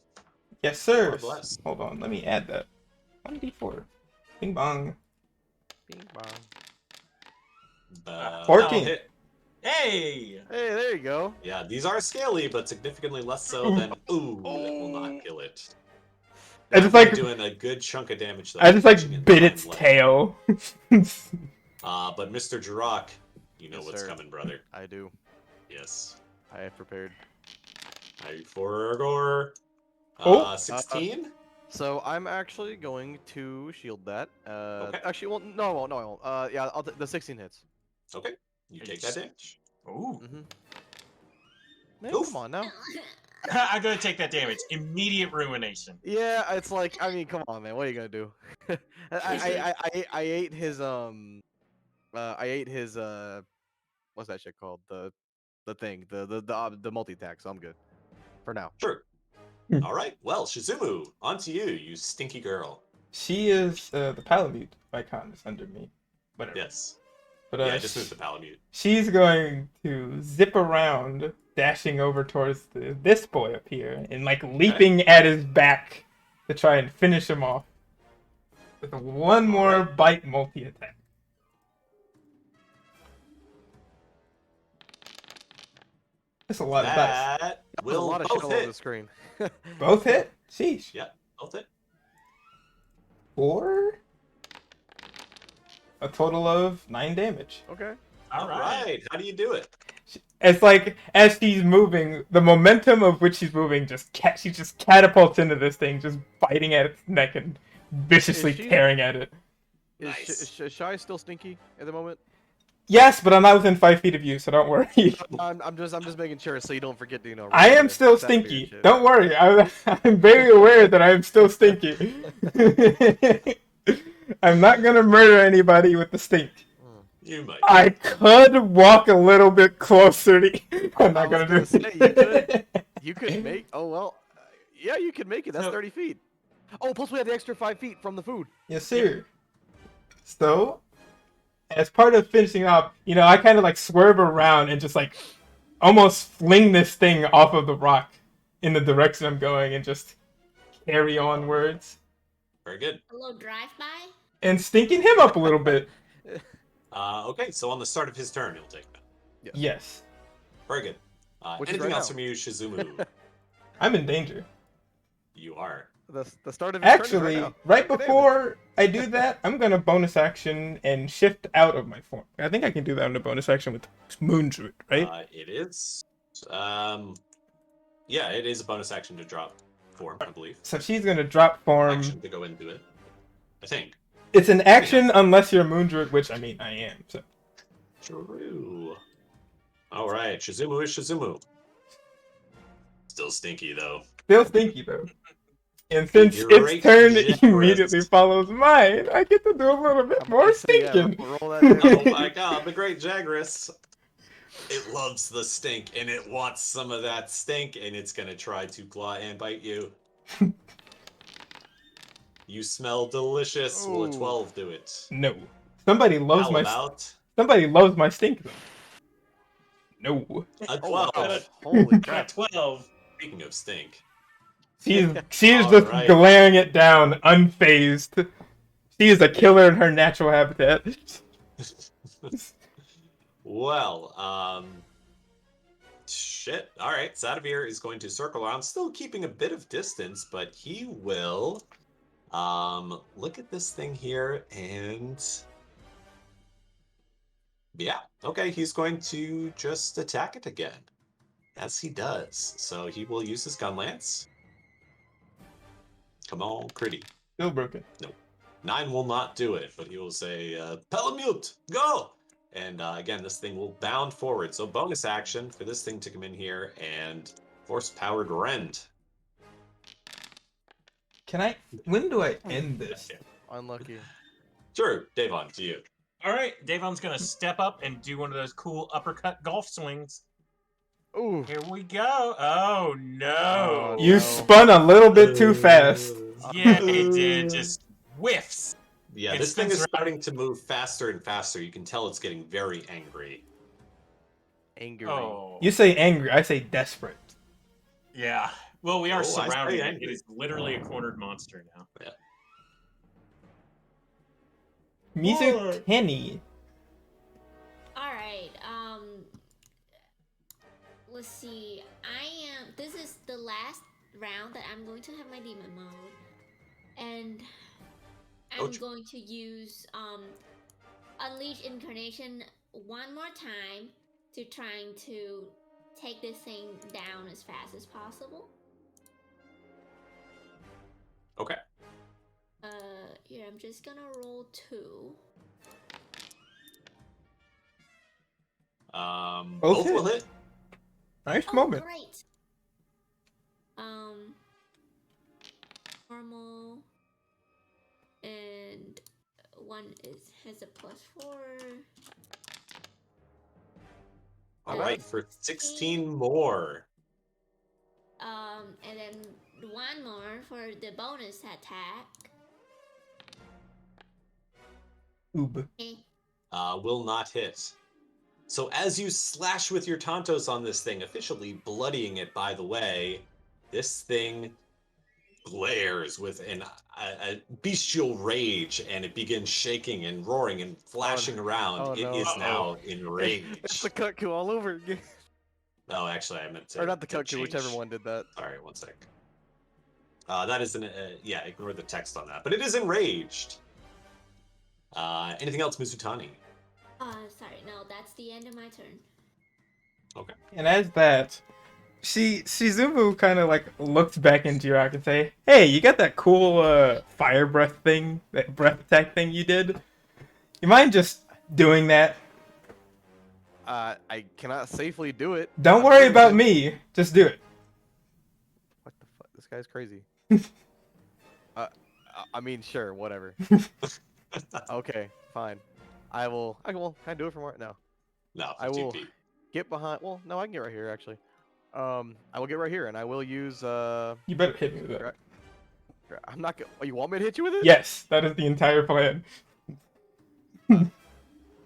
Yes, sir. God bless. Hold on, let me add that. 1d4. Bing bong. Bing bong. 14. that'll hit. Hey. Hey, there you go. Yeah, these are scaly, but significantly less so than. Ooh, that will not kill it. I just Definitely like doing a good chunk of damage though. I just punching like in bit the its hind leg. tail. But Mr. Jirok, you know Yes, what's sir. coming, brother. I do. Yes. I have prepared. I for gore. Oh. 16. So I'm actually going to shield that. Okay. Actually, well, no, I won't. Yeah, the 16 hits. Okay. You take that damage. Ooh. Mm-hmm. Man, Oof. come on now. I'm gonna take that damage. Immediate ruination. Yeah, it's like, I mean, come on, man. What are you gonna do? I ate his what's that shit called? The thing, the multi-attack. So I'm good for now. Sure. Hmm. All right. Well, Shizumu, on to you, you stinky girl. She is the Palamute icon is under me. Whatever. Yes. But Yeah, just move the Palamute. she's going to zip around, dashing over towards this boy up here, and like leaping at his back to try and finish him off with one more bite multi-attack. That's a lot of dice. That That was a will lot of shit both all over the hit. screen. Both hit? Sheesh. Yep, both hit. 4? A total of 9 damage. Okay. All right. How do you do it? It's like, as she's moving, the momentum of which she's moving, she just catapults into this thing, just biting at its neck and viciously Is she- tearing at it. Is Shy still stinky at the moment? Yes, but I'm not within 5 feet of you, so don't worry. I'm just making sure so you don't forget to I am roll still that beard stinky. shit. Don't worry. I'm very aware that I am still stinky. I'm not gonna murder anybody with the stink. You might. I could walk a little bit closer to you. I'm not I was gonna do gonna say, you could. You could make. Oh well. Yeah, you could make it. That's So- 30 feet. Oh, plus we had the extra 5 feet from the food. Yes, sir. So, as part of finishing up, I kind of like swerve around and just like almost fling this thing off of the rock in the direction I'm going and just carry onwards. Very good. A little drive-by? And stinking him up a little bit. Okay, so on the start of his turn, he'll take that. Yes. Very good. Which is Anything right else now. from you, Shizumu? I'm in danger. You are. The start of his turn is Actually, right, right now. before I do that, I'm gonna bonus action and shift out of my form. I think I can do that in a bonus action with Moon Druid, right? It is. Yeah, it is a bonus action to drop form, I believe. So she's gonna drop form. Action to go into it. I think. It's an action unless you're a Moon Druid, which I mean I am. So True. All right, Shizumu is Shizumu. Still stinky though. still stinky though. And since Great its turn generous. immediately follows mine, I get to do a little bit I'm more gonna say, yeah, stinking. roll that damage. Oh my god, the great Jagras. It loves the stink and it wants some of that stink and it's gonna try to claw and bite you. You smell delicious. Will a Ooh. 12 do it? No. Somebody loves How my about somebody loves my stink though. No. a 12? Oh, wow. Holy crap. 12. Speaking of stink. She's All just right. glaring it down, unfazed. She is a killer in her natural habitat. Well, shit. All right, Sadavir is going to circle around, still keeping a bit of distance, but he will look at this thing here and yeah, okay, he's going to just attack it again, as he does. So he will use his gun lance. Come on, pretty. Still broken. 9 will not do it, but he will say, Pelamute, go! And again, this thing will bound forward. So bonus action for this thing to come in here and force-powered rend. When do I end this? Unlucky. Sure, Davon, to you. All right, Davon's gonna step up and do one of those cool uppercut golf swings. Ooh. Here we go. Oh no! Oh, You no. spun a little bit too fast. Yeah, it did. Just whiffs. Yeah, It this thing is spins around. starting to move faster and faster. You can tell it's getting very angry. Angry. Oh. You say angry, I say desperate. Yeah. Well, we are Oh, I say surrounded. It angry. is literally a cornered monster now. Mizu Tenny. Alright, let's see. This is the last round that I'm going to have my demon mode. And I'm Ouch. going to use, Unleash Incarnation one more time to trying to take this thing down as fast as possible. Okay. Here, I'm just gonna roll 2. Both Okay. will hit. Nice Oh, moment. great. Normal, and one has a +4. All right, for 16 more. And then one more for the bonus attack. Oob. Will not hit. So as you slash with your Tantos on this thing, officially bloodying it, by the way, this thing glares with a bestial rage, and it begins shaking and roaring and flashing around. Oh, It no. is Uh-oh. now It's enraged. the Cutco all over again. Oh, actually, I meant to. Or not the to Koku, whichever change. one did that. Sorry, one sec. That is an yeah. Ignore the text on that, but it is enraged. Anything else, Mizutani? Sorry, no, that's the end of my turn. Okay. And as that, Shizumu kind of like looks back into Jirak and say, "Hey, you got that cool fire breath thing, that breath attack thing you did? You mind just doing that? I cannot safely do it. Don't I'm worry doing about it. me. Just do it." What the fuck? This guy's crazy. I mean, sure, whatever. Okay, fine. I will. Can I do it from where? No. No, I 15 will feet. get behind. Well, no, I can get right here actually. I will get right here, and I will use. You better hit me with that. I'm not gonna. Oh, you want me to hit you with it? Yes, that is the entire plan.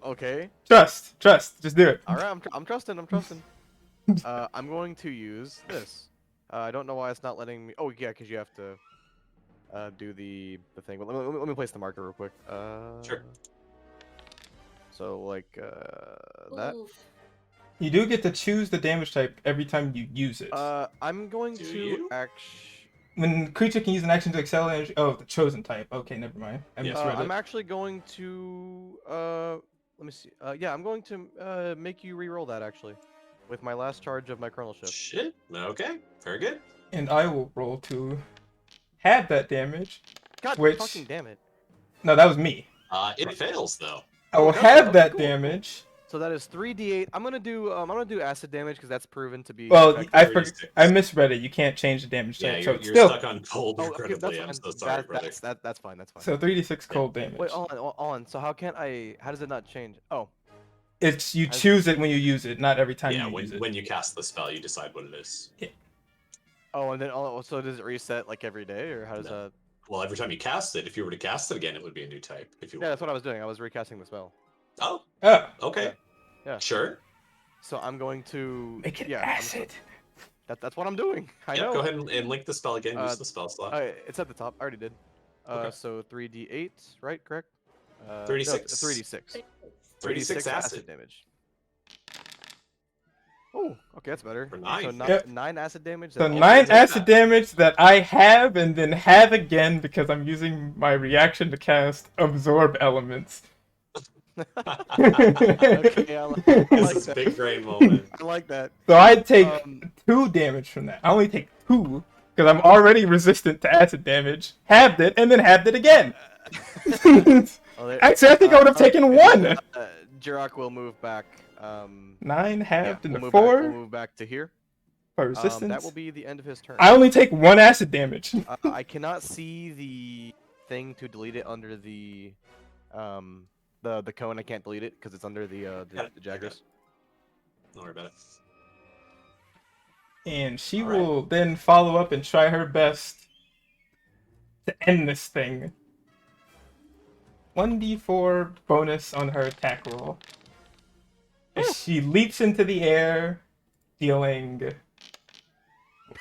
Okay. Trust, just do it. All right. I'm trusting. I'm trusting. I'm going to use this. I don't know why it's not letting me. Oh yeah, because you have to. Do the thing. But let me place the marker real quick. Sure. So like that. Oof. You do get to choose the damage type every time you use it. I'm going Do to you? When the creature can use an action to excel in... Oh, the chosen type. Okay, never mind. I Yeah. misread I'm it. actually going to let me see. Yeah, I'm going to make you re-roll that actually, with my last charge of my Chronal Shift. Shit. Okay. Very good. And I will roll to have that damage. God Which- fucking damn it! No, that was me. It fails though. I will Oh, does it? have Okay, that cool. damage. So that is 3d8. I'm gonna do acid damage because that's proven to be. Well, effective. I misread it. You can't change the damage Yeah, type. you're, So it's you're still... stuck on cold Oh, okay, incredibly. that's I'm fine. so sorry, brother. That's fine. That's fine. So 3d6 cold damage. Wait, hold on. So how can't I? How does it not change? Oh, It's you As- choose it when you use it, not every time Yeah, you use it. when you cast the spell, you decide what it is. oh, and then so does it reset like every day, or how does No. that? Well, every time you cast it, if you were to cast it again, it would be a new type. If you Yeah, that's what I was doing. I was recasting the spell. Oh, Oh, okay. Yeah. Sure. So I'm going to make it yeah. acid. That's what I'm doing. I Yeah, know. go ahead and link the spell again. Use the spell slot. It's at the top. I already did. Okay. So 3d8, right? Correct. 36. 3d6. 36 acid. damage. Oh, okay, that's better. For 9. So Yep. 9 acid damage. So then 9 take acid that. damage that I have and then have again because I'm using my reaction to cast absorb elements. Okay, I like This is that. big brain moment. I like that. So I take Um, 2 damage from that. I only take 2 because I'm already resistant to acid damage. Halved it and then halved it again. Oh, there- Actually, I think I would have taken 1. Jirak will move back. 9 Yeah, halved we'll into move 4 Back, we'll move back to here. for resistance. That will be the end of his turn. I only take 1 acid damage. I cannot see the thing to delete it under the cone. I can't delete it because it's under the Jaggers. Don't worry about it. And she All right. will then follow up and try her best to end this thing. 1d4 bonus on her attack roll. As she leaps into the air, dealing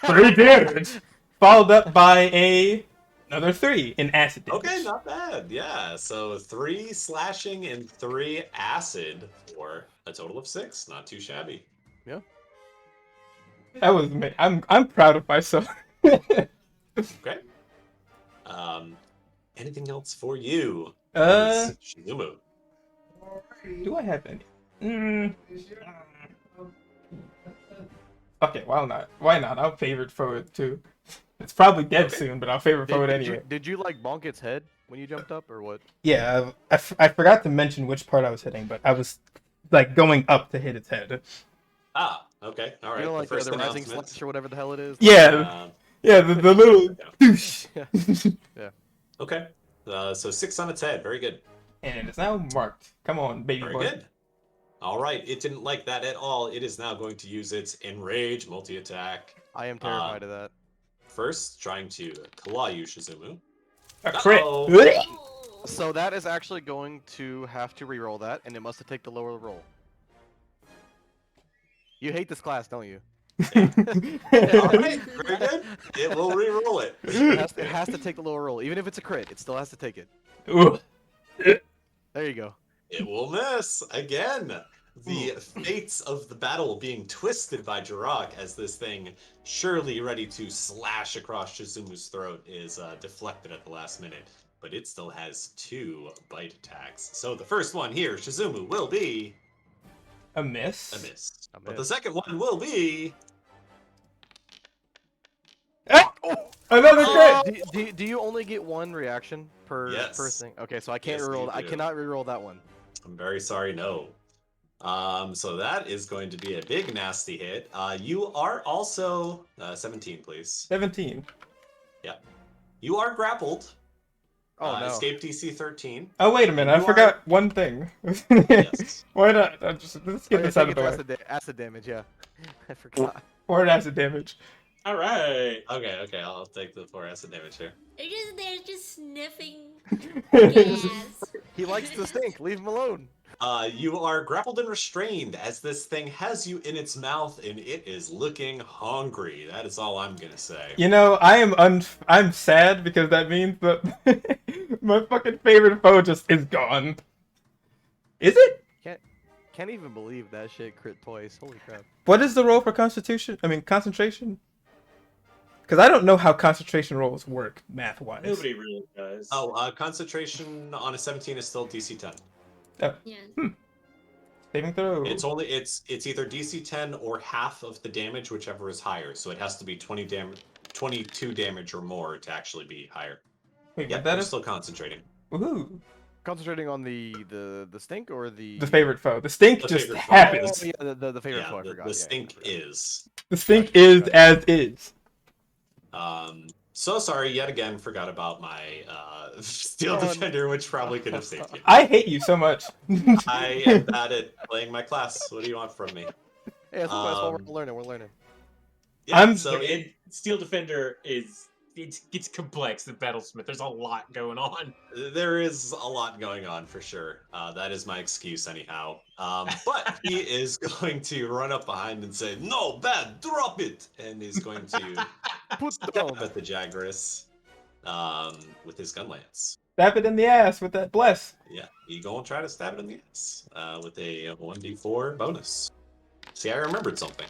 3 damage, followed up by another 3 in acid damage. Okay, not bad. Yeah, so 3 slashing and 3 acid for a total of 6. Not too shabby. That was me. I'm proud of myself. Okay. Anything else for you? Miss Shizumu? Do I have any? Okay, why not? Why not? I'll favorite forward too. It's probably dead Okay. soon, but I'll favorite forward anyway. Did you like bonk its head when you jumped up, or what? Yeah, I forgot to mention which part I was hitting, but I was like going up to hit its head. Ah, okay. All right. You know, like the first the rising announcement. slash or whatever the hell it is. Yeah, yeah, the little douche. Okay. So 6 on its head. Very good. And it is now marked. Come on, baby Very boy. good. All right. It didn't like that at all. It is now going to use its Enrage multi-attack. I am terrified of that. First, trying to claw you, Shizumu. A crit. Uh-oh. Oh. So that is actually going to have to re-roll that, and it must have taken the lower roll. You hate this class, don't you? All right. Very good. It will re-roll it. It has to take the lower roll, even if it's a crit. It still has to take it. Ugh. There you go. It will miss again. the fates of the battle being twisted by Jirok as this thing, surely ready to slash across Shizumu's throat, is deflected at the last minute. But it still has 2 bite attacks. So the first one here, Shizumu, will be A miss. a miss. A But the miss. second one will be... Ah! Another Oh, crit. do you only get 1 reaction per Yes. thing? Okay, so I can't Yes, reroll. you I do. cannot reroll that one. I'm very sorry, no. So that is going to be a big nasty hit. You are also 17, please. 17. You are grappled. Oh no. Escape DC 13. Oh wait a minute, And I you forgot one thing. Yes. Why not? Let's Oh, get yeah, this out take of the way. acid damage. Yeah, I forgot. 4 acid damage. All right. Okay, I'll take the 4 acid damage here. They're just sniffing Yes. gas. He likes to stink. Leave him alone. You are grappled and restrained as this thing has you in its mouth and it is looking hungry. That is all I'm gonna say. You know, I'm sad because that means that my fucking favorite foe just is gone. Is it? Can't even believe that shit crit twice. Holy crap. What is the roll for concentration? Concentration? Because I don't know how concentration rolls work math-wise. Nobody really does. Oh, concentration on a 17 is still DC 10. Yeah. Saving throw. It's either DC 10 or half of the damage, whichever is higher. So it has to be 22 damage or more to actually be higher. Wait, Yeah, but that I'm is still concentrating. woohoo. Concentrating on the stink or the The favorite foe. The stink The just favorite foe. happens. Oh, yeah, the favorite Yeah, foe. I forgot. the yeah, stink I forgot. is. The stink is as is. So sorry yet again. Forgot about my steel Oh, defender, which probably could have saved you. I hate you so much. I am bad at playing my class. What do you want from me? Yeah, it's okay. We're Um, learning. We're learning. Yeah, I'm- so And Steel Defender it's complex. The Battlesmith. There's a lot going on. there is a lot going on for sure. That is my excuse anyhow. But he is going to run up behind and say, "No, bad, drop it!" And he's going to Put stab down. at the Jagras with his gun lance. Stab it in the ass with that bless. Yeah, he gonna try to stab it in the ass with a 1d4 bonus. See, I remembered something.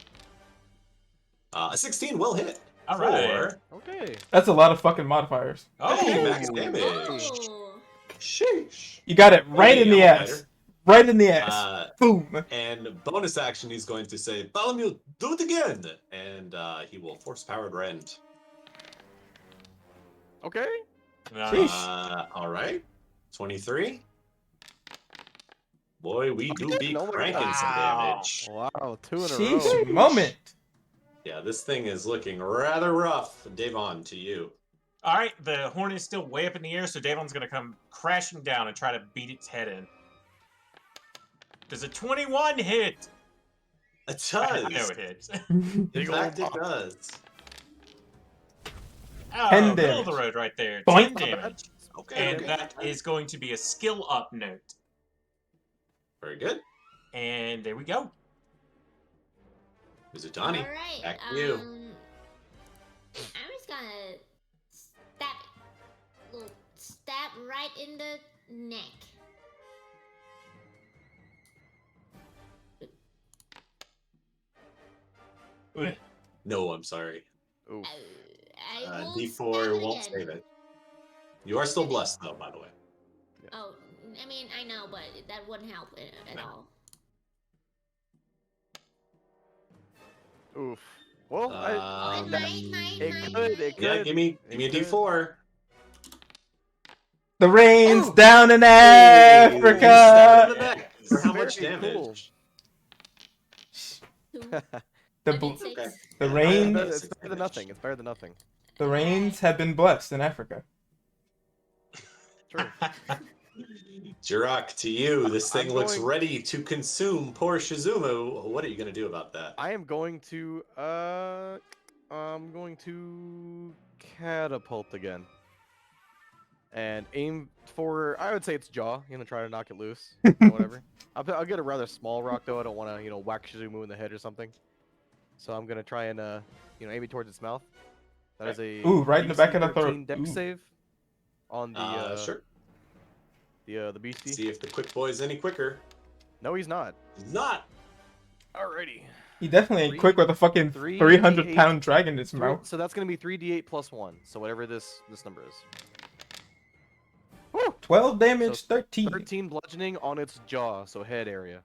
A 16 will hit. All right. For Okay. That's a lot of fucking modifiers. Hey, Oh, max damage. Oh. Sheesh. You got it right Okay, in the Amellwind. ass. Right in the ass. Boom. And bonus action, he's going to say, "Bartholomew, do it again!" And he will force powered rend. Okay. Sheesh. All right. 23. Boy, we do be Oh my cranking some God. damage. Wow, 2 in a row. Sheesh moment. Yeah, this thing is looking rather rough. Davon, to you. All right, the horn is still way up in the air, so Davon's gonna come crashing down and try to beat its head in. Does a 21 hit? It does. I know it hits. In Big fact, ol' it does. Oh, 10 middle of damage. the road right there. Boink. 10 damage. Okay. And that is going to be a skill up note. Very good. And there we go. Is it Johnny? All right. Back to you. I'm just gonna stab right in the neck. No, I'm sorry. Oof. I will D4 stab won't again. save it. You are still blessed, though, by the way. Oh, I mean, I know, but that wouldn't help at No. all. Oof. Well, Um, it could. Yeah, give me a It could. D4. The rain's Oh. down in Stab in the Africa. neck. For how much Very damage? Two. The, I bl- did six. Okay. the Yeah, rain, I- It's better than nothing. It's better than nothing. the rains have been blessed in Africa. True. Jirok, to you. This thing I'm looks going- ready to consume poor Shizumu. What are you going to do about that? I am going to I'm going to catapult again. And aim for, I would say it's jaw. Try to knock it loose. Whatever. I'll get a rather small rock though. I don't want to, whack Shizumu in the head or something. So I'm gonna try and aim it towards its mouth. That is a Ooh, right in the back of the DC throat. 13 Dex Ooh. save on the Sure. the beastie. See if the quick boy's any quicker. No, he's not. He's not. Alrighty. He definitely ain't quick with a fucking 3d8 300-pound dragon in his mouth. So that's gonna be 3d8 plus 1. So whatever this number is. 12 damage, So 13. 13 bludgeoning on its jaw, so head area.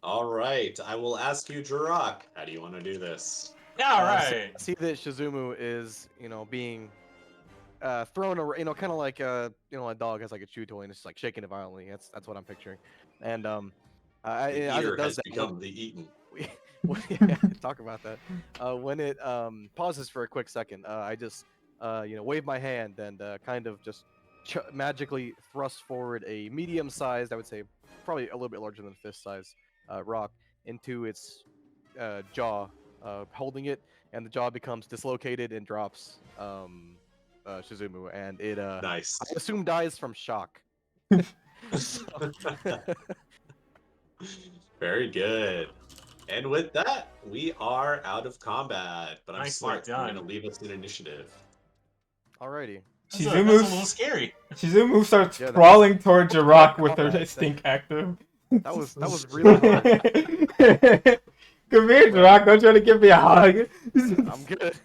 All right. I will ask you, Jirok. How do you want to do this? All right. See that Shizumu is, being thrown around, kind of like a dog has like a chew toy and it's just like shaking it violently. That's what I'm picturing. And The as eater it does has that, become the eaten. yeah, talk about that. When it pauses for a quick second, I just wave my hand and kind of just magically thrust forward a medium-sized, I would say, probably a little bit larger than fist size rock into its jaw, holding it, and the jaw becomes dislocated and drops Shizumu, and it Nice. I assume dies from shock. So- Very good. And with that, we are out of combat. But I'm Nicely smart. I'm done. going to leave us in initiative. Alrighty. That's a little scary. Shizumu starts Yeah, that crawling towards your rock with her combat. stink active. That was really hard. Come here, Jirok. Don't try to give me a hug. I'm good.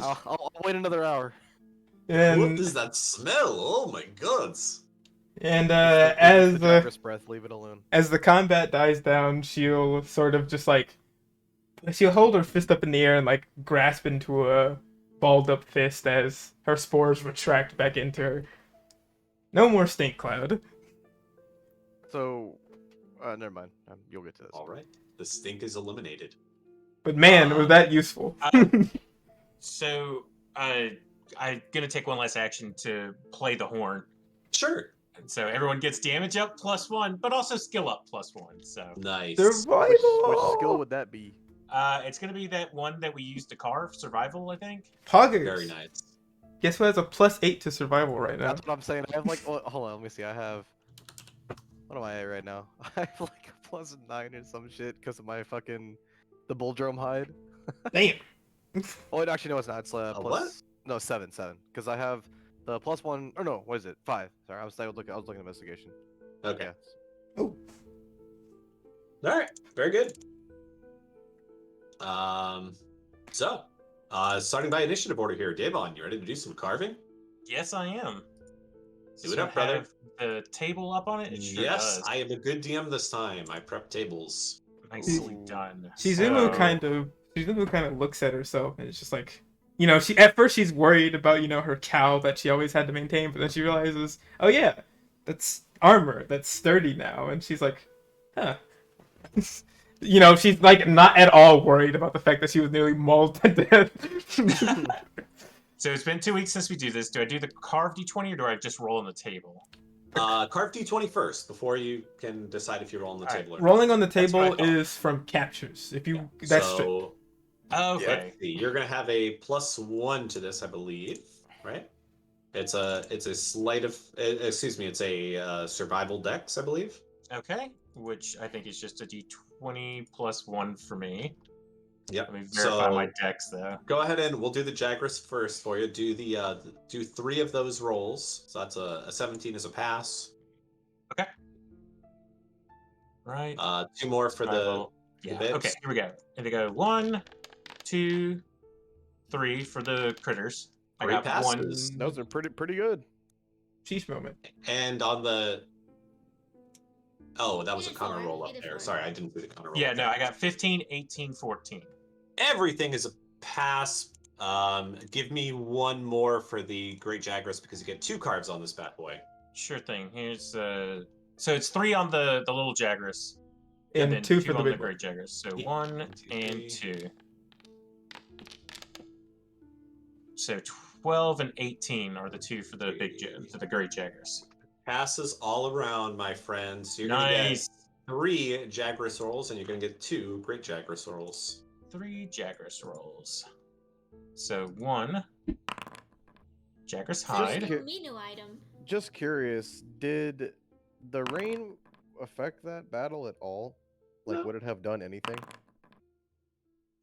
I'll wait another hour. What and does that smell? Oh my gods. and It's the Jagras breath, leave it alone. as the combat dies down, she'll sort of just like she'll hold her fist up in the air and like grasp into a balled up fist as her spores retract back into her. No more stink cloud. So, never mind. You'll get to this. All right. The stink is eliminated. But man, was that useful. So, I'm gonna take one last action to play the horn. Sure. And so everyone gets damage up +1, but also skill up +1. So Nice. Survival. Which skill would that be? it's gonna be that one that we used to carve survival, I think. Poggers. Very nice. Guess who has a +8 to survival right now? That's what I'm saying. I have like, hold on, let me see. I have, what am I at right now? I have like a +9 or some shit because of my fucking, the bull drum hide. Damn. Oh, wait, actually, no, it's not. It's A plus, what? no, 7, because I have the +1, or no, what is it? 5. Sorry, I was looking at investigation. Okay. Yeah. Oh. All right. Very good. Starting by initiative order here. Davon, you ready to do some carving? Yes, I am. Do it up, brother. Have the table up on it? It sure Yes, does. I am a good DM this time. I prep tables. Nicely Ooh. done. Shizumu kind of looks at herself and it's just like, she at first she's worried about, her cowl that she always had to maintain, but then she realizes, oh yeah, that's armor, that's sturdy now, and she's like, huh. She's like not at all worried about the fact that she was nearly mauled to death. So it's been 2 weeks since we do this. Do I do the carved d20 or do I just roll on the table? Carve d20 first before you can decide if you roll on the All right. table or not. Rolling on the That's what I table thought. is from captures. If you that's strict. So Okay. let's see. You're gonna have a +1 to this, I believe, right? It's a sleight of excuse me. It's a survival dex, I believe. Okay. Which I think is just a d20 +1 for me. Yep. Let me verify So my dex though. go ahead and we'll do the Jagras first for you. Do do 3 of those rolls. So that's a 17 is a pass. Right. 2 more for the yeah. bits. Okay. Here we go. And they go 1, 2, 3 for the critters. I 3 got passes. Those are pretty good. Cheese moment. And on the that was a He did counter 4, roll he up did there. 4. Sorry, I didn't do the counter roll. Yeah. up No, there. I got 15, 18, 14. Everything is a pass. Give me 1 more for the Great Jagras because you get 2 cards on this bad boy. Sure thing. Here's so it's 3 on the little Jagras. And then 2 for the on big the one. great Jagras. So Yeah. 1 1, 2, and 3. 2. So 12 and 18 are the 2 for the for the great Jagras. Passes all around, my friends. You're gonna get Nice. 3 Jagras rolls, and you're gonna get 2 Great Jagras rolls. 3 Jagras rolls. So 1 Jagras hide. Just Menu item. Just curious, did the rain affect that battle at all? Like, No. would it have done anything?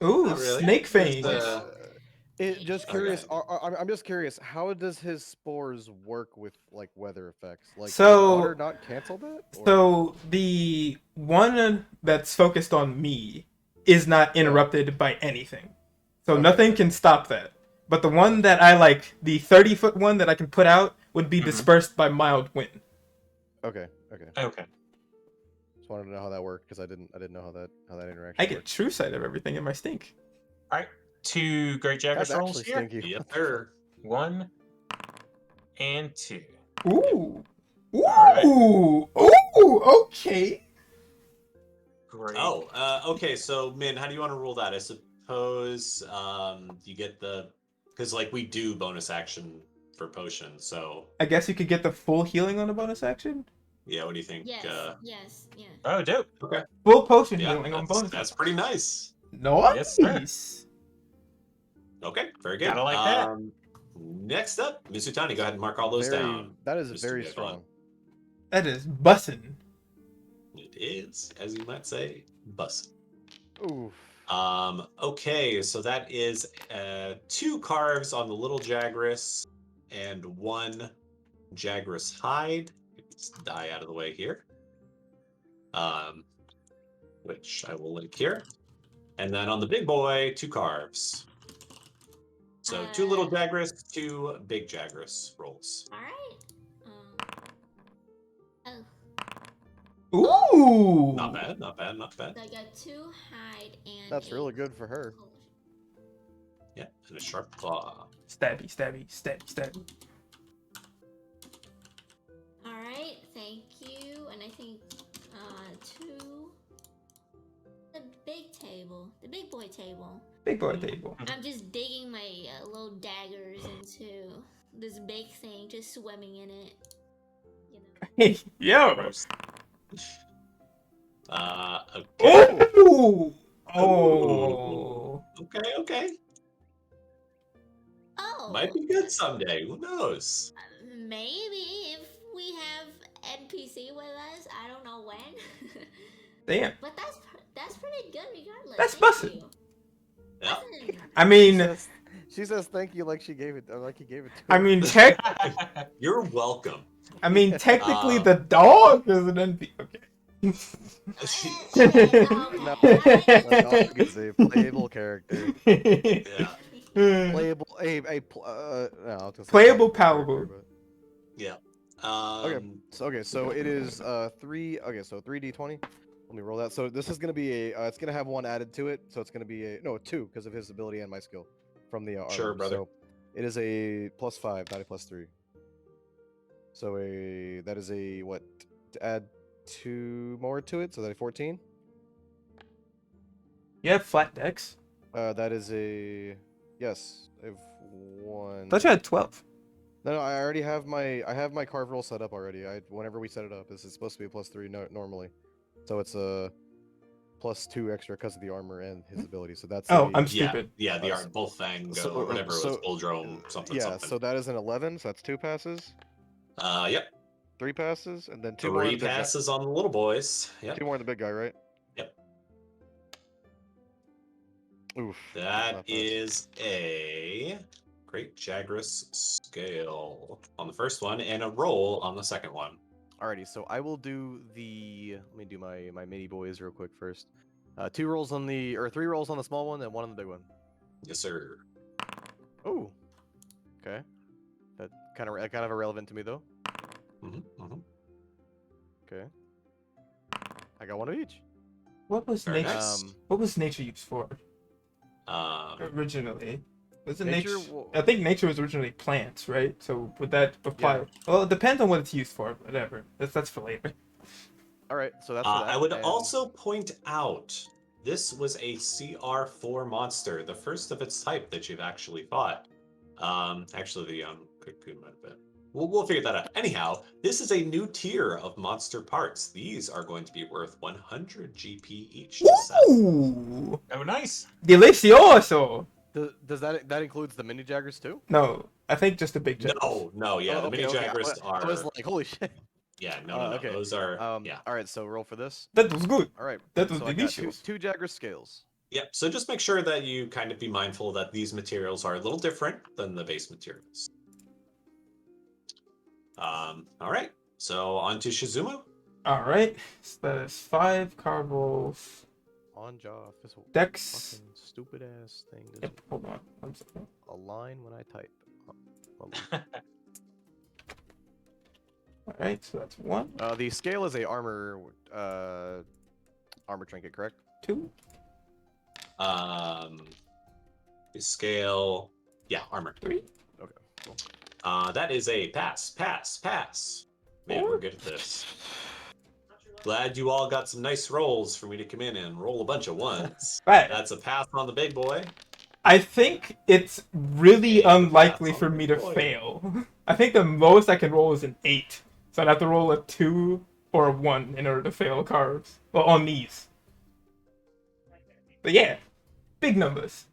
Ooh, Not really. snake There's fang. the- Just Okay. curious. I'm just curious. How does his spores work with like weather effects? Like, So- would water not cancel that? Or... So the one that's focused on me is not interrupted by anything. So Okay, nothing okay. can stop that. But the one that I like, the 30-foot one that I can put out, would be Mhm. dispersed by mild wind. Okay. Okay. Just wanted to know how that worked because I didn't know how that interaction I get worked. true sight of everything in my stink. All right. 2 Great Jaggers That's rolls actually here. stinky. Yes, sir. 1 and 2. Ooh. Alright. Ooh. Ooh. Okay. Great. Oh, okay. So, Min, how do you want to rule that? I suppose you get the because like we do bonus action for potions. So I guess you could get the full healing on a bonus action. yeah, what do you think? Yes, yes, yeah. Oh, dope. Okay. Full potion Yeah, healing on that's, bonus. that's pretty nice. Nice. Yes, Okay, very good. Gotta like that. Next up, Misutani, go ahead and mark all those down. That is Mr. very Devon. strong. That is bussin'. It is, as you might say, bus. Oof. Okay, so that is 2 carves on the little Jagras and 1 Jagras hide. Get this die out of the way here. Which I will link here. And then on the big boy, 2 carves. So 2 little Jagras, 2 big Jagras rolls. All right. Ooh. Not bad, not bad, not bad. So I got 2 hide and. That's a really good for her. potion. Yeah, and a sharp claw. Stabby, stabby, stabby, stabby. All right, thank you. And I think 2. The big table, the big boy table. Big boy table. I'm just digging my little daggers into this big thing, just swimming in it. You know. Hey, yo. Gross. Okay. Ooh. Oh. Okay, okay. Oh. Might be good someday. Who knows? Maybe if we have NPC with us, I don't know when. Damn. But that's pretty good regardless. That's Thank bussin'. you. Yeah. Bussin'. I mean, She says thank you like she gave it, like he gave it to I her. mean, You're welcome. technically, the dog is an NPC. Okay. The dog is a playable character. Yeah. Playable, no, I was gonna say Playable, character, palatable. but- Yeah. So it is 3. Okay, so 3d20. Let me roll that. So this is gonna be a. It's gonna have 1 added to it, so it's gonna be a 2 because of his ability and my skill from the armor. Sure, brother. So it is a +5, not a +3. So that is a what? To add 2 more to it, so that a 14. You have flat decks. That is a yes. I have 1. I thought you had 12. No, I already have my carve roll set up already. Whenever we set it up, this is supposed to be a +3 normally, so it's a +2 extra because of the armor and his ability. So that's Oh, a, I'm Yeah, stupid. yeah, the art both Fang so- or whatever it so- was, Bulldrome, something, yeah. something. So that is an 11. So that's 2 passes, Yep. 3 passes, and then 2 more. on 3 the big guy. passes on the little boys. Yep. 2 more on the big guy, right? Yep. Oof. That not bad. is a Great Jagras scale on the first one and a roll on the second one. Alrighty, so I will do the. Let me do my mini boys real quick first. 2 rolls on the, or 3 rolls on the small one and 1 on the big one. Yes, sir. Oh. Okay. That kind of irrelevant to me though. Okay. I got 1 of each. What was Very nature? nice. What was nature used for Um, originally? Was it Nature nature? wa- I think nature was originally plants, right? So would that apply? Yeah. Well, it depends on what it's used for. Whatever. That's for later. Alright, so that's for that. I would and- also point out this was a CR4 monster, the first of its type that you've actually fought. Actually, the cocoon might have been. We'll figure that out. Anyhow, this is a new tier of monster parts. These are going to be worth 100 GP each to sell. Ooh, Oh, nice. delicioso. Does that includes the mini jaggers too? No, I think just the big jet. No, yeah, Oh, the okay, mini okay. Jagras are. I was like, holy shit. Yeah, no, okay. those are. Yeah, All right, so roll for this. That was good. All right. That was so I got delicious. two Jagger scales. Yep. So just make sure that you kind of be mindful that these materials are a little different than the base materials. All right. So on to Shizumu. All right. So that is 5 card rolls. On job. This Dex. fucking stupid ass thing. Does Yep. Hold on. 1 second. align when I type. Hold All right. So that's 1, on. The scale is a armor trinket, correct? 2. The scale. Yeah, armor. 3. Okay, cool. That is a pass. Pass. Pass. Man, we're good at this. Glad you all got some nice rolls for me to come in and roll a bunch of ones. Right. That's a pass on the big boy. I think it's really Yeah, unlikely that's for on me the to point. fail. I think the most I can roll is an 8. So I'd have to roll a 2 or a 1 in order to fail cards. Well, on these. But yeah, big numbers.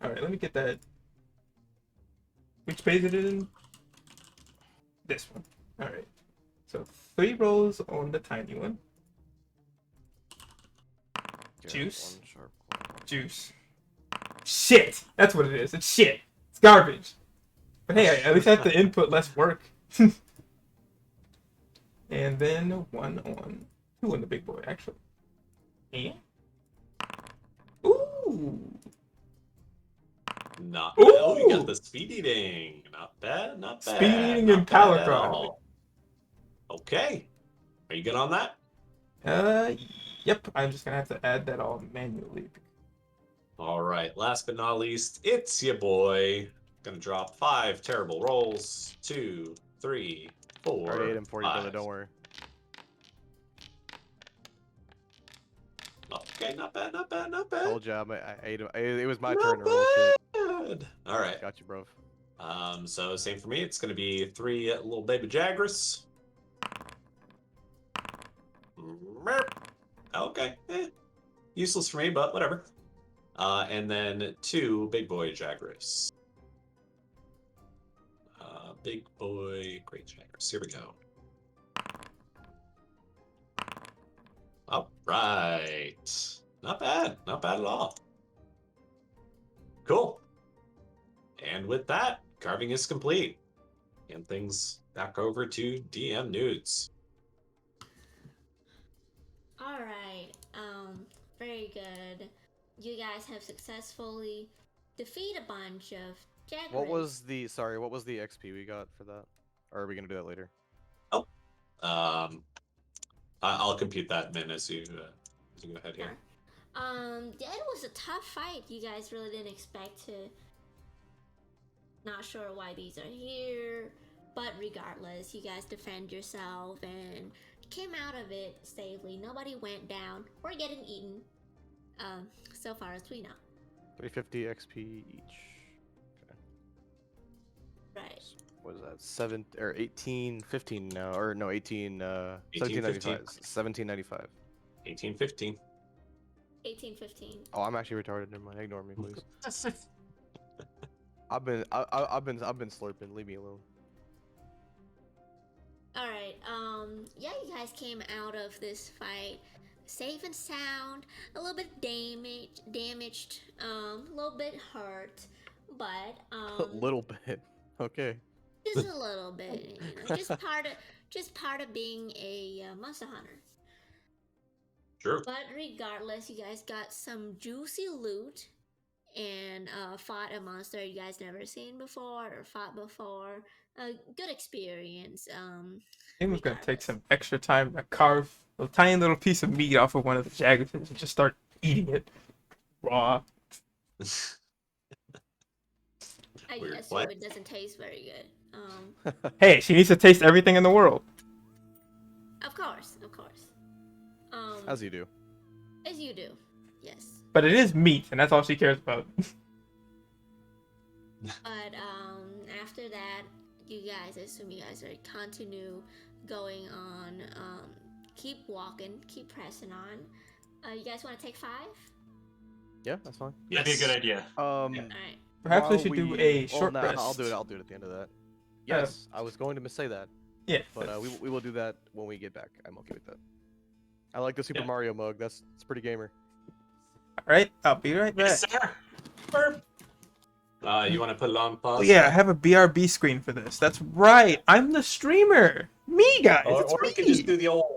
Alright, let me get that. Which page is it in? This one. Alright. So 3 rolls on the tiny one. Yeah, Juice. 1 sharp one. Juice. Shit! That's what it is. It's shit. It's garbage. But hey, I at least have to input less work. And then 1 on 2 on the big boy, actually. And? Ooh! Not Ooh! Oh, you got the speed eating. Not bad, not bad. Speed eating not and bad at Palicon. all. Okay. Are you good on that? Yep. I'm just gonna have to add that all manually. All right. Last but not least, it's your boy. Gonna drop 5 terrible rolls. 2, 3, 4. Already ate him for you, brother. 5. Don't worry. Okay, not bad, not bad, not bad. Told you, I ate him. It was my Not turn to roll shit. bad. All right. Got you, bro. So same for me. It's gonna be 3 little baby Jagras. Merp. Okay. Useless for me, but whatever. And then 2 big boy Jagras. Big boy, great Jagras. Here we go. All right. Not bad. Not bad at all. Cool. And with that, carving is complete. And things back over to DM Noods. All right. Very good. You guys have successfully defeated a bunch of jaguars. What was the XP we got for that? Or are we gonna do that later? I'll compute that then as you go ahead here. Yeah, it was a tough fight. You guys really didn't expect to. Not sure why these are here, but regardless, you guys defend yourself and came out of it safely. Nobody went down or getting eaten. So far as we know. 350 XP each. Okay. Right. What is that? 7 or 18, 15 now, or no, 18, 18, 1795. 1795. 1815. 1815. Oh, I'm actually retarded. Never mind. Ignore me, please. I've been slurping. Leave me alone. All right. Yeah, you guys came out of this fight safe and sound. A little bit damaged. A little bit hurt, but A little bit. Okay. just a little bit. You know, just part of being a monster hunter. True. But regardless, you guys got some juicy loot and fought a monster you guys never seen before or fought before. A good experience. It was gonna take some extra time to carve a tiny little piece of meat off of one of the jaggers and just start eating it raw. I Weird assume flex. it doesn't taste very good. Hey, she needs to taste everything in the world. Of course. As you do. As you do, yes. But it is meat, and that's all she cares about. But after that, you guys, I assume you guys are continue going on. Keep walking, keep pressing on. You guys want to take 5? Yeah, that's fine. That'd be a good idea. All right. Perhaps we While should do a well, short no, rest. I'll do it at the end of that. Yes, I was going to say that, Yeah. but we will do that when we get back. I'm okay with that. I like the Super Yeah. Mario mug. It's pretty gamer. right? I'll be right back. Yes, sir. Burp. You want to put it on pause? Oh yeah, I have a BRB screen for this. That's right. I'm the streamer. Me, guys. Or, It's or me. we could just do the old